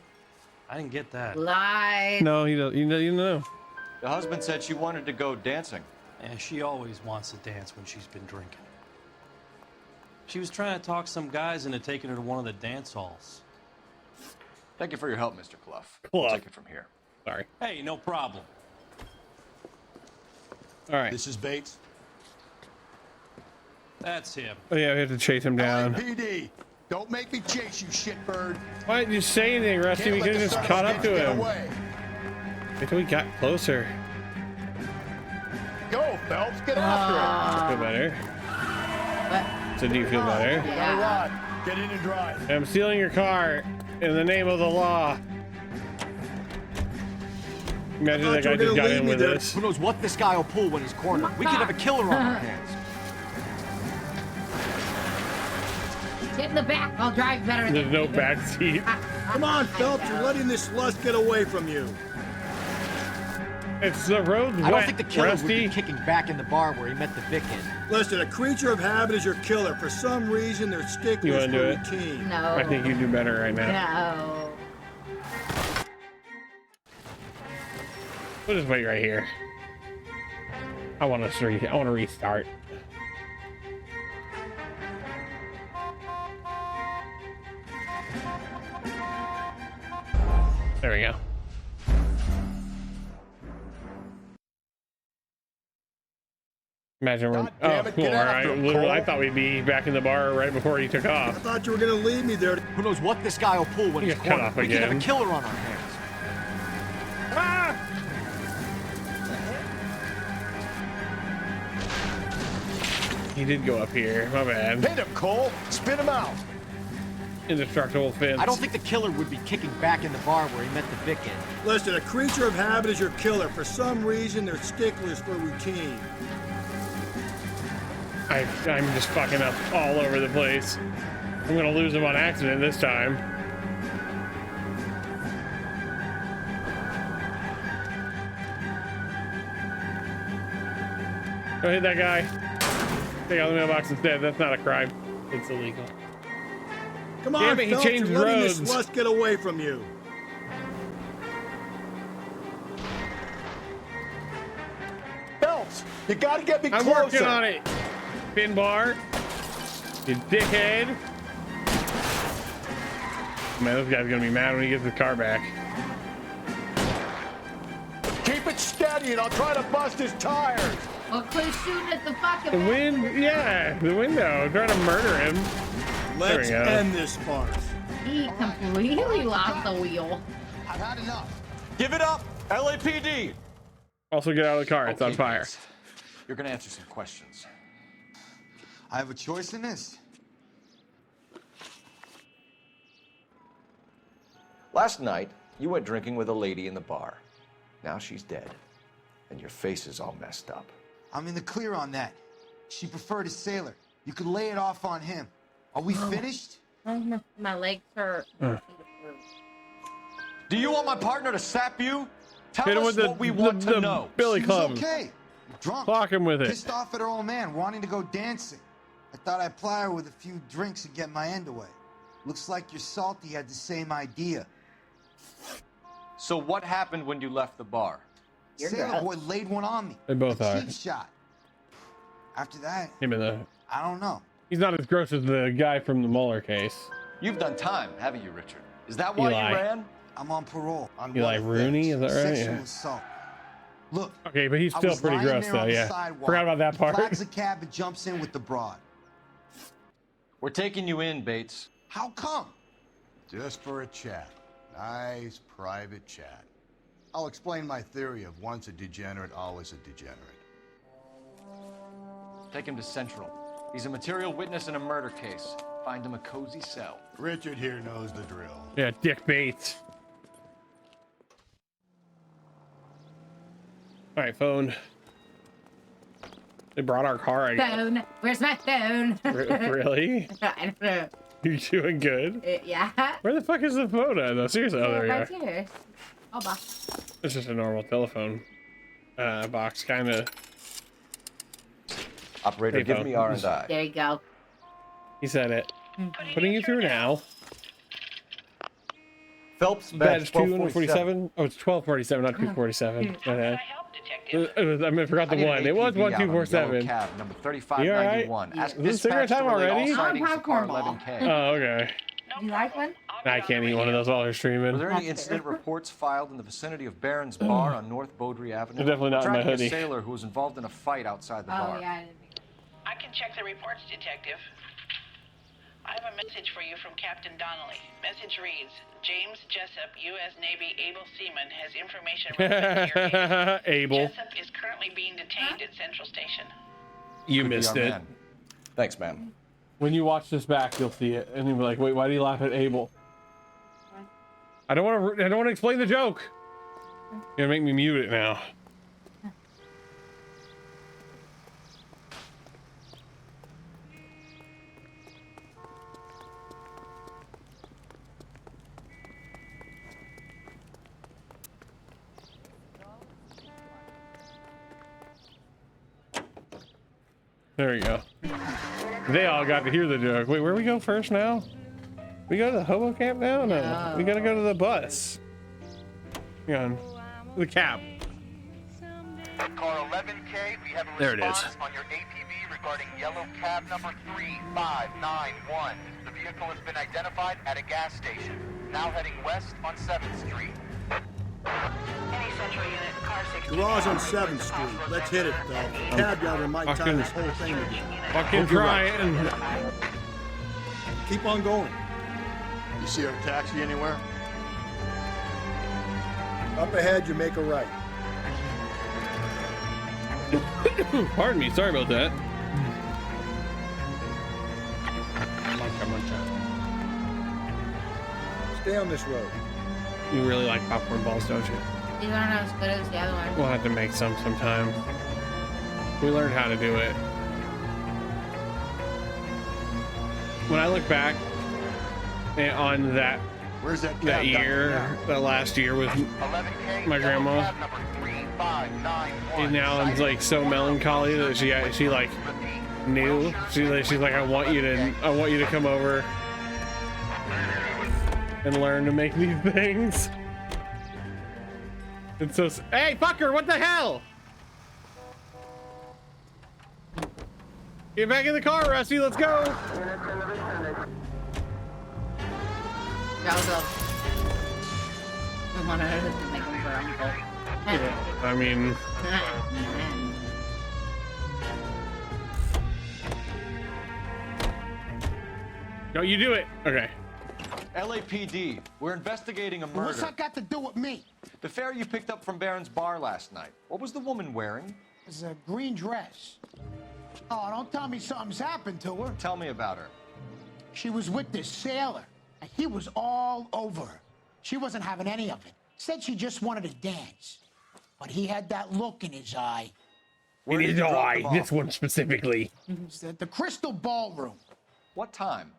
[SPEAKER 11] I didn't get that.
[SPEAKER 17] Lie.
[SPEAKER 1] No, he doesn't. You know.
[SPEAKER 14] The husband said she wanted to go dancing.
[SPEAKER 11] Yeah, she always wants to dance when she's been drinking. She was trying to talk some guys into taking her to one of the dance halls.
[SPEAKER 14] Thank you for your help, Mr. Clough.
[SPEAKER 1] Clough.
[SPEAKER 14] We'll take it from here.
[SPEAKER 1] Sorry.
[SPEAKER 11] Hey, no problem.
[SPEAKER 1] All right.
[SPEAKER 6] This is Bates.
[SPEAKER 11] That's him.
[SPEAKER 1] Oh yeah, we have to chase him down.
[SPEAKER 6] PD, don't make me chase you, shitbird.
[SPEAKER 1] Why didn't you say anything, Rusty? We could have just caught up to him. Wait till we got closer.
[SPEAKER 6] Go, Phelps, get after
[SPEAKER 1] Feel better?
[SPEAKER 17] What?
[SPEAKER 1] So do you feel better?
[SPEAKER 6] Yeah. Get in and drive.
[SPEAKER 1] I'm stealing your car in the name of the law. Imagine that guy just got in with this.
[SPEAKER 22] Who knows what this guy will pull when he's cornered? We could have a killer on our hands.
[SPEAKER 17] Get in the back. I'll drive better
[SPEAKER 1] There's
[SPEAKER 17] than
[SPEAKER 1] no
[SPEAKER 17] you.
[SPEAKER 1] back seat.
[SPEAKER 6] Come on, Phelps, you're letting this lust get away from you.
[SPEAKER 1] It's the road's wet,
[SPEAKER 22] I don't think the killer
[SPEAKER 1] Rusty.
[SPEAKER 22] would be kicking back in the bar where he met the victim.
[SPEAKER 6] Listen, a creature of habit is your killer. For some reason, they're
[SPEAKER 1] You
[SPEAKER 6] sticklers
[SPEAKER 1] wanna do
[SPEAKER 6] for
[SPEAKER 1] it?
[SPEAKER 6] routine.
[SPEAKER 17] No.
[SPEAKER 1] I think you do better right now.
[SPEAKER 17] No.
[SPEAKER 1] We'll just wait right here. I want to restart. There we go. Imagine we're. Oh, cool. All right. Literally, I thought we'd be back in the bar right before he took
[SPEAKER 6] I
[SPEAKER 1] off.
[SPEAKER 6] thought you were gonna leave me there.
[SPEAKER 22] Who knows what this guy will pull when
[SPEAKER 1] He
[SPEAKER 22] he's
[SPEAKER 1] got cut
[SPEAKER 22] cornered.
[SPEAKER 1] off
[SPEAKER 22] We could have a
[SPEAKER 1] again.
[SPEAKER 22] killer on our hands.
[SPEAKER 1] Ah! He did go up here. My bad.
[SPEAKER 6] Hit him, Cole. Spin him out.
[SPEAKER 1] Indestructible fence.
[SPEAKER 22] I don't think the killer would be kicking back in the bar where he met the victim.
[SPEAKER 6] Listen, a creature of habit is your killer. For some reason, they're sticklers for routine.
[SPEAKER 1] I'm just fucking up all over the place. I'm gonna lose him on accident this time. Go hit that guy. Take out the mailbox instead. That's not a crime. It's illegal.
[SPEAKER 6] Come on,
[SPEAKER 1] Damn it, he
[SPEAKER 6] Phelps,
[SPEAKER 1] changed
[SPEAKER 6] you're letting
[SPEAKER 1] roads.
[SPEAKER 6] this lust get away from you. Phelps, you gotta get me
[SPEAKER 1] I'm
[SPEAKER 6] closer.
[SPEAKER 1] working on it. Pin bar. You dickhead. Man, this guy's gonna be mad when he gets his car back.
[SPEAKER 6] Keep it steady and I'll try to bust his tires.
[SPEAKER 17] Well, quit shooting at the fucking
[SPEAKER 1] The wind, yeah, the window. Trying to murder him.
[SPEAKER 6] Let's
[SPEAKER 1] There we go.
[SPEAKER 6] end this farce.
[SPEAKER 17] He completely lost the wheel.
[SPEAKER 18] I've had enough.
[SPEAKER 22] Give it up, LAPD.
[SPEAKER 1] Also, get out of the car. It's on
[SPEAKER 14] Okay,
[SPEAKER 1] fire.
[SPEAKER 14] Vince. You're gonna answer some questions.
[SPEAKER 18] I have a choice in this.
[SPEAKER 5] Last night, you went drinking with a lady in the bar. Now she's dead, and your face is all messed up.
[SPEAKER 18] I'm in the clear on that. She preferred a sailor. You could lay it off on him. Are we finished?
[SPEAKER 17] My legs hurt.
[SPEAKER 14] Do you want my partner to sap you? Tell
[SPEAKER 1] Hit him
[SPEAKER 14] us
[SPEAKER 1] with
[SPEAKER 14] what we want to know.
[SPEAKER 1] Billy
[SPEAKER 18] She was
[SPEAKER 1] Club.
[SPEAKER 18] okay. Drunk.
[SPEAKER 1] Clock him with it.
[SPEAKER 18] Pissed off at her old man, wanting to go dancing. I thought I'd ply her with a few drinks and get my end away. Looks like your salty had the same idea.
[SPEAKER 14] So what happened when you left the bar?
[SPEAKER 18] Sailor boy laid one on me.
[SPEAKER 1] They both are.
[SPEAKER 18] Cheap shot. After that,
[SPEAKER 1] Him and the.
[SPEAKER 18] I don't know.
[SPEAKER 1] He's not as gross as the guy from the Mueller case.
[SPEAKER 14] You've done time, haven't you, Richard? Is that why
[SPEAKER 1] Eli.
[SPEAKER 14] you ran?
[SPEAKER 18] I'm on parole. On
[SPEAKER 1] Eli
[SPEAKER 18] one
[SPEAKER 1] Rooney, is that right?
[SPEAKER 18] Sexual
[SPEAKER 1] Yeah.
[SPEAKER 18] assault. Look.
[SPEAKER 1] Okay, but he's
[SPEAKER 18] I
[SPEAKER 1] still
[SPEAKER 18] was
[SPEAKER 1] pretty
[SPEAKER 18] lying
[SPEAKER 1] gross
[SPEAKER 18] there
[SPEAKER 1] though.
[SPEAKER 18] on the
[SPEAKER 1] Yeah.
[SPEAKER 18] sidewalk.
[SPEAKER 1] Forgot about that
[SPEAKER 18] He
[SPEAKER 1] part.
[SPEAKER 18] flags a cab and jumps in with the broad.
[SPEAKER 14] We're taking you in, Bates.
[SPEAKER 18] How come?
[SPEAKER 4] Just for a chat. Nice private chat. I'll explain my theory of once a degenerate, always a degenerate.
[SPEAKER 14] Take him to Central. He's a material witness in a murder case. Find him a cozy cell.
[SPEAKER 4] Richard here knows the drill.
[SPEAKER 1] Yeah, Dick Bates. All right, phone. They brought our car. I guess.
[SPEAKER 17] Phone. Where's my phone?
[SPEAKER 1] Really?
[SPEAKER 17] I don't know.
[SPEAKER 1] You doing good?
[SPEAKER 17] Yeah.
[SPEAKER 1] Where the fuck is the phone at? No, seriously. Oh, there we
[SPEAKER 17] Right
[SPEAKER 1] go.
[SPEAKER 17] here. Oh, bah.
[SPEAKER 1] It's just a normal telephone box, kind of.
[SPEAKER 5] Operator,
[SPEAKER 1] Hey,
[SPEAKER 5] give
[SPEAKER 1] phone.
[SPEAKER 5] me R&I.
[SPEAKER 17] There you go.
[SPEAKER 1] He said it. Putting you through now.
[SPEAKER 5] Phelps,
[SPEAKER 1] Badge
[SPEAKER 5] badge
[SPEAKER 1] 247. Oh, it's 1247, not 247. Okay. I forgot the one. It was 1247.
[SPEAKER 14] Cab, number
[SPEAKER 1] You all right?
[SPEAKER 14] 3591. Ask
[SPEAKER 1] Is it cigarette
[SPEAKER 14] dispatch
[SPEAKER 1] time
[SPEAKER 14] to relay all
[SPEAKER 1] already?
[SPEAKER 14] sightings to car
[SPEAKER 17] popcorn ball.
[SPEAKER 14] 11K.
[SPEAKER 1] Oh, okay.
[SPEAKER 17] You like one?
[SPEAKER 1] I can't eat one of those while they're streaming.
[SPEAKER 14] Were there any incident reports filed in the vicinity of Barron's Bar on North Beaudry Avenue?
[SPEAKER 1] They're definitely not
[SPEAKER 14] We're
[SPEAKER 1] in my
[SPEAKER 14] tracking
[SPEAKER 1] hoodie.
[SPEAKER 14] a sailor who was involved in a fight outside the bar.
[SPEAKER 17] Oh, yeah. I didn't think
[SPEAKER 21] I can check the reports, Detective. I have a message for you from Captain Donnelly. Message reads, James Jessup, U.S. Navy able seaman, has information relevant to your case.
[SPEAKER 1] Abel.
[SPEAKER 21] Jessup is currently being detained at Central Station.
[SPEAKER 1] You
[SPEAKER 14] Could be
[SPEAKER 1] missed
[SPEAKER 14] our
[SPEAKER 1] it.
[SPEAKER 14] man.
[SPEAKER 5] Thanks, man.
[SPEAKER 1] When you watch this back, you'll see it, and you'll be like, "Wait, why do you laugh at Abel?" I don't want to explain the joke. You're gonna make me mute it now. There we go. They all got to hear the joke. Wait, where we go first now? We go to the hobo camp now? No. We gotta go to the bus. Hang on. The cab.
[SPEAKER 2] Car 11K, we have a
[SPEAKER 1] There it is.
[SPEAKER 2] response on your APB regarding yellow cab number 3591. The vehicle has been identified at a gas station. Now heading west on 7th Street.
[SPEAKER 21] Any central unit, car 16.
[SPEAKER 6] Garage on 7th Street. Let's hit it, though. Cab driver might tie this whole thing together.
[SPEAKER 1] Fucking try it and
[SPEAKER 6] keep on going.
[SPEAKER 4] You see our taxi anywhere?
[SPEAKER 6] Up ahead, you make a right.
[SPEAKER 1] pardon me, sorry about that.
[SPEAKER 6] Stay on this road.
[SPEAKER 1] You really like popcorn balls, don't you?
[SPEAKER 17] These aren't as good as the other one.
[SPEAKER 1] We'll have to make some sometime. We learned how to do it. When I look back on that year, that last year with my grandma, and now I'm like so melancholy that she like knew. She's like, I want you to come over and learn to make these things. And so, hey fucker, what the hell? Get back in the car, Rusty, let's go.
[SPEAKER 17] I'll go. I want to make them for uncle.
[SPEAKER 1] Yeah, I mean, no, you do it. Okay.
[SPEAKER 14] LAPD, we're investigating a murder.
[SPEAKER 13] What's that got to do with me?
[SPEAKER 14] The fare you picked up from Barron's bar last night. What was the woman wearing?
[SPEAKER 13] It was a green dress. Oh, don't tell me something's happened to her.
[SPEAKER 14] Tell me about her.
[SPEAKER 13] She was with this sailor, and he was all over her. She wasn't having any of it. Said she just wanted to dance. But he had that look in his eye.
[SPEAKER 1] In his eye, this one specifically.
[SPEAKER 13] It's at the Crystal Ballroom.
[SPEAKER 14] What time?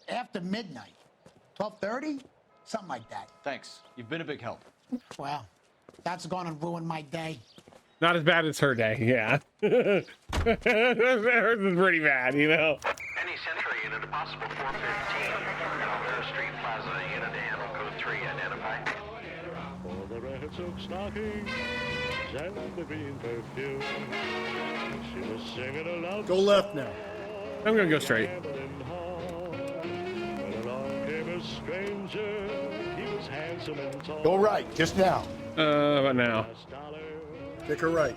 [SPEAKER 13] After midnight. 12:30? Something like that.
[SPEAKER 14] Thanks. You've been a big help.
[SPEAKER 13] Well, that's gonna ruin my day.
[SPEAKER 1] Not as bad as her day, yeah. Hers is pretty bad, you know.
[SPEAKER 2] Any Central unit, a possible 415. Alvera Street Plaza, unit AM, code 3, identify.
[SPEAKER 19] For the red silk stockings and the green perfume, she was singing a love.
[SPEAKER 6] Go left now.
[SPEAKER 1] I'm gonna go straight.
[SPEAKER 19] When along came a stranger, he was handsome and tall.
[SPEAKER 6] Go right, just now.
[SPEAKER 1] What now?
[SPEAKER 6] Take a right.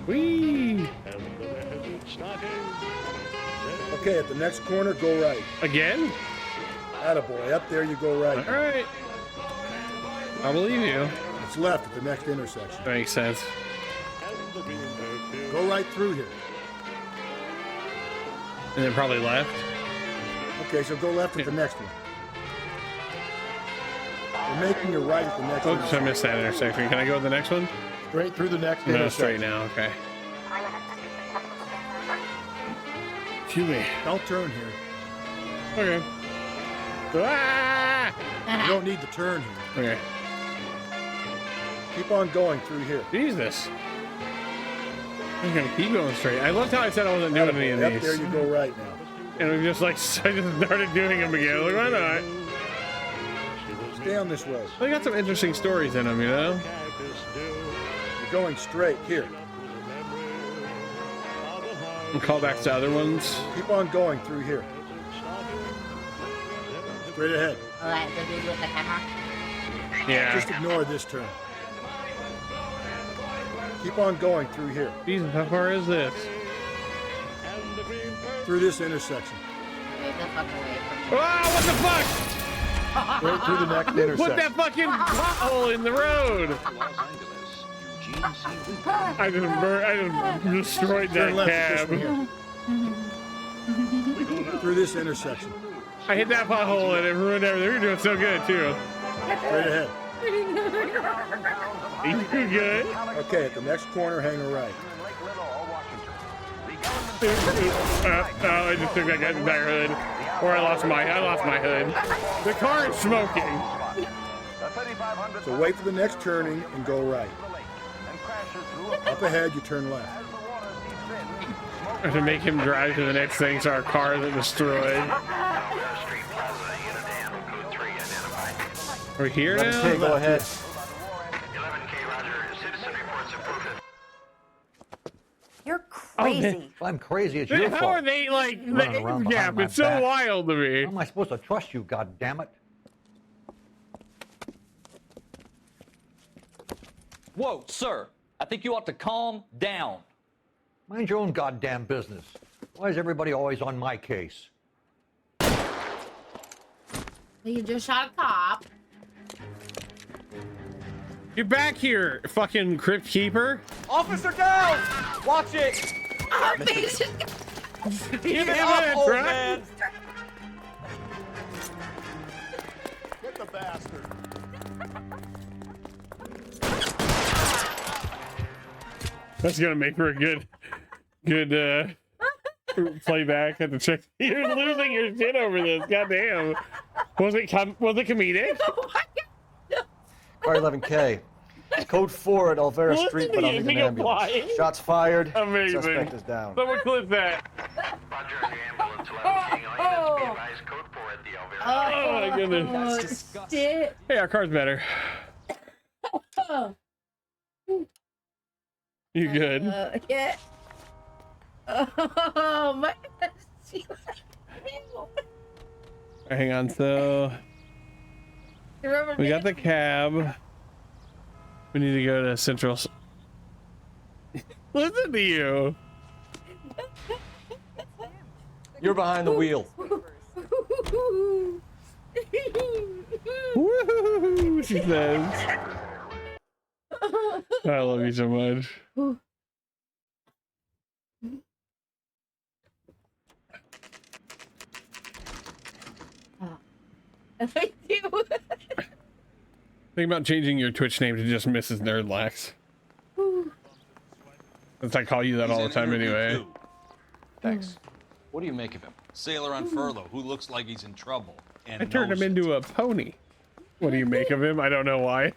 [SPEAKER 1] Whee!
[SPEAKER 6] Okay, at the next corner, go right.
[SPEAKER 1] Again?
[SPEAKER 6] Attaboy, up there you go right.
[SPEAKER 1] All right. I believe you.
[SPEAKER 6] It's left at the next intersection.
[SPEAKER 1] That makes sense.
[SPEAKER 6] Go right through here.
[SPEAKER 1] And then probably left.
[SPEAKER 6] Okay, so go left at the next one. We're making a right at the next one.
[SPEAKER 1] Oops, I missed that intersection. Can I go to the next one?
[SPEAKER 6] Straight through the next
[SPEAKER 1] No,
[SPEAKER 6] intersection.
[SPEAKER 1] straight now, okay. Excuse me.
[SPEAKER 6] Don't turn here.
[SPEAKER 1] Okay. Ah!
[SPEAKER 6] You don't need to turn here.
[SPEAKER 1] Okay.
[SPEAKER 6] Keep on going through here.
[SPEAKER 1] Jesus. I'm gonna keep going straight. I loved how I said I wasn't doing any of
[SPEAKER 6] Up
[SPEAKER 1] these.
[SPEAKER 6] there you go right now.
[SPEAKER 1] And we just like, I just started doing them again. Like, why not?
[SPEAKER 6] Stay on this road.
[SPEAKER 1] They got some interesting stories in them, you know?
[SPEAKER 6] You're going straight here.
[SPEAKER 1] And callbacks to other ones.
[SPEAKER 6] Keep on going through here. Straight ahead.
[SPEAKER 17] Oh, that the dude with the camera?
[SPEAKER 1] Yeah.
[SPEAKER 6] Just ignore this turn. Keep on going through here.
[SPEAKER 1] Jesus, how far is this?
[SPEAKER 6] Through this intersection.
[SPEAKER 17] Move the fuck away from me.
[SPEAKER 1] Oh, what the fuck?
[SPEAKER 6] Straight through the next intersection.
[SPEAKER 1] Put that fucking pothole in the road. I just destroyed that
[SPEAKER 6] Turn left at
[SPEAKER 1] cab.
[SPEAKER 6] this one here. Through this intersection.
[SPEAKER 1] I hit that pothole and it ruined everything. You're doing so good too.
[SPEAKER 6] Straight ahead.
[SPEAKER 1] You do good.
[SPEAKER 6] Okay, at the next corner, hang a right.
[SPEAKER 1] I just took that guy's entire hood. Or I lost my hood. The car is smoking.
[SPEAKER 6] So wait for the next turning and go right. Up ahead, you turn left.
[SPEAKER 1] Or to make him drive to the next thing so our cars are destroyed. We're here now?
[SPEAKER 5] Okay, go ahead.
[SPEAKER 12] You're crazy.
[SPEAKER 20] Well, I'm crazy. It's your fault.
[SPEAKER 1] How are they like
[SPEAKER 20] Running
[SPEAKER 1] the
[SPEAKER 20] around
[SPEAKER 1] age
[SPEAKER 20] behind
[SPEAKER 1] gap?
[SPEAKER 20] my
[SPEAKER 1] It's so
[SPEAKER 20] back.
[SPEAKER 1] wild to me.
[SPEAKER 20] How am I supposed to trust you, goddammit?
[SPEAKER 23] Whoa, sir. I think you ought to calm down.
[SPEAKER 20] Mind your own goddamn business. Why is everybody always on my case?
[SPEAKER 12] You just shot a cop.
[SPEAKER 1] Get back here, fucking crypt keeper.
[SPEAKER 14] Officer down! Watch it!
[SPEAKER 1] Give
[SPEAKER 14] it up, old man!
[SPEAKER 4] Get the bastard.
[SPEAKER 1] That's gonna make for a good playback at the check. You're losing your shit over this. Goddamn. Was it comedic?
[SPEAKER 5] Car 11K. Code 4 at Olvera
[SPEAKER 1] Listen
[SPEAKER 5] Street,
[SPEAKER 1] to
[SPEAKER 5] but I'll
[SPEAKER 1] you,
[SPEAKER 5] need an
[SPEAKER 1] you're
[SPEAKER 5] ambulance.
[SPEAKER 1] flying.
[SPEAKER 5] Shots fired.
[SPEAKER 1] Amazing.
[SPEAKER 5] Suspect is down.
[SPEAKER 1] Someone clip that. Oh my goodness.
[SPEAKER 12] That's disgusting.
[SPEAKER 1] Hey, our car's better. You good?
[SPEAKER 12] Yeah. Oh my.
[SPEAKER 1] Hang on, so we got the cab. We need to go to Central. Listen to you.
[SPEAKER 5] You're behind the wheel.
[SPEAKER 1] Woo-hoo-hoo, she says. I love you so much. Think about changing your Twitch name to just Mrs. Nerdlax. Since I call you that all the time anyway.
[SPEAKER 14] Thanks. What do you make of him?
[SPEAKER 8] Sailor on furlough who looks like he's in trouble. And
[SPEAKER 1] I turned him
[SPEAKER 8] knows
[SPEAKER 1] into a pony. What do you make of him? I don't know why.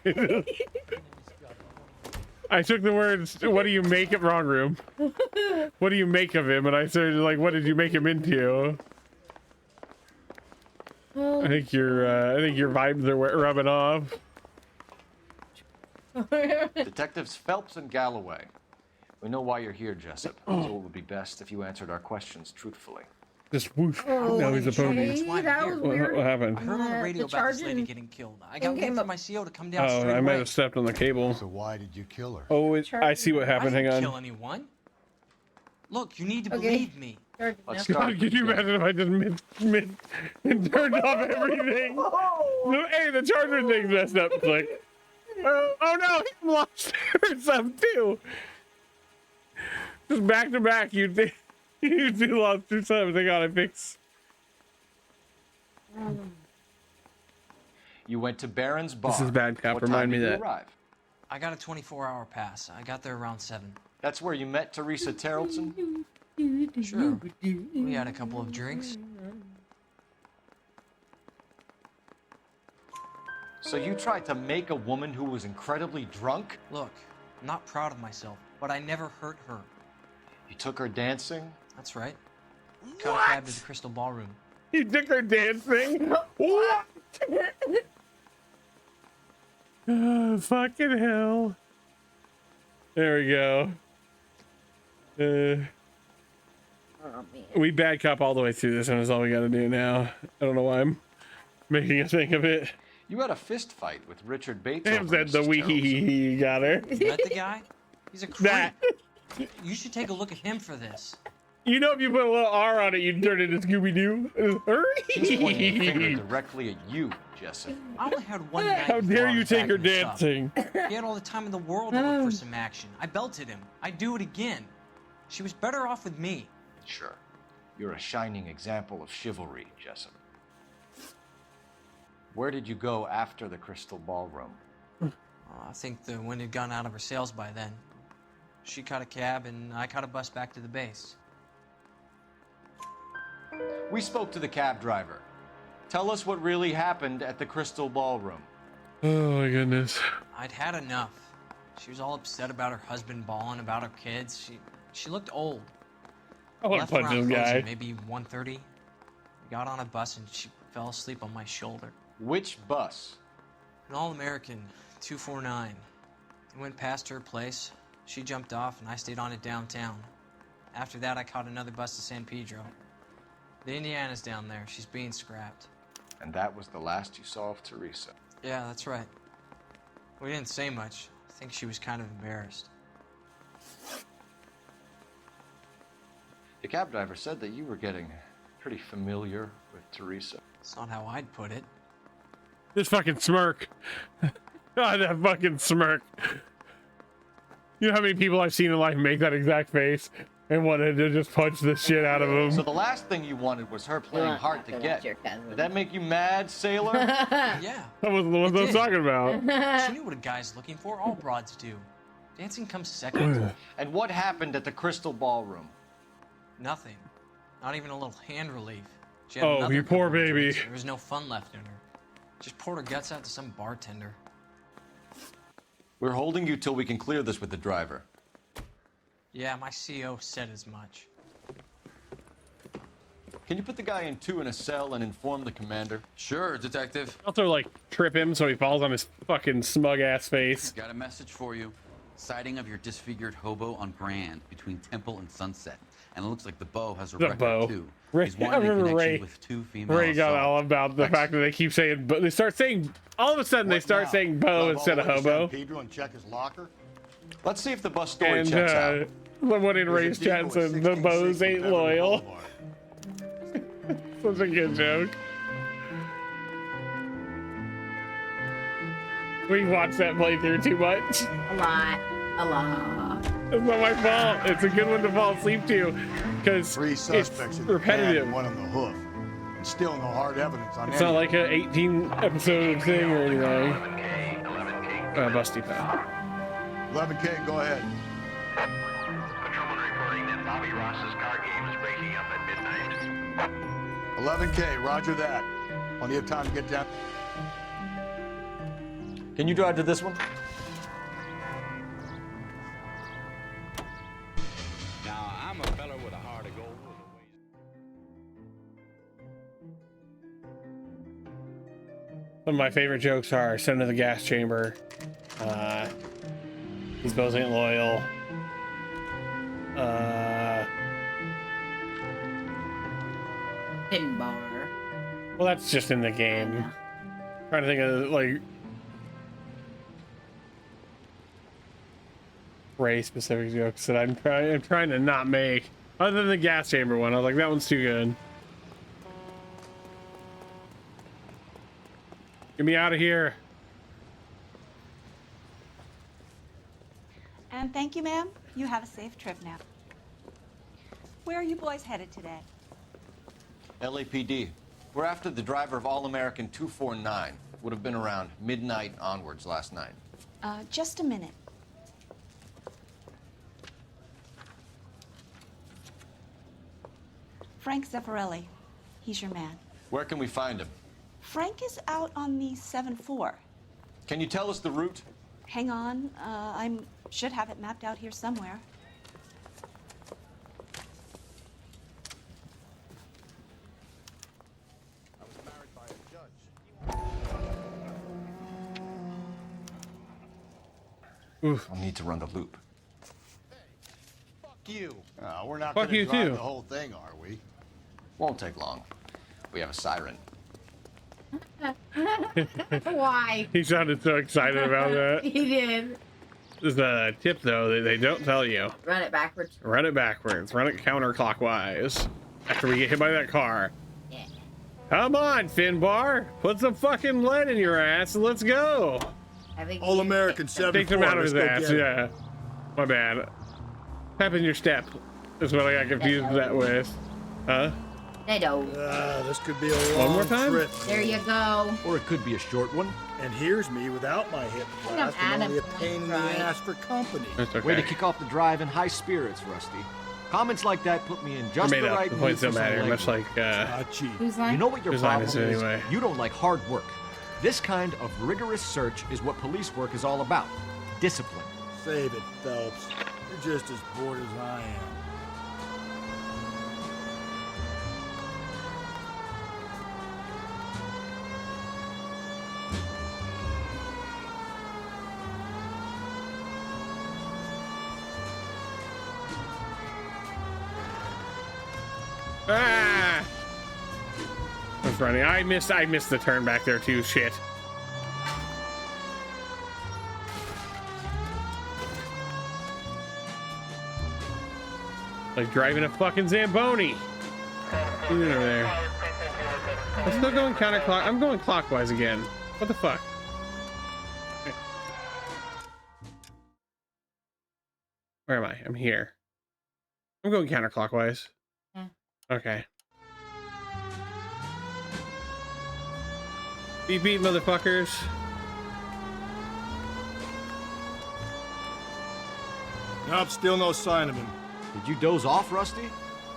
[SPEAKER 1] I took the words, what do you make it, wrong room. What do you make of him? And I started like, what did you make him into? I think your vibes are rubbing off.
[SPEAKER 14] Detectives Phelps and Galloway. We know why you're here, Jessup. So it would be best if you answered our questions truthfully.
[SPEAKER 1] Just whoosh. Now he's a pony.
[SPEAKER 7] That's why I'm here.
[SPEAKER 1] What happened?
[SPEAKER 7] I heard on the radio about this lady getting killed. I got word from my CO to come down straight away.
[SPEAKER 1] I might have stepped on the cable.
[SPEAKER 6] So why did you kill her?
[SPEAKER 1] Oh, I see what happened.
[SPEAKER 7] I
[SPEAKER 1] Hang
[SPEAKER 7] didn't
[SPEAKER 1] on.
[SPEAKER 7] kill anyone. Look, you need to believe me.
[SPEAKER 1] God, could you imagine if I just mid turned off everything? No, hey, the charger thing's messed up. It's like, oh no, he lost some too. Just back to back, you two lost 2 subs. They gotta fix.
[SPEAKER 14] You went to Barron's Bar.
[SPEAKER 1] This is bad cop.
[SPEAKER 14] What
[SPEAKER 1] Remind
[SPEAKER 14] time
[SPEAKER 1] me
[SPEAKER 14] did you
[SPEAKER 1] that.
[SPEAKER 14] arrive?
[SPEAKER 7] I got a 24-hour pass. I got there around 7.
[SPEAKER 14] That's where you met Teresa Terrellson?
[SPEAKER 7] Sure. We had a couple of drinks.
[SPEAKER 14] So you tried to make a woman who was incredibly drunk?
[SPEAKER 7] Look, I'm not proud of myself, but I never hurt her.
[SPEAKER 14] You took her dancing?
[SPEAKER 7] That's right. Caught a cab to the Crystal Ballroom.
[SPEAKER 1] You took her dancing? What? Oh, fucking hell. There we go. We bad cop all the way through this, and that's all we gotta do now. I don't know why I'm making a thing of it.
[SPEAKER 14] You had a fist fight with Richard Bates.
[SPEAKER 1] Sam said the wee got her.
[SPEAKER 7] You met the guy? He's a creep.
[SPEAKER 1] That.
[SPEAKER 7] You should take a look at him for this.
[SPEAKER 1] You know, if you put a little R on it, you'd turn it into Scooby-Doo.
[SPEAKER 14] She's pointing a finger directly at you, Jessup.
[SPEAKER 7] I only had one night.
[SPEAKER 1] How dare you take her dancing?
[SPEAKER 7] He had all the time in the world to look for some action. I belted him. I'd do it again. She was better off with me.
[SPEAKER 14] Sure. You're a shining example of chivalry, Jessup. Where did you go after the Crystal Ballroom?
[SPEAKER 7] I think the wind had gone out of her sails by then. She caught a cab, and I caught a bus back to the base.
[SPEAKER 14] We spoke to the cab driver. Tell us what really happened at the Crystal Ballroom.
[SPEAKER 1] Oh my goodness.
[SPEAKER 7] I'd had enough. She was all upset about her husband balling, about her kids. She looked old.
[SPEAKER 1] I want
[SPEAKER 7] Left
[SPEAKER 1] to punch
[SPEAKER 7] around
[SPEAKER 1] this
[SPEAKER 7] closing,
[SPEAKER 1] guy.
[SPEAKER 7] maybe 1:30. We got on a bus and she fell asleep on my shoulder.
[SPEAKER 14] Which bus?
[SPEAKER 7] An All-American 249. I went past her place. She jumped off and I stayed on it downtown. After that, I caught another bus to San Pedro. The Indiana's down there. She's being scrapped.
[SPEAKER 14] And that was the last you saw of Teresa.
[SPEAKER 7] Yeah, that's right. We didn't say much. I think she was kind of embarrassed.
[SPEAKER 14] The cab driver said that you were getting pretty familiar with Teresa.
[SPEAKER 7] It's not how I'd put it.
[SPEAKER 1] This fucking smirk. God, that fucking smirk. You know how many people I've seen in life make that exact face and wanted to just punch the shit out of them?
[SPEAKER 14] So the last thing you wanted was her playing hard to get. Did that make you mad, sailor?
[SPEAKER 7] Yeah.
[SPEAKER 1] That wasn't the ones I was talking about.
[SPEAKER 7] She knew what a guy's looking for. All broads do. Dancing comes second.
[SPEAKER 14] And what happened at the Crystal Ballroom?
[SPEAKER 7] Nothing. Not even a little hand relief. She had
[SPEAKER 1] Oh,
[SPEAKER 7] another
[SPEAKER 1] you poor
[SPEAKER 7] couple of
[SPEAKER 1] baby.
[SPEAKER 7] drinks. There was no fun left in her. Just poured her guts out to some bartender.
[SPEAKER 14] We're holding you till we can clear this with the driver.
[SPEAKER 7] Yeah, my CO said as much.
[SPEAKER 14] Can you put the guy in 2 in a cell and inform the commander?
[SPEAKER 3] Sure, detective.
[SPEAKER 1] Also, like, trip him so he falls on his fucking smug ass face.
[SPEAKER 3] Got a message for you. Sighting of your disfigured hobo on Grand between Temple and Sunset. And it looks like the Beau has a
[SPEAKER 1] The
[SPEAKER 3] record
[SPEAKER 1] Beau.
[SPEAKER 3] too.
[SPEAKER 1] Ray,
[SPEAKER 3] He's
[SPEAKER 1] I
[SPEAKER 3] wanted in
[SPEAKER 1] remember
[SPEAKER 3] connection
[SPEAKER 1] Ray.
[SPEAKER 3] with 2 female
[SPEAKER 1] Ray got
[SPEAKER 3] assaults.
[SPEAKER 1] all about the fact that they keep saying, but they start saying, all of a sudden they start saying Beau instead of hobo.
[SPEAKER 4] Pedro and check his locker.
[SPEAKER 14] Let's see if the bus story
[SPEAKER 1] And
[SPEAKER 14] checks out.
[SPEAKER 1] someone in Ray's chat said the Beaus ain't loyal. Such a good joke. We watched that playthrough too much.
[SPEAKER 12] A lot. A lot.
[SPEAKER 1] It's not my fault. It's a good one to fall asleep to because
[SPEAKER 4] 3
[SPEAKER 1] it's
[SPEAKER 4] suspects in the head
[SPEAKER 1] repetitive.
[SPEAKER 4] and 1 on the hoof. And still no hard evidence on
[SPEAKER 1] It's
[SPEAKER 4] any.
[SPEAKER 1] not like a 18 episode thing or anything. Busty pad.
[SPEAKER 4] 11K, go ahead.
[SPEAKER 2] Patrolman reporting that Bobby Ross's car game is breaking up at midnight.
[SPEAKER 4] 11K, roger that. Plenty of time to get down.
[SPEAKER 5] Can you drive to this one?
[SPEAKER 19] Now, I'm a fella with a heart of gold.
[SPEAKER 1] Some of my favorite jokes are sent to the gas chamber. These Beaus ain't loyal.
[SPEAKER 12] Pin bar.
[SPEAKER 1] Well, that's just in the game. Trying to think of like Ray specific jokes that I'm trying to not make. Other than the gas chamber one, I was like, that one's too good. Get me out of here.
[SPEAKER 9] And thank you, ma'am. You have a safe trip now. Where are you boys headed today?
[SPEAKER 14] LAPD. We're after the driver of All-American 249. Would have been around midnight onwards last night.
[SPEAKER 9] Just a minute. Frank Zeffirelli. He's your man.
[SPEAKER 14] Where can we find him?
[SPEAKER 9] Frank is out on the 7-4.
[SPEAKER 14] Can you tell us the route?
[SPEAKER 9] Hang on. I should have it mapped out here somewhere.
[SPEAKER 1] Oof.
[SPEAKER 14] I'll need to run the loop.
[SPEAKER 4] Fuck you. We're not
[SPEAKER 1] Fuck
[SPEAKER 4] going
[SPEAKER 1] you
[SPEAKER 4] to drive
[SPEAKER 1] too.
[SPEAKER 4] the whole thing, are we?
[SPEAKER 14] Won't take long. We have a siren.
[SPEAKER 12] Why?
[SPEAKER 1] He sounded so excited about that.
[SPEAKER 12] He did.
[SPEAKER 1] There's a tip though that they don't tell you.
[SPEAKER 12] Run it backwards.
[SPEAKER 1] Run it backwards. Run it counterclockwise. After we get hit by that car.
[SPEAKER 12] Yeah.
[SPEAKER 1] Come on, Finbar. Put some fucking lead in your ass and let's go.
[SPEAKER 12] I think
[SPEAKER 6] All American 7-4.
[SPEAKER 1] Take him out of his
[SPEAKER 6] Let's go
[SPEAKER 1] ass.
[SPEAKER 6] get him.
[SPEAKER 1] Yeah. My bad. Tap in your step. Is what I got confused that with. Huh?
[SPEAKER 12] They don't.
[SPEAKER 6] This could be a long
[SPEAKER 1] One more time?
[SPEAKER 6] trip.
[SPEAKER 12] There you go.
[SPEAKER 22] Or it could be a short one.
[SPEAKER 6] And here's me without my hip
[SPEAKER 12] I'm
[SPEAKER 6] blast and only a
[SPEAKER 12] Adam
[SPEAKER 6] pain in the
[SPEAKER 12] Point,
[SPEAKER 6] ass for company.
[SPEAKER 1] That's okay.
[SPEAKER 22] Way to kick off the drive in high spirits, Rusty. Comments like that put me in
[SPEAKER 1] I
[SPEAKER 22] just
[SPEAKER 1] made
[SPEAKER 22] the
[SPEAKER 1] up.
[SPEAKER 22] right
[SPEAKER 1] The
[SPEAKER 22] mood
[SPEAKER 1] points
[SPEAKER 22] for
[SPEAKER 1] don't
[SPEAKER 22] some
[SPEAKER 1] matter.
[SPEAKER 22] leg
[SPEAKER 1] Much
[SPEAKER 22] work.
[SPEAKER 1] like
[SPEAKER 6] Cheap.
[SPEAKER 12] Who's
[SPEAKER 22] You
[SPEAKER 12] like?
[SPEAKER 22] know what your
[SPEAKER 1] Design
[SPEAKER 22] problem
[SPEAKER 1] is
[SPEAKER 22] is?
[SPEAKER 1] anyway.
[SPEAKER 22] You don't like hard work. This kind of rigorous search is what police work is all about. Discipline.
[SPEAKER 6] Save it, Phelps. You're just as bored as I am.
[SPEAKER 1] Ah! I was running. I missed the turn back there too. Shit. Like driving a fucking Zamboni. What's over there? I'm still going counterclock. I'm going clockwise again. What the fuck? Where am I? I'm here. I'm going counterclockwise.
[SPEAKER 12] Yeah.
[SPEAKER 1] Okay. Beep beep, motherfuckers.
[SPEAKER 6] Nope, still no sign of him.
[SPEAKER 22] Did you doze off, Rusty?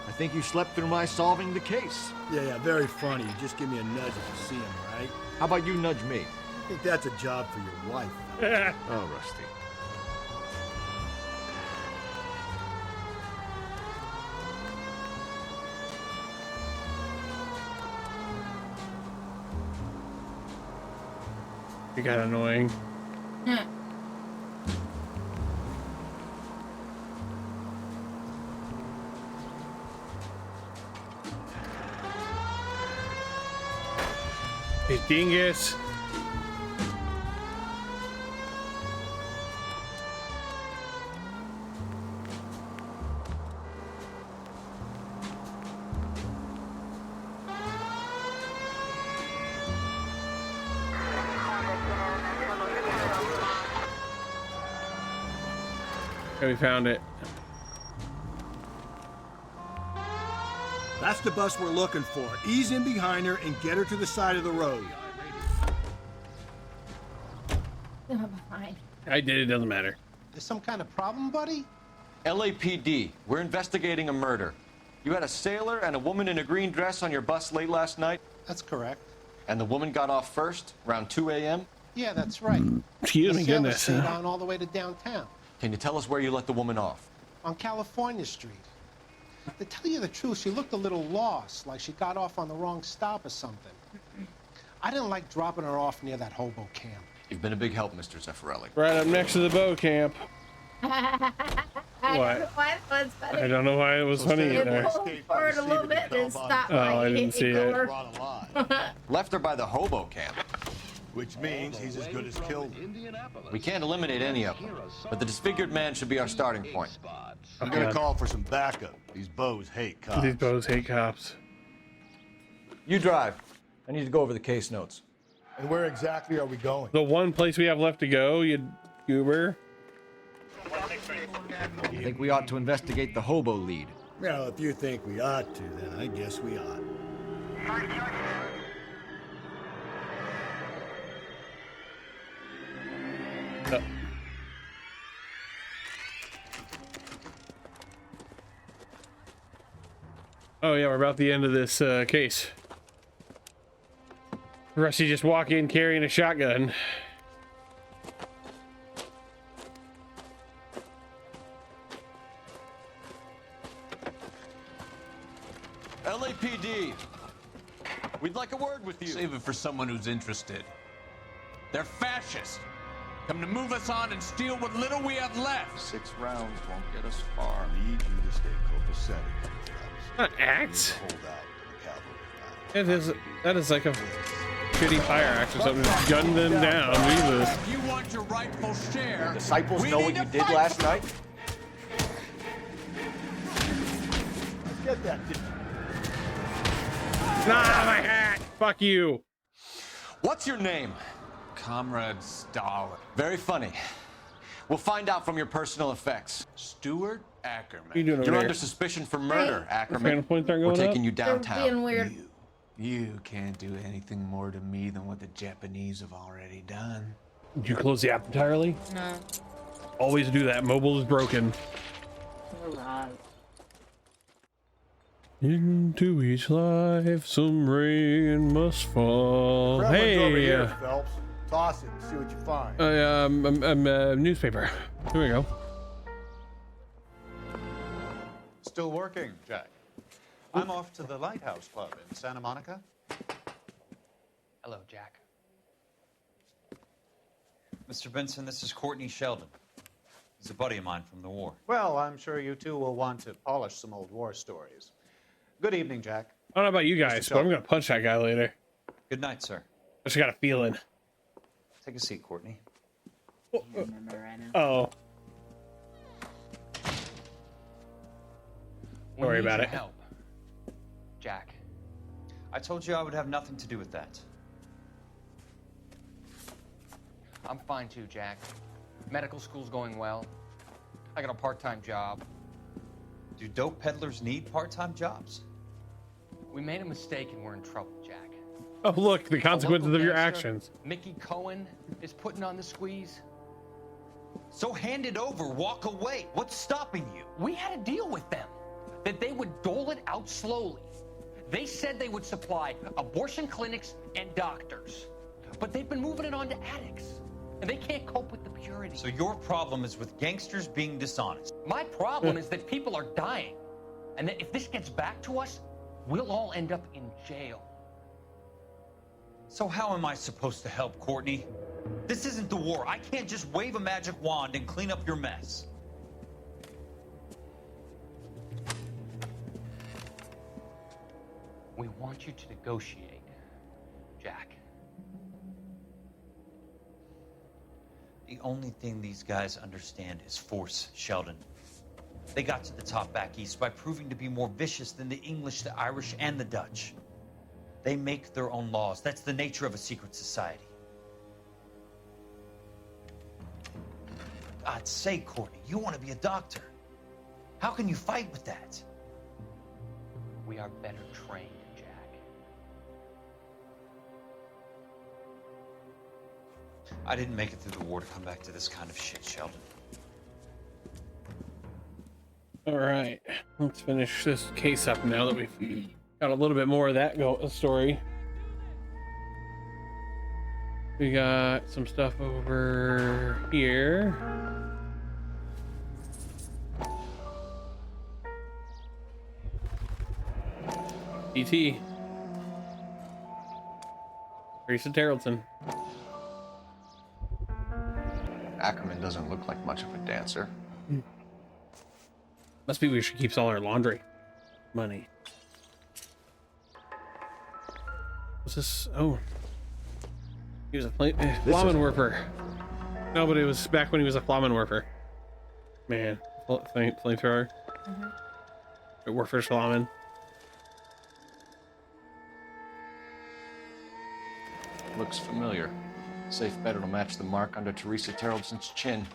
[SPEAKER 22] I think you slept through my solving the case.
[SPEAKER 6] Yeah, very funny. You just give me a nudge if you see him, right?
[SPEAKER 22] How about you nudge me?
[SPEAKER 6] I think that's a job for your wife.
[SPEAKER 22] Oh, Rusty.
[SPEAKER 1] You got annoying. Hey, dingus. Okay, we found it.
[SPEAKER 6] That's the bus we're looking for. Ease in behind her and get her to the side of the road.
[SPEAKER 12] I'm fine.
[SPEAKER 1] I did it, doesn't matter.
[SPEAKER 10] There's some kind of problem, buddy?
[SPEAKER 14] LAPD, we're investigating a murder. You had a sailor and a woman in a green dress on your bus late last night?
[SPEAKER 10] That's correct.
[SPEAKER 14] And the woman got off first, around 2 a.m.?
[SPEAKER 10] Yeah, that's right.
[SPEAKER 1] Excuse me,
[SPEAKER 10] The sailor
[SPEAKER 1] goodness.
[SPEAKER 10] stayed on all the way to downtown,
[SPEAKER 14] Can you tell us where you let the woman off?
[SPEAKER 10] on California Street. To tell you the truth, she looked a little lost, like she got off on the wrong stop or something. I didn't like dropping her off near that hobo camp.
[SPEAKER 14] You've been a big help, Mr. Zeffirelli.
[SPEAKER 1] Right up next to the bow camp.
[SPEAKER 12] I don't know why it was funny.
[SPEAKER 1] I don't know why it was funny
[SPEAKER 12] It
[SPEAKER 1] either.
[SPEAKER 12] pulled forward a little bit and stopped.
[SPEAKER 1] Oh, I didn't see it.
[SPEAKER 14] Left her by the hobo camp.
[SPEAKER 4] Which means he's as good as killed her.
[SPEAKER 14] We can't eliminate any of them, but the disfigured man should be our starting point.
[SPEAKER 4] I'm gonna call for some backup. These bows hate cops.
[SPEAKER 1] These bows hate cops.
[SPEAKER 5] You drive. I need to go over the case notes.
[SPEAKER 4] And where exactly are we going?
[SPEAKER 1] The one place we have left to go, you goober.
[SPEAKER 22] I think we ought to investigate the hobo lead.
[SPEAKER 6] Well, if you think we ought to, then I guess we ought.
[SPEAKER 1] Oh yeah, we're about the end of this case. Rusty just walk in carrying a shotgun.
[SPEAKER 14] LAPD, we'd like a word with you.
[SPEAKER 15] Save it for someone who's interested. They're fascists. Come to move us on and steal what little we have left.
[SPEAKER 3] 6 rounds won't get us far.
[SPEAKER 4] I need you to stay copacetic.
[SPEAKER 1] Not axe.
[SPEAKER 4] Hold out to the cavalry.
[SPEAKER 1] That is like a shitty fire axe or something. Just gun them down. Jesus.
[SPEAKER 15] If you want your rightful share,
[SPEAKER 14] Disciples
[SPEAKER 15] we
[SPEAKER 14] know
[SPEAKER 15] need
[SPEAKER 14] what you
[SPEAKER 15] to
[SPEAKER 14] did
[SPEAKER 15] fight
[SPEAKER 14] last
[SPEAKER 15] for
[SPEAKER 14] night?
[SPEAKER 4] Get that.
[SPEAKER 1] Nah, my hat. Fuck you.
[SPEAKER 14] What's your name?
[SPEAKER 15] Comrade Stalin.
[SPEAKER 14] Very funny. We'll find out from your personal effects.
[SPEAKER 15] Stuart Ackerman.
[SPEAKER 1] What are you doing over
[SPEAKER 14] You're
[SPEAKER 1] there?
[SPEAKER 14] under suspicion for murder,
[SPEAKER 1] Fan
[SPEAKER 14] Ackerman.
[SPEAKER 1] points aren't
[SPEAKER 14] We're
[SPEAKER 1] going
[SPEAKER 14] taking
[SPEAKER 1] up?
[SPEAKER 14] you
[SPEAKER 12] They're
[SPEAKER 14] downtown.
[SPEAKER 12] being weird.
[SPEAKER 15] You can't do anything more to me than what the Japanese have already done.
[SPEAKER 1] Did you close the app entirely?
[SPEAKER 12] No.
[SPEAKER 1] Always do that. Mobile is broken.
[SPEAKER 12] Alright.
[SPEAKER 1] Into each life, some rain must fall.
[SPEAKER 4] Grab one's over
[SPEAKER 1] Hey,
[SPEAKER 4] here, Phelps. Toss it and see what you find.
[SPEAKER 1] newspaper. Here we go.
[SPEAKER 16] Still working, Jack. I'm off to the Lighthouse Club in Santa Monica.
[SPEAKER 24] Hello, Jack. Mr. Benson, this is Courtney Sheldon. He's a buddy of mine from the war.
[SPEAKER 16] Well, I'm sure you two will want to polish some old war stories. Good evening, Jack.
[SPEAKER 1] I don't know about you guys, but I'm gonna punch that guy later.
[SPEAKER 24] Good night, sir.
[SPEAKER 1] I just got a feeling.
[SPEAKER 24] Take a seat, Courtney.
[SPEAKER 1] Oh. Don't worry
[SPEAKER 24] We need
[SPEAKER 1] about
[SPEAKER 24] your
[SPEAKER 1] it.
[SPEAKER 24] Help. Jack, I told you I would have nothing to do with that.
[SPEAKER 11] I'm fine too, Jack. Medical school's going well. I got a part-time job.
[SPEAKER 24] Do dope peddlers need part-time jobs?
[SPEAKER 11] We made a mistake and we're in trouble, Jack.
[SPEAKER 1] Oh, look, the consequences of your
[SPEAKER 11] gangster,
[SPEAKER 1] actions.
[SPEAKER 11] Mickey Cohen is putting on the squeeze.
[SPEAKER 24] So hand it over, walk away. What's stopping you?
[SPEAKER 11] We had a deal with them that they would dole it out slowly. They said they would supply abortion clinics and doctors, but they've been moving it on to addicts, and they can't cope with the purity.
[SPEAKER 24] So your problem is with gangsters being dishonest.
[SPEAKER 11] My problem is that people are dying, and that if this gets back to us, we'll all end up in jail.
[SPEAKER 24] So how am I supposed to help, Courtney? This isn't the war. I can't just wave a magic wand and clean up your mess.
[SPEAKER 11] We want you to negotiate, Jack.
[SPEAKER 24] The only thing these guys understand is force, Sheldon. They got to the top back east by proving to be more vicious than the English, the Irish, and the Dutch. They make their own laws. That's the nature of a secret society. God's sake, Courtney, you want to be a doctor. How can you fight with that?
[SPEAKER 11] We are better trained, Jack.
[SPEAKER 24] I didn't make it through the war to come back to this kind of shit, Sheldon.
[SPEAKER 1] All right, let's finish this case up now that we've got a little bit more of that story. We got some stuff over here. E.T. Teresa Tarleton.
[SPEAKER 5] Ackerman doesn't look like much of a dancer.
[SPEAKER 1] Must be where she keeps all her laundry money. What's this? Oh. He was a Flammenwerfer. No, but it was back when he was a Flammenwerfer. Man, flamethrower. It worked for Flammen.
[SPEAKER 5] Looks familiar. Safe bet it'll match the mark under Teresa Tarleton's chin.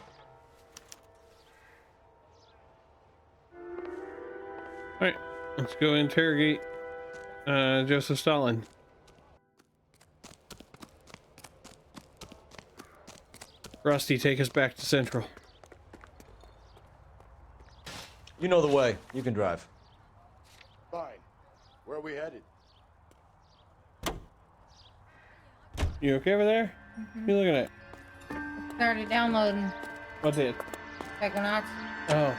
[SPEAKER 1] Alright, let's go interrogate Joseph Stalin. Rusty, take us back to Central.
[SPEAKER 5] You know the way. You can drive.
[SPEAKER 6] Fine. Where are we headed?
[SPEAKER 1] You okay over there? What are you looking at?
[SPEAKER 12] Started downloading
[SPEAKER 1] What's it?
[SPEAKER 12] Psychonauts.
[SPEAKER 1] Oh.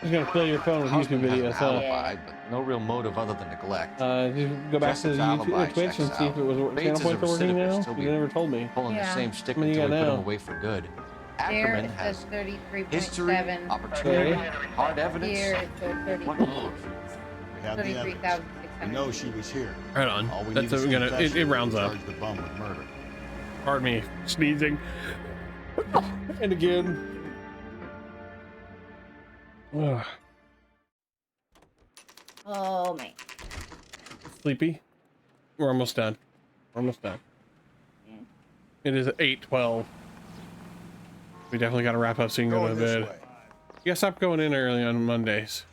[SPEAKER 1] He's gonna fill your phone with
[SPEAKER 5] Husband
[SPEAKER 1] YouTube
[SPEAKER 5] has an
[SPEAKER 1] videos, huh?
[SPEAKER 5] alibi, but no real motive other than neglect.
[SPEAKER 1] Just go back to the
[SPEAKER 5] Jessup's alibi
[SPEAKER 1] YouTube, Twitch and
[SPEAKER 5] checks
[SPEAKER 1] see if it was
[SPEAKER 5] out.
[SPEAKER 1] channel
[SPEAKER 5] Bates is a
[SPEAKER 1] points are working now.
[SPEAKER 5] recidivist. He'll
[SPEAKER 1] You
[SPEAKER 5] be
[SPEAKER 1] never told me.
[SPEAKER 5] Pulling
[SPEAKER 12] Yeah.
[SPEAKER 5] the same stick
[SPEAKER 1] How many you
[SPEAKER 5] until we
[SPEAKER 1] got
[SPEAKER 5] put him
[SPEAKER 1] now?
[SPEAKER 5] away for good.
[SPEAKER 12] There
[SPEAKER 5] Ackerman
[SPEAKER 12] it
[SPEAKER 5] has
[SPEAKER 12] says 33.7.
[SPEAKER 5] history, opportunity, hard evidence.
[SPEAKER 12] Here it says 30.
[SPEAKER 4] We have the evidence.
[SPEAKER 12] 33,600.
[SPEAKER 4] We know she was here.
[SPEAKER 1] Right on.
[SPEAKER 4] All we
[SPEAKER 1] That's
[SPEAKER 4] need is
[SPEAKER 1] gonna
[SPEAKER 4] confession
[SPEAKER 1] it rounds
[SPEAKER 4] to
[SPEAKER 1] up.
[SPEAKER 4] charge the bum with murder.
[SPEAKER 1] Pardon me, sneezing. And again. Ugh.
[SPEAKER 12] Oh, man.
[SPEAKER 1] Sleepy? We're almost done. We're almost done. It is 8:12. We definitely got to wrap up so you can go to bed. You gotta stop going in early on Mondays.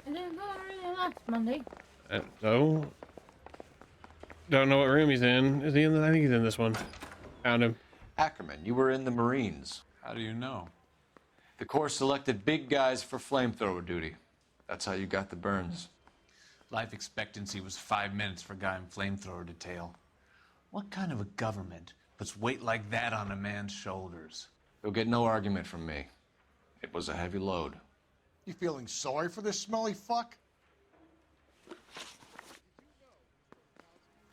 [SPEAKER 12] I didn't go really last Monday.
[SPEAKER 1] So, don't know what room he's in. Is he in? I think he's in this one. Found him.
[SPEAKER 5] Ackerman, you were in the Marines.
[SPEAKER 15] How do you know?
[SPEAKER 5] The Corps selected big guys for flamethrower duty. That's how you got the burns.
[SPEAKER 15] Life expectancy was 5 minutes for a guy in flamethrower detail. What kind of a government puts weight like that on a man's shoulders?
[SPEAKER 5] You'll get no argument from me. It was a heavy load.
[SPEAKER 6] You feeling sorry for this smelly fuck?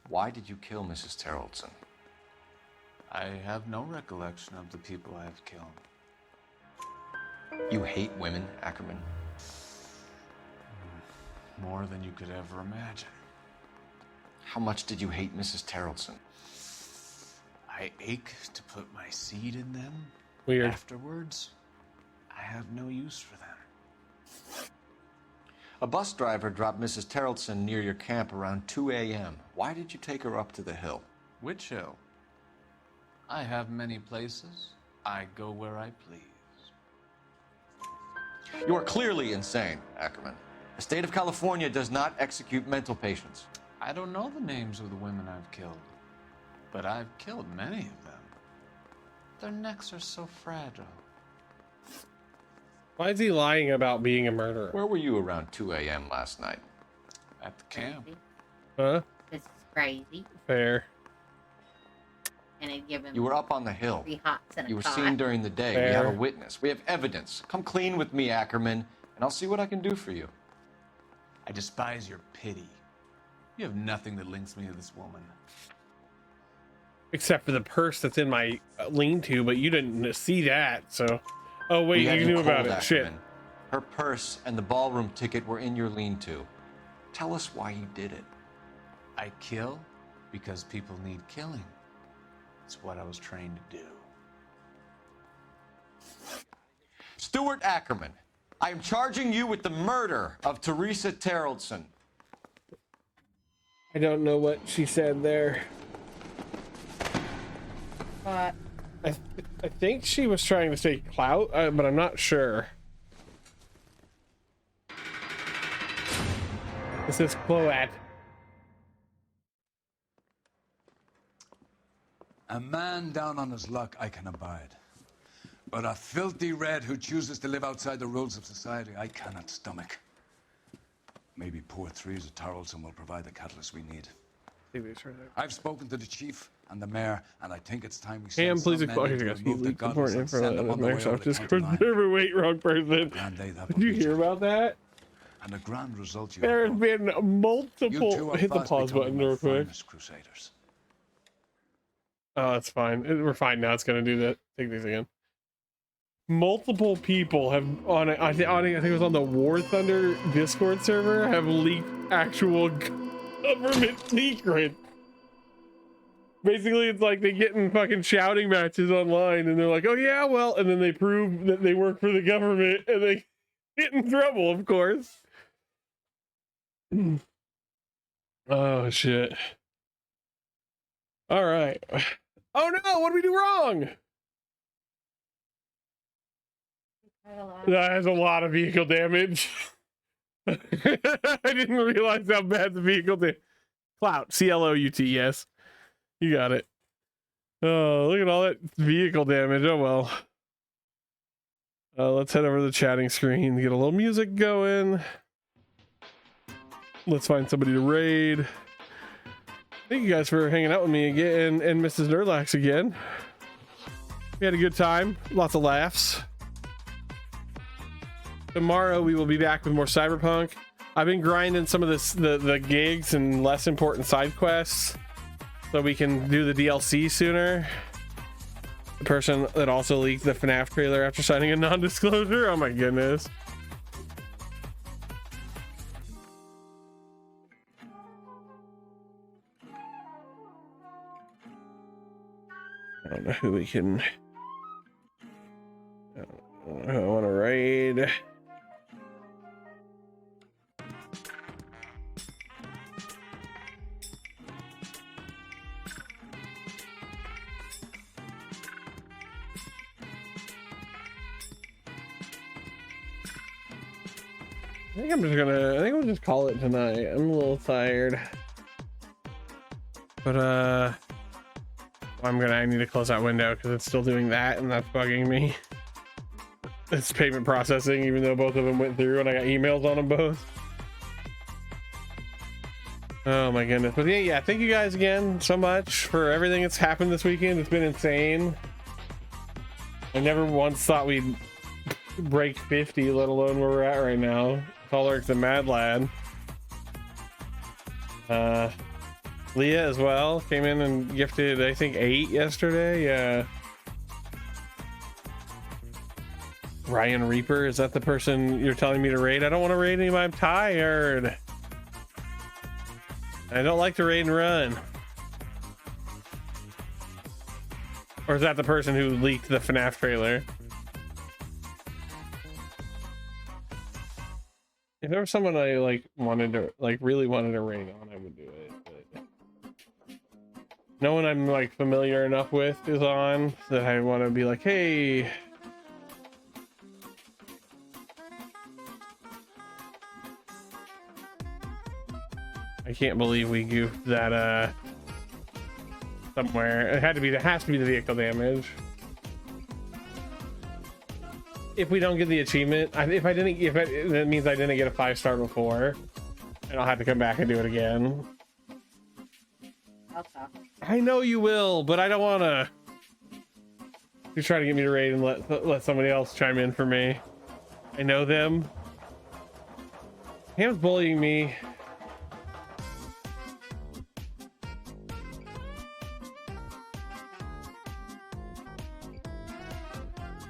[SPEAKER 5] Why did you kill Mrs. Tarleton?
[SPEAKER 15] I have no recollection of the people I have killed.
[SPEAKER 5] You hate women, Ackerman?
[SPEAKER 15] more than you could ever imagine.
[SPEAKER 14] How much did you hate Mrs. Terrellson?
[SPEAKER 15] I ache to put my seed in them.
[SPEAKER 1] Weird.
[SPEAKER 15] Afterwards, I have no use for them.
[SPEAKER 14] A bus driver dropped Mrs. Terrellson near your camp around 2 a.m. Why did you take her up to the hill?
[SPEAKER 15] Which hill? I have many places. I go where I please.
[SPEAKER 14] You are clearly insane, Ackerman. The state of California does not execute mental patients.
[SPEAKER 15] I don't know the names of the women I've killed, but I've killed many of them. Their necks are so fragile.
[SPEAKER 1] Why is he lying about being a murderer?
[SPEAKER 14] Where were you around 2 a.m. last night?
[SPEAKER 15] At the camp.
[SPEAKER 1] Huh?
[SPEAKER 12] This is crazy.
[SPEAKER 1] Fair.
[SPEAKER 12] And I give him.
[SPEAKER 14] You were up on the hill.
[SPEAKER 12] 3 hots and a
[SPEAKER 14] You were
[SPEAKER 12] cot.
[SPEAKER 14] seen during the day.
[SPEAKER 1] Fair.
[SPEAKER 14] We have a witness. We have evidence. Come clean with me, Ackerman, and I'll see what I can do for you.
[SPEAKER 15] I despise your pity. You have nothing that links me to this woman.
[SPEAKER 1] Except for the purse that's in my lean-to, but you didn't see that, so... Oh, wait,
[SPEAKER 14] We had
[SPEAKER 1] you knew
[SPEAKER 14] cold,
[SPEAKER 1] about it. Shit.
[SPEAKER 14] Ackerman. Her purse and the ballroom ticket were in your lean-to. Tell us why you did it.
[SPEAKER 15] I kill because people need killing. It's what I was trained to do.
[SPEAKER 14] Stuart Ackerman, I am charging you with the murder of Teresa Terrellson.
[SPEAKER 1] I don't know what she said there.
[SPEAKER 12] What?
[SPEAKER 1] I think she was trying to say clout, but I'm not sure. This is Cloat.
[SPEAKER 13] A man down on his luck I can abide. But a filthy red who chooses to live outside the rules of society I cannot stomach. Maybe poor Teresa Terrellson will provide the catalyst we need. I've spoken to the chief and the mayor, and I think it's time we send
[SPEAKER 1] Cam, please
[SPEAKER 13] some men
[SPEAKER 1] explain.
[SPEAKER 13] in to
[SPEAKER 1] You
[SPEAKER 13] remove the
[SPEAKER 1] leaked
[SPEAKER 13] guns
[SPEAKER 1] important
[SPEAKER 13] and
[SPEAKER 1] info
[SPEAKER 13] send them
[SPEAKER 1] on
[SPEAKER 13] on the way
[SPEAKER 1] Microsoft
[SPEAKER 13] over the
[SPEAKER 1] Discord
[SPEAKER 13] county line.
[SPEAKER 1] server. Wait, wrong person.
[SPEAKER 13] Grand day that
[SPEAKER 1] Did
[SPEAKER 13] will
[SPEAKER 1] you
[SPEAKER 13] be,
[SPEAKER 1] hear
[SPEAKER 13] Jack.
[SPEAKER 1] about that?
[SPEAKER 13] And the grand result you
[SPEAKER 1] There
[SPEAKER 13] have
[SPEAKER 1] have
[SPEAKER 13] brought.
[SPEAKER 1] been
[SPEAKER 13] You two
[SPEAKER 1] multiple.
[SPEAKER 13] are
[SPEAKER 1] Hit the
[SPEAKER 13] fast
[SPEAKER 1] pause
[SPEAKER 13] becoming
[SPEAKER 1] button
[SPEAKER 13] my
[SPEAKER 1] real quick.
[SPEAKER 13] finest crusaders.
[SPEAKER 1] Oh, that's fine. We're fine now. It's gonna do that. Take these again. Multiple people have on it. I think it was on the War Thunder Discord server have leaked actual government secrets. Basically, it's like they get in fucking shouting matches online, and they're like, "Oh yeah, well," and then they prove that they work for the government, and they get in trouble, of course. Oh shit! All right. Oh no! What did we do wrong? That has a lot of vehicle damage. I didn't realize how bad the vehicle did. Clout, C-L-O-U-T, yes. You got it. Oh, look at all that vehicle damage. Oh, well. Let's head over to the chatting screen, get a little music going. Let's find somebody to raid. Thank you guys for hanging out with me again and Mrs. Nerdlax again. We had a good time. Lots of laughs. Tomorrow we will be back with more Cyberpunk. I've been grinding some of the gigs and less important side quests so we can do the DLC sooner. The person that also leaked the FNAF trailer after signing a non-disclosure. Oh my goodness. I don't know who we can. I don't know who I want to raid. I think we'll just call it tonight. I'm a little tired. But I need to close that window because it's still doing that and that's bugging me. It's payment processing, even though both of them went through and I got emails on them both. Oh my goodness. But yeah, thank you guys again so much for everything that's happened this weekend. It's been insane. I never once thought we'd break 50, let alone where we're at right now. Colorx and Mad Lad. Leah as well came in and gifted, I think, 8 yesterday. Yeah. Ryan Reaper, is that the person you're telling me to raid? I don't want to raid anybody. I'm tired. I don't like to raid and run. Or is that the person who leaked the FNAF trailer? If there was someone I like wanted to really wanted to raid on, I would do it. But no one I'm like familiar enough with is on that I want to be like, hey. I can't believe we goofed that somewhere. It has to be the vehicle damage. If we don't get the achievement, that means I didn't get a 5-star before, and I'll have to come back and do it again.
[SPEAKER 12] I'll talk.
[SPEAKER 1] I know you will, but I don't want to. You're trying to get me to raid and let somebody else chime in for me. I know them. Ham's bullying me.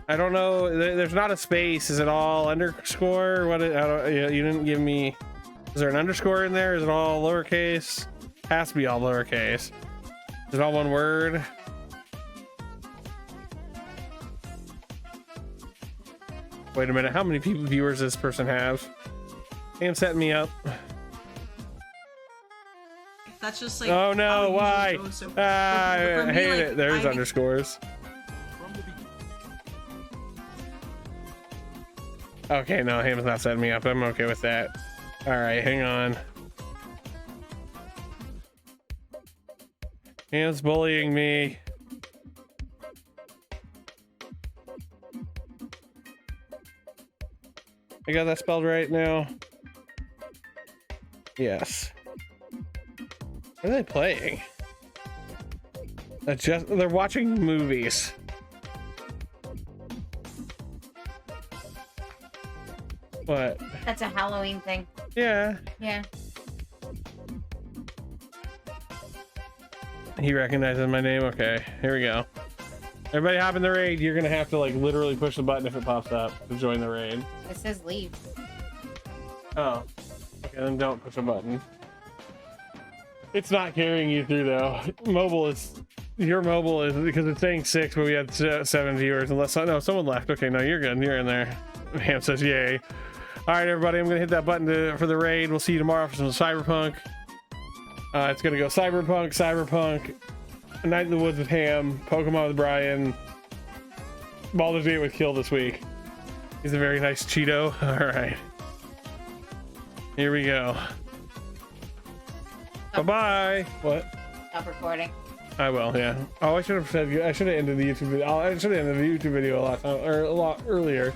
[SPEAKER 1] I don't know. There's not a space. Is it all underscore? What? You didn't give me. Is there an underscore in there? Is it all lowercase? Has to be all lowercase. Is it all one word? Wait a minute. How many viewers does this person have? Ham setting me up.
[SPEAKER 17] That's just like.
[SPEAKER 1] Oh no! Why? I hate
[SPEAKER 17] like,
[SPEAKER 1] it. There's underscores. Okay, no, Ham's not setting me up. I'm okay with that. All right, hang on. Ham's bullying me. I got that spelled right now. Yes. What are they playing? They're watching movies. What?
[SPEAKER 12] That's a Halloween thing.
[SPEAKER 1] Yeah.
[SPEAKER 12] Yeah.
[SPEAKER 1] He recognizes my name. Okay, here we go. Everybody hop in the raid. You're gonna have to like literally push the button if it pops up to join the raid.
[SPEAKER 12] It says leave.
[SPEAKER 1] Oh. Okay, then don't push a button. It's not carrying you through though. Your mobile is because it's saying 6, but we had 7 viewers. Unless no, someone left. Okay, no, you're good. You're in there. Ham says yay. All right, everybody, I'm gonna hit that button for the raid. We'll see you tomorrow for some Cyberpunk. It's gonna go Cyberpunk, Night in the Woods with Ham, Pokemon with Brian, Baldur's Gate with Kill this week. He's a very nice Cheeto. All right, here we go. Bye-bye. What?
[SPEAKER 12] Stop recording.
[SPEAKER 1] I will. Yeah. Oh, I should have ended the YouTube video. I should have ended the YouTube video a lot earlier.